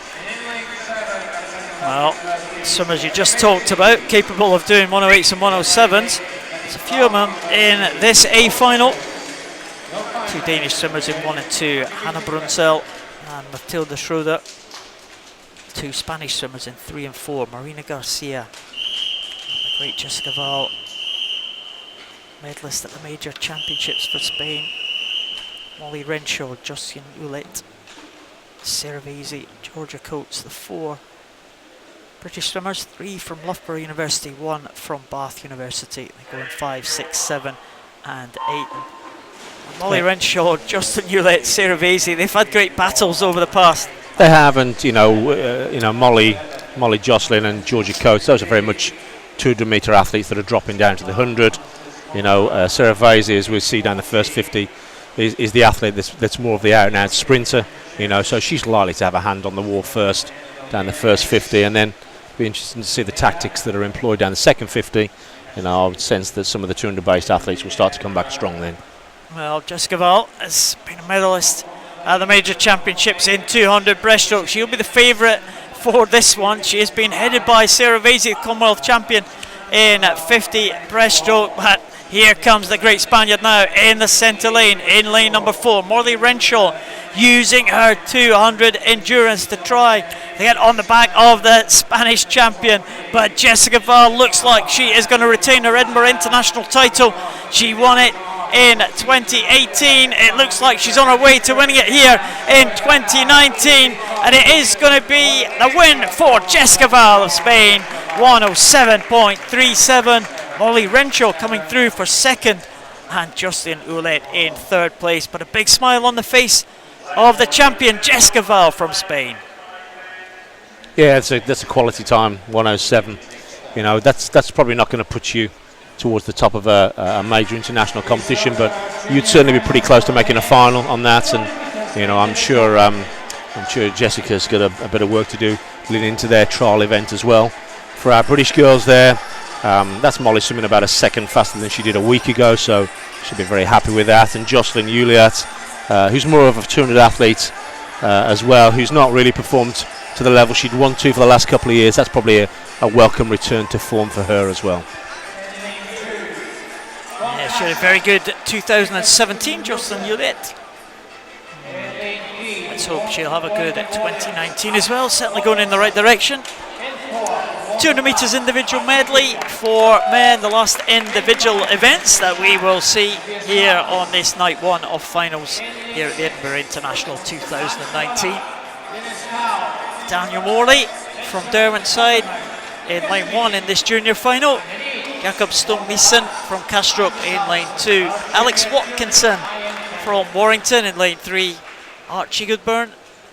Well, swimmers you just talked about, capable of doing 108s and 107s. There's a few of them in this A final. 2 Danish swimmers in 1 and 2, Hannah Brunsell and Matilda Schroeder. 2 Spanish swimmers in 3 and 4, Marina Garcia and the great Jessica Val, medalist at the major championships for Spain. Molly Renshaw, Jocelyn Ouellette, Sarah Vasey, Georgia Coates, the 4 British swimmers, 3 from Loughborough University, 1 from Bath University. They go in 5, 6, 7 and 8. Molly Renshaw, Justin Ouellette, Sarah Vasey, they've had great battles over the past. They have, and Molly, Jocelyn and Georgia Coates, those are very much 200-metre athletes that are dropping down to the 100. You know, Sarah Vasey, as we see down the first 50, is the athlete that's more of the out-and-out sprinter. You know, so she's likely to have a hand on the wall first down the first 50, and then be interesting to see the tactics that are employed down the second 50. You know, I would sense that some of the 200-based athletes will start to come back strong then. Well, Jessica Val has been a medalist at the major championships in 200 breaststroke. She'll be the favourite for this one. She has been headed by Sarah Vasey, the Commonwealth champion in 50 breaststroke. But here comes the great Spaniard now in the centre lane, in lane number 4. Molly Renshaw using her 200 endurance to try to get on the back of the Spanish champion. But Jessica Val looks like she is going to retain her Edinburgh International title. She won it in 2018. It looks like she's on her way to winning it here in 2019, and it is going to be the win for Jessica Val of Spain, 107.37. Molly Renshaw coming through for 2nd, and Justin Ouellette in 3rd place. But a big smile on the face of the champion Jessica Val from Spain. Yeah, that's a quality time, 107. You know, that's probably not going to put you towards the top of a major international competition, but you'd certainly be pretty close to making a final on that. And you know, I'm sure Jessica's got a bit of work to do leading into their trial event as well. For our British girls there, that's Molly swimming about a second faster than she did a week ago, so she'll be very happy with that. And Jocelyn Ouellette, who's more of a 200 athlete as well, who's not really performed to the level she'd want to for the last couple of years. That's probably a welcome return to form for her as well. Yeah, she had a very good 2017, Jocelyn Ouellette. Let's hope she'll have a good 2019 as well, certainly going in the right direction. 200 metres individual medley for men, the last individual events that we will see here on this night 1 of finals here at the Edinburgh International 2019. Daniel Morley from Derwent side in lane 1 in this junior final. Jakob Stone-Meeson from Castrop in lane 2. Alex Watkinson from Warrington in lane 3. Archie Goodburn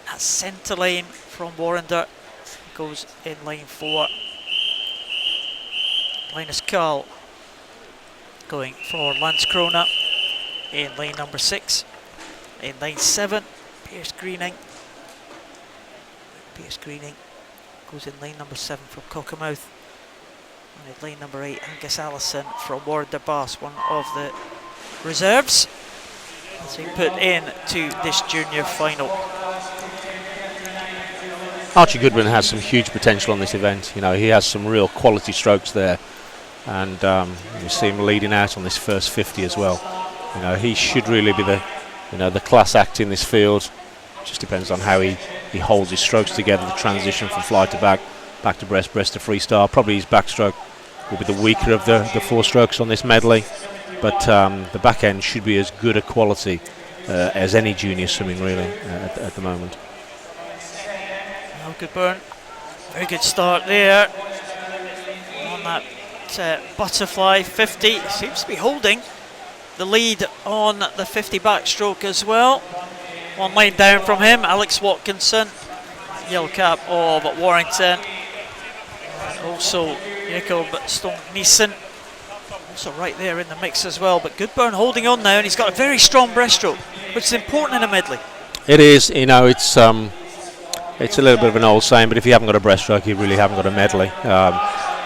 at centre lane from Warrender goes in lane 4. Linus Carl going for Landskrona in lane number 6. In lane 7, Pierce Greening. Pierce Greening goes in lane number 7 from Cockermouth. And in lane number 8, Angus Allison from Warder Bass, one of the reserves, as we put in to this junior final. Archie Goodwin has some huge potential on this event. You know, he has some real quality strokes there, and you see him leading out on this first 50 as well. You know, he should really be the class act in this field. Just depends on how he holds his strokes together, the transition from fly to back to breast, breast to freestyle. Probably his backstroke will be the weaker of the 4 strokes on this medley, but the back end should be as good a quality as any junior swimming really at the moment. Well, Goodburn, very good start there on that butterfly 50. Seems to be holding the lead on the 50 backstroke as well. One lane down from him, Alex Watkinson, yellow cap of Warrington. And also Jacob Stone-Nielsen, also right there in the mix as well. But Goodburn holding on now, and he's got a very strong breaststroke, which is important in a medley. It is, you know, it's a little bit of an old saying, but if you haven't got a breaststroke, you really haven't got a medley.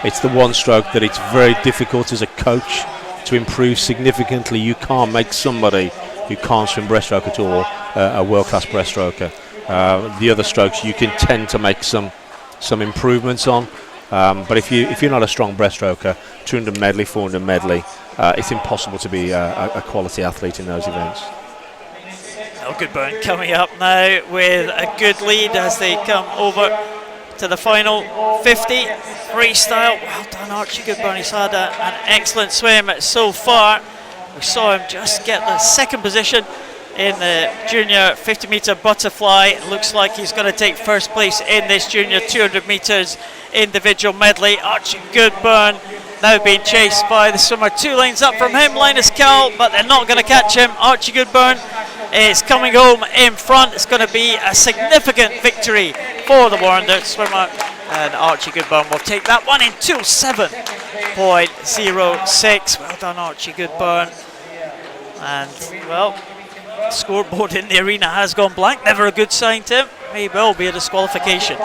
It's the one stroke that it's very difficult as a coach to improve significantly. You can't make somebody who can't swim breaststroke at all a world-class breaststroker. The other strokes you can tend to make some improvements on, but if you're not a strong breaststroker, 200 medley, 400 medley, it's impossible to be a quality athlete in those events. Oh, Goodburn coming up now with a good lead as they come over to the final 50 freestyle. Well done, Archie Goodburn. He's had an excellent swim so far. We saw him just get the 2nd position in the junior 50 metre butterfly. It looks like he's going to take 1st place in this junior 200 metres individual medley. Archie Goodburn now being chased by the swimmer 2 lanes up from him, Linus Cowell, but they're not going to catch him. Archie Goodburn is coming home in front. It's going to be a significant victory for the Warrender swimmer, and Archie Goodburn will take that one in 2:07.06. Well done, Archie Goodburn. And well, the scoreboard in the arena has gone blank. Never a good sign, Tim. May well be a disqualification.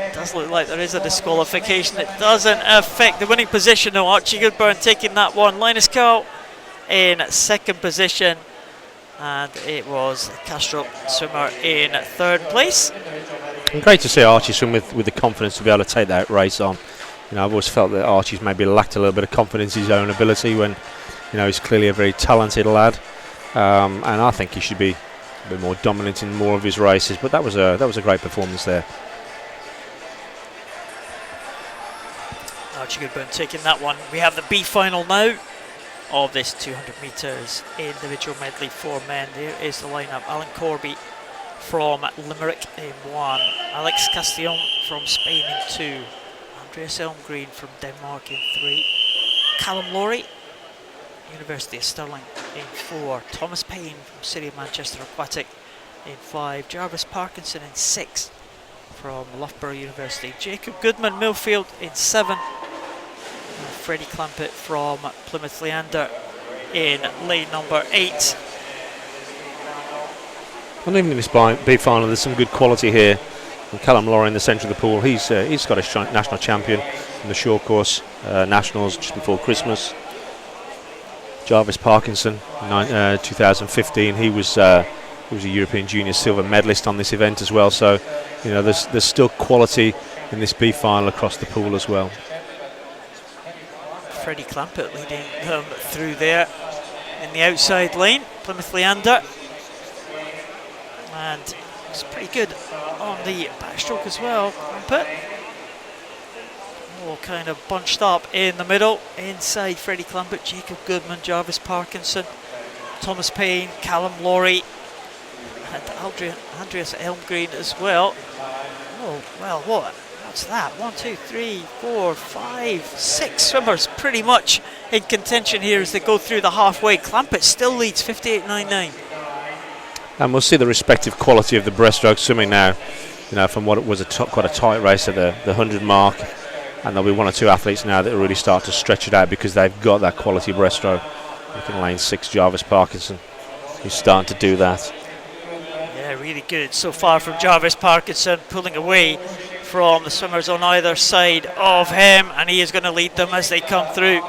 It does look like there is a disqualification. It doesn't affect the winning position though. Archie Goodburn taking that one. Linus Cowell in 2nd position, and it was Castro swimmer in 3rd place. And great to see Archie swim with the confidence to be able to take that race on. You know, I've always felt that Archie's maybe lacked a little bit of confidence in his own ability when, you know, he's clearly a very talented lad, and I think he should be a bit more dominant in more of his races. But that was a great performance there. Archie Goodburn taking that one. We have the B final now of this 200 metres individual medley for men. There is the lineup. Alan Corby from Limerick in 1, Alex Castillon from Spain in 2, Andreas Elmgreen from Denmark in 3, Callum Laurie, University of Stirling in 4, Thomas Payne from City of Manchester Aquatic in 5, Jarvis Parkinson in 6 from Loughborough University, Jacob Goodman Millfield in 7, and Freddie Clampett from Plymouth Leander in lane number 8. And even in this B final, there's some good quality here. And Callum Laurie in the centre of the pool, he's Scottish national champion in the short course nationals just before Christmas. Jarvis Parkinson, 2015, he was a European Junior silver medalist on this event as well. So, you know, there's still quality in this B final across the pool as well. Freddie Clampett leading them through there in the outside lane, Plymouth Leander. And it's pretty good on the backstroke as well, Clampett. All kind of bunched up in the middle. Inside Freddie Clampett, Jacob Goodman, Jarvis Parkinson, Thomas Payne, Callum Laurie, and Andreas Elmgreen as well. Oh, well, what's that? 1, 2, 3, 4, 5, 6 swimmers pretty much in contention here as they go through the halfway. Clampett still leads 58.99. And we'll see the respective quality of the breaststroke swimming now, you know, from what it was quite a tight race at the 100 mark. And there'll be 1 or 2 athletes now that really start to stretch it out because they've got that quality breaststroke. Look in lane 6, Jarvis Parkinson, who's starting to do that. Yeah, really good so far from Jarvis Parkinson, pulling away from the swimmers on either side of him, and he is going to lead them as they come through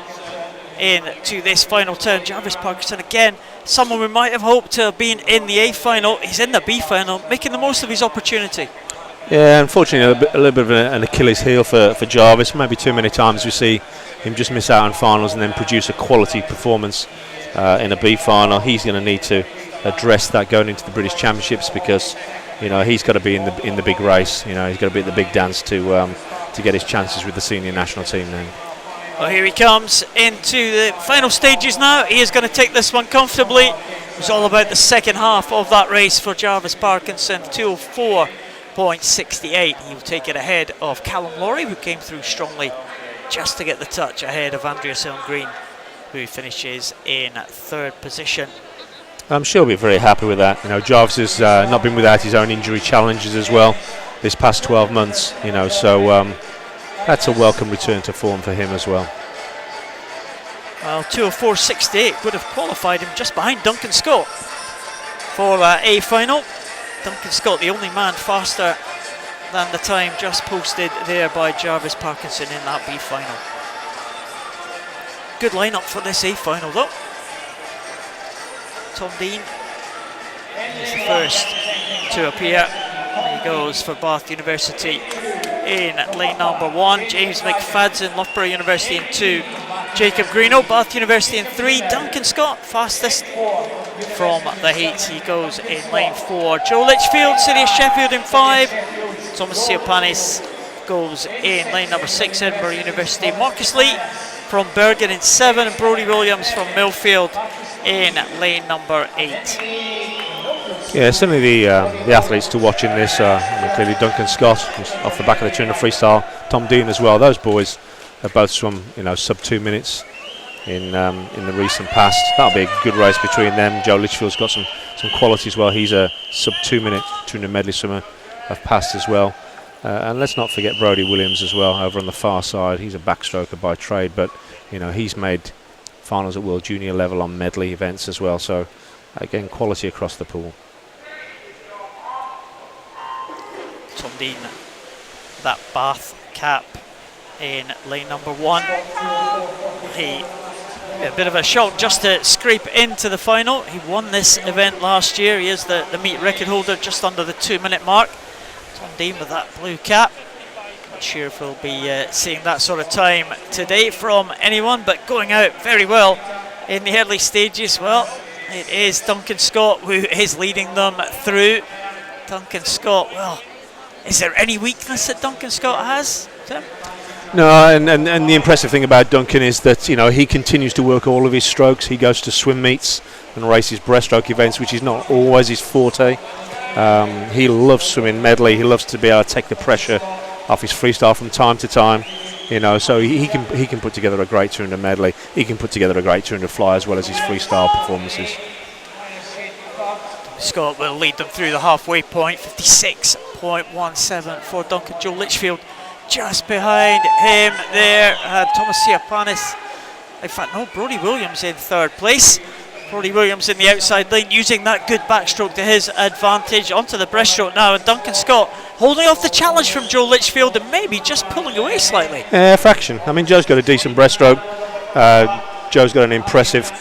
into this final turn. Jarvis Parkinson, again, someone we might have hoped to have been in the A final. He's in the B final, making the most of his opportunity. Yeah, unfortunately, a little bit of an Achilles heel for Jarvis. Maybe too many times we see him just miss out on finals and then produce a quality performance in a B final. He's going to need to address that going into the British Championships, because he's got to be in the big race. He's got to be at the big dance to get his chances with the senior national team now. Well, here he comes into the final stages now. He is going to take this one comfortably. It was all about the second half of that race for Jarvis Parkinson. 204.68. He will take it ahead of Callum Lawrie, who came through strongly just to get the touch ahead of Andreas Elmgreen, who finishes in third position. I'm sure he'll be very happy with that. Jarvis has not been without his own injury challenges as well this past 12 months. So that's a welcome return to form for him as well. Well, 204.68 would have qualified him just behind Duncan Scott for A final. Duncan Scott, the only man faster than the time just posted there by Jarvis Parkinson in that B final. Good lineup for this A final though. Tom Dean is the first to appear. He goes for Bath University in lane number 1. James McFadden, Loughborough University in 2. Jacob Greeno, Bath University in 3. Duncan Scott, fastest from the heats. He goes in lane 4. Joe Litchfield, City of Sheffield in 5. Thomas Siopanis goes in lane number 6. Edinburgh University. Marcus Lee from Bergen in 7. And Brodie Williams from Millfield in lane number 8. Yeah, certainly the athletes to watch in this are clearly Duncan Scott, who's off the back of the turn of freestyle. Tom Dean as well. Those boys have both swum, sub 2 minutes in the recent past. That'll be a good race between them. Joe Litchfield's got some quality as well. He's a sub 2 minute 200 medley swimmer of past as well. And let's not forget Brodie Williams as well over on the far side. He's a backstroker by trade, but he's made finals at World Junior level on medley events as well. So again, quality across the pool. Tom Dean, that Bath cap in lane number 1. A bit of a shock just to scrape into the final. He won this event last year. He is the meet record holder, just under the 2 minute mark. Tom Dean with that blue cap. Not sure if we'll be seeing that sort of time today from anyone, but going out very well in the early stages. Well, it is Duncan Scott who is leading them through. Duncan Scott, well, is there any weakness that Duncan Scott has, Tim? No, and the impressive thing about Duncan is that he continues to work all of his strokes. He goes to swim meets and races breaststroke events, which is not always his forte. He loves swimming medley. He loves to be able to take the pressure off his freestyle from time to time. So he can put together a great 200 medley. He can put together a great 200 fly as well as his freestyle performances. Scott will lead them through the halfway point. 56.17 for Duncan. Joe Litchfield just behind him there. Thomas Siopanis. In fact, no, Brodie Williams in third place. Brodie Williams in the outside lane, using that good backstroke to his advantage. Onto the breaststroke now, and Duncan Scott holding off the challenge from Joe Litchfield and maybe just pulling away slightly. Fraction. I mean, Joe's got a decent breaststroke. Joe's got an impressive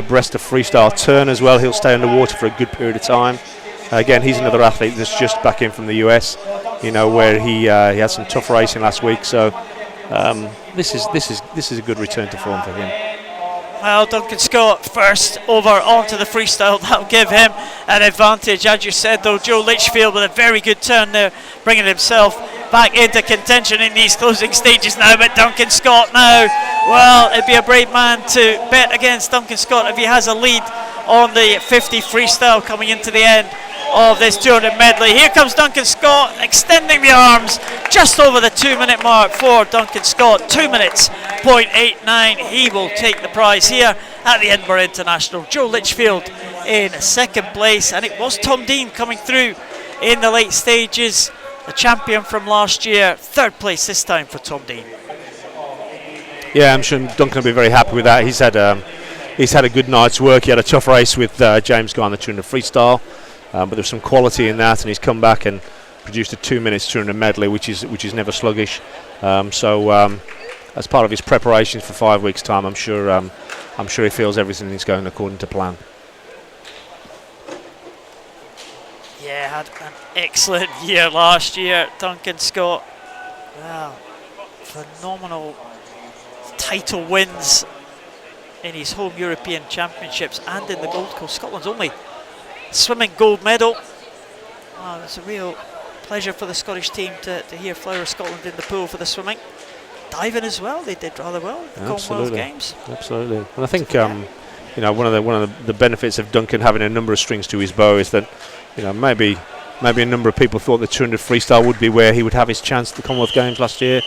breast to freestyle turn as well. He'll stay underwater for a good period of time. Again, he's another athlete that's just back in from the US, where he had some tough racing last week. So this is a good return to form for him. Well, Duncan Scott first over onto the freestyle. That'll give him an advantage. As you said, though, Joe Litchfield with a very good turn there, bringing himself back into contention in these closing stages now. But Duncan Scott now, well, it'd be a brave man to bet against Duncan Scott if he has a lead on the 50 freestyle coming into the end of this 200 medley. Here comes Duncan Scott, extending the arms just over the 2 minute mark for Duncan Scott. 2 minutes, 0.89. He will take the prize here at the Edinburgh International. Joe Litchfield in second place, and it was Tom Dean coming through in the late stages, the champion from last year. Third place this time for Tom Dean. Yeah, I'm sure Duncan will be very happy with that. He's had he's had a good night's work. He had a tough race with James Guy on the 200 freestyle, but there's some quality in that, and he's come back and produced a 2 minutes 200 medley, which is never sluggish. As part of his preparations for 5 weeks' time, I'm sure he feels everything is going according to plan. Yeah, had an excellent year last year, Duncan Scott. Wow, phenomenal title wins in his home European Championships and in the Gold Coast, Scotland's only swimming gold medal. Wow, it's a real pleasure for the Scottish team to hear Flower Scotland in the pool for the swimming. Diving as well, they did rather well at the Commonwealth Games. Absolutely, and I think one of the benefits of Duncan having a number of strings to his bow is that maybe a number of people thought the 200 freestyle would be where he would have his chance at the Commonwealth Games last year.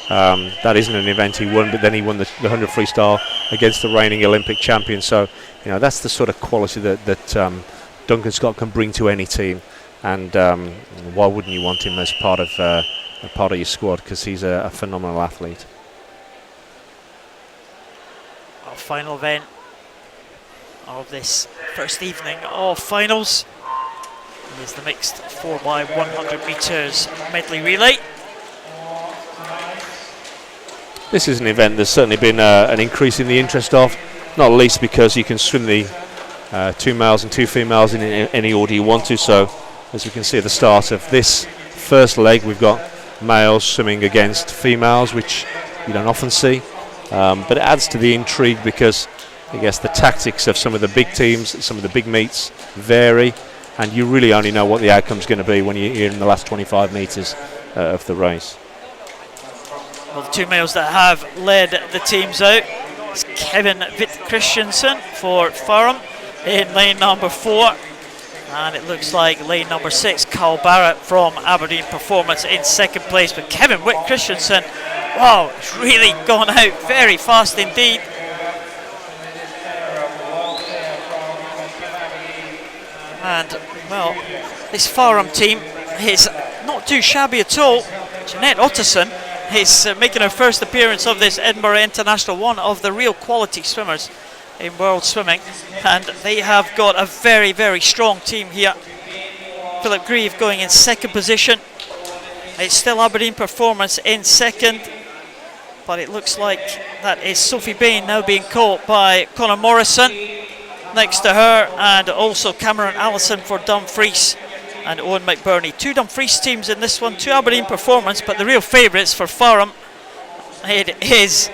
That isn't an event he won, but then he won the 100 freestyle against the reigning Olympic champion. So that's the sort of quality that Duncan Scott can bring to any team, and why wouldn't you want him as part of your squad, because he's a phenomenal athlete. Our final event of this first evening of finals is the mixed 4x100 metres medley relay. This is an event there's certainly been an increase in the interest of, not least because you can swim the 2 males and 2 females in any order you want to. So as you can see at the start of this first leg, we've got males swimming against females, which you don't often see, but it adds to the intrigue because I guess the tactics of some of the big teams, some of the big meets vary, and you really only know what the outcome's going to be when you're in the last 25 metres of the race. Well, the 2 males that have led the teams out is Kevin Witt Christensen for Farum in lane number 4. And it looks like lane number 6, Carl Barrett from Aberdeen Performance in second place. But Kevin Witt Christensen, wow, it's really gone out very fast indeed. And, well, this Farum team is not too shabby at all. Jeanette Otterson is making her first appearance of this Edinburgh International, one of the real quality swimmers in world swimming, and they have got a very, very strong team here. Philip Grieve going in second position. It's still Aberdeen Performance in second, but it looks like that is Sophie Bain now being caught by Conor Morrison next to her, and also Cameron Allison for Dumfries and Owen McBurney. 2 Dumfries teams in this one, 2 Aberdeen Performance, but the real favourites for Farum, it is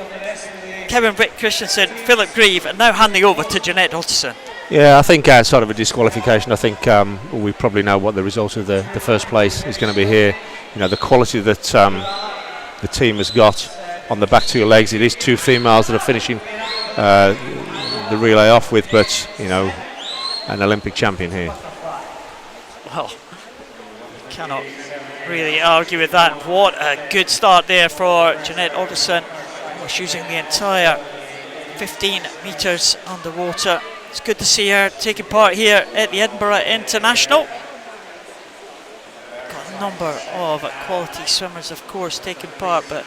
Kevin Witt Christensen, Philip Grieve, and now handing over to Jeanette Otterson. Yeah, I think outside of a disqualification, I think we probably know what the result of the first place is going to be here. The quality that the team has got on the back 2 legs. It is 2 females that are finishing the relay off with, but an Olympic champion here. Well, cannot really argue with that. What a good start there for Jeanette Otterson. She's using the entire 15 metres underwater. It's good to see her taking part here at the Edinburgh International. Got a number of quality swimmers, of course, taking part, but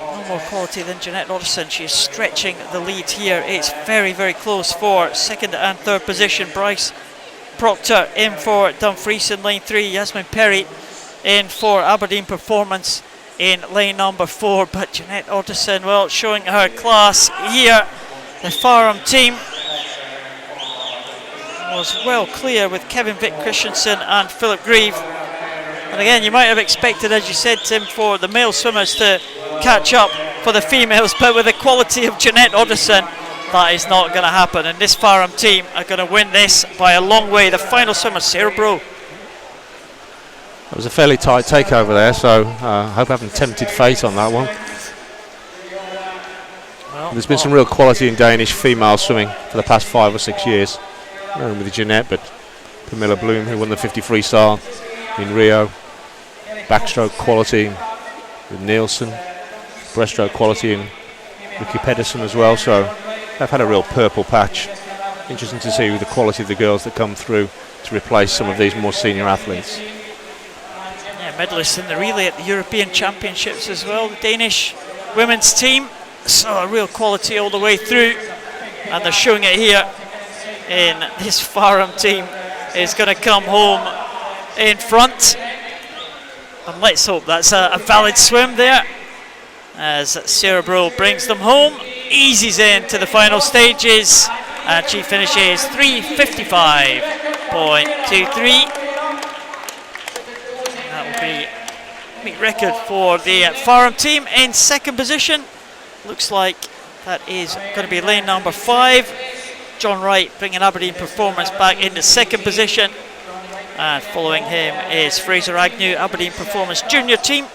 no more quality than Jeanette Otterson. She is stretching the lead here. It's very, very close for second and third position. Bryce Proctor in for Dumfries in lane 3. Yasmin Perry in for Aberdeen Performance in lane number 4. But Jeanette Otterson, well, showing her class here. The Farum team was well clear with Kevin Witt Christensen and Philip Grieve. And again, you might have expected, as you said, Tim, for the male swimmers to catch up for the females, but with the quality of Jeanette Otterson, that is not going to happen, and this Farum team are going to win this by a long way. The final swimmer, Sarah Bro. That was a fairly tight takeover there, so I hope I haven't tempted fate on that one. Well, there's been some real quality in Danish female swimming for the past 5 or 6 years. Not only with Jeanette, but Camilla Bloom, who won the 50 freestyle in Rio. Backstroke quality with Nielsen. Breaststroke quality in Ricky Pedersen as well, so they've had a real purple patch. Interesting to see the quality of the girls that come through to replace some of these more senior athletes. Yeah, medalists in the relay at the European Championships as well. The Danish women's team saw a real quality all the way through. and they're showing it here in this Fareham team, is going to come home in front. And let's hope that's a valid swim there, as Cerebro brings them home, eases in to the final stages, and she finishes 3:55.23. That will be meet record for the Fareham team in second position. Looks like that is going to be lane number 5. John Wright bringing Aberdeen Performance back into second position, and following him is Fraser Agnew, Aberdeen Performance junior team.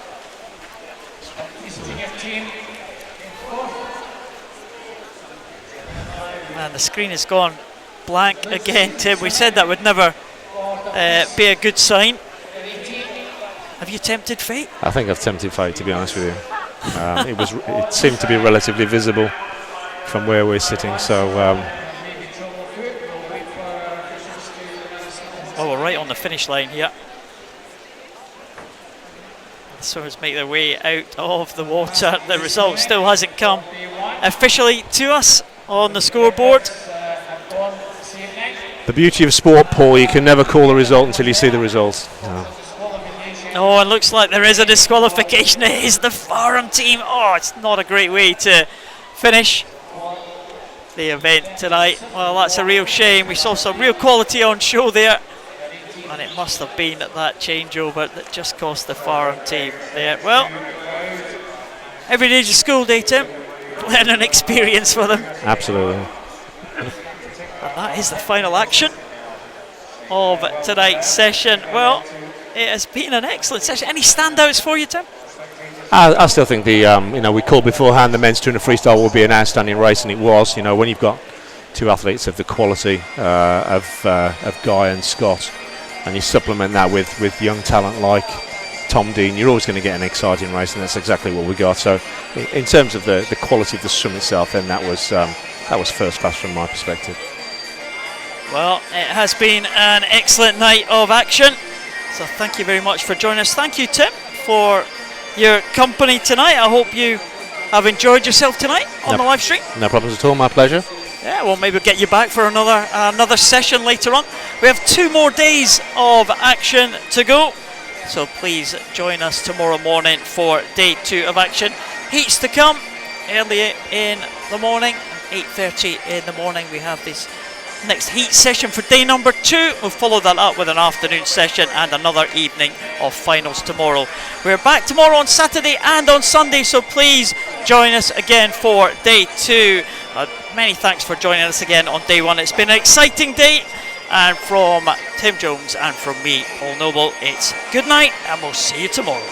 And the screen has gone blank again, Tim. We said that would never be a good sign. Have you tempted fate? I think I've tempted fate, to be honest with you. It seemed to be relatively visible from where we're sitting, so we're right on the finish line here. The swimmers make their way out of the water. The result still hasn't come officially to us on the scoreboard. the beauty of sport, Paul, you can never call the result until you see the results. Oh, and looks like there is a disqualification. It is the Fareham team. Oh, it's not a great way to finish the event tonight. Well, that's a real shame. We saw some real quality on show there, and it must have been that changeover that just cost the Fareham team there. Well, every day's a school day, Tim. Learning experience for them. Absolutely. And that is the final action of tonight's session. Well, it has been an excellent session. Any standouts for you, Tim? I still think we called beforehand the men's 200 freestyle will be an outstanding race, and it was. You know, when you've got two athletes of the quality of Guy and Scott, and you supplement that with young talent like Tom Dean, you're always going to get an exciting race, and that's exactly what we got. So, in terms of the quality of the swim itself, then that was first class from my perspective. Well, it has been an excellent night of action. So thank you very much for joining us. Thank you, Tim, for your company tonight. I hope you have enjoyed yourself tonight on the live stream. No problems at all. My pleasure. Yeah, well, maybe we'll get you back for another session later on. We have 2 more days of action to go, so please join us tomorrow morning for day 2 of action. Heats to come early in the morning, 8:30 in the morning. We have this next heat session for day number 2. We'll follow that up with an afternoon session and another evening of finals tomorrow. We're back tomorrow on Saturday and on Sunday, so please join us again for day 2. Many thanks for joining us again on day 1. It's been an exciting day, and from Tim Jones and from me, Paul Noble, it's good night, and we'll see you tomorrow.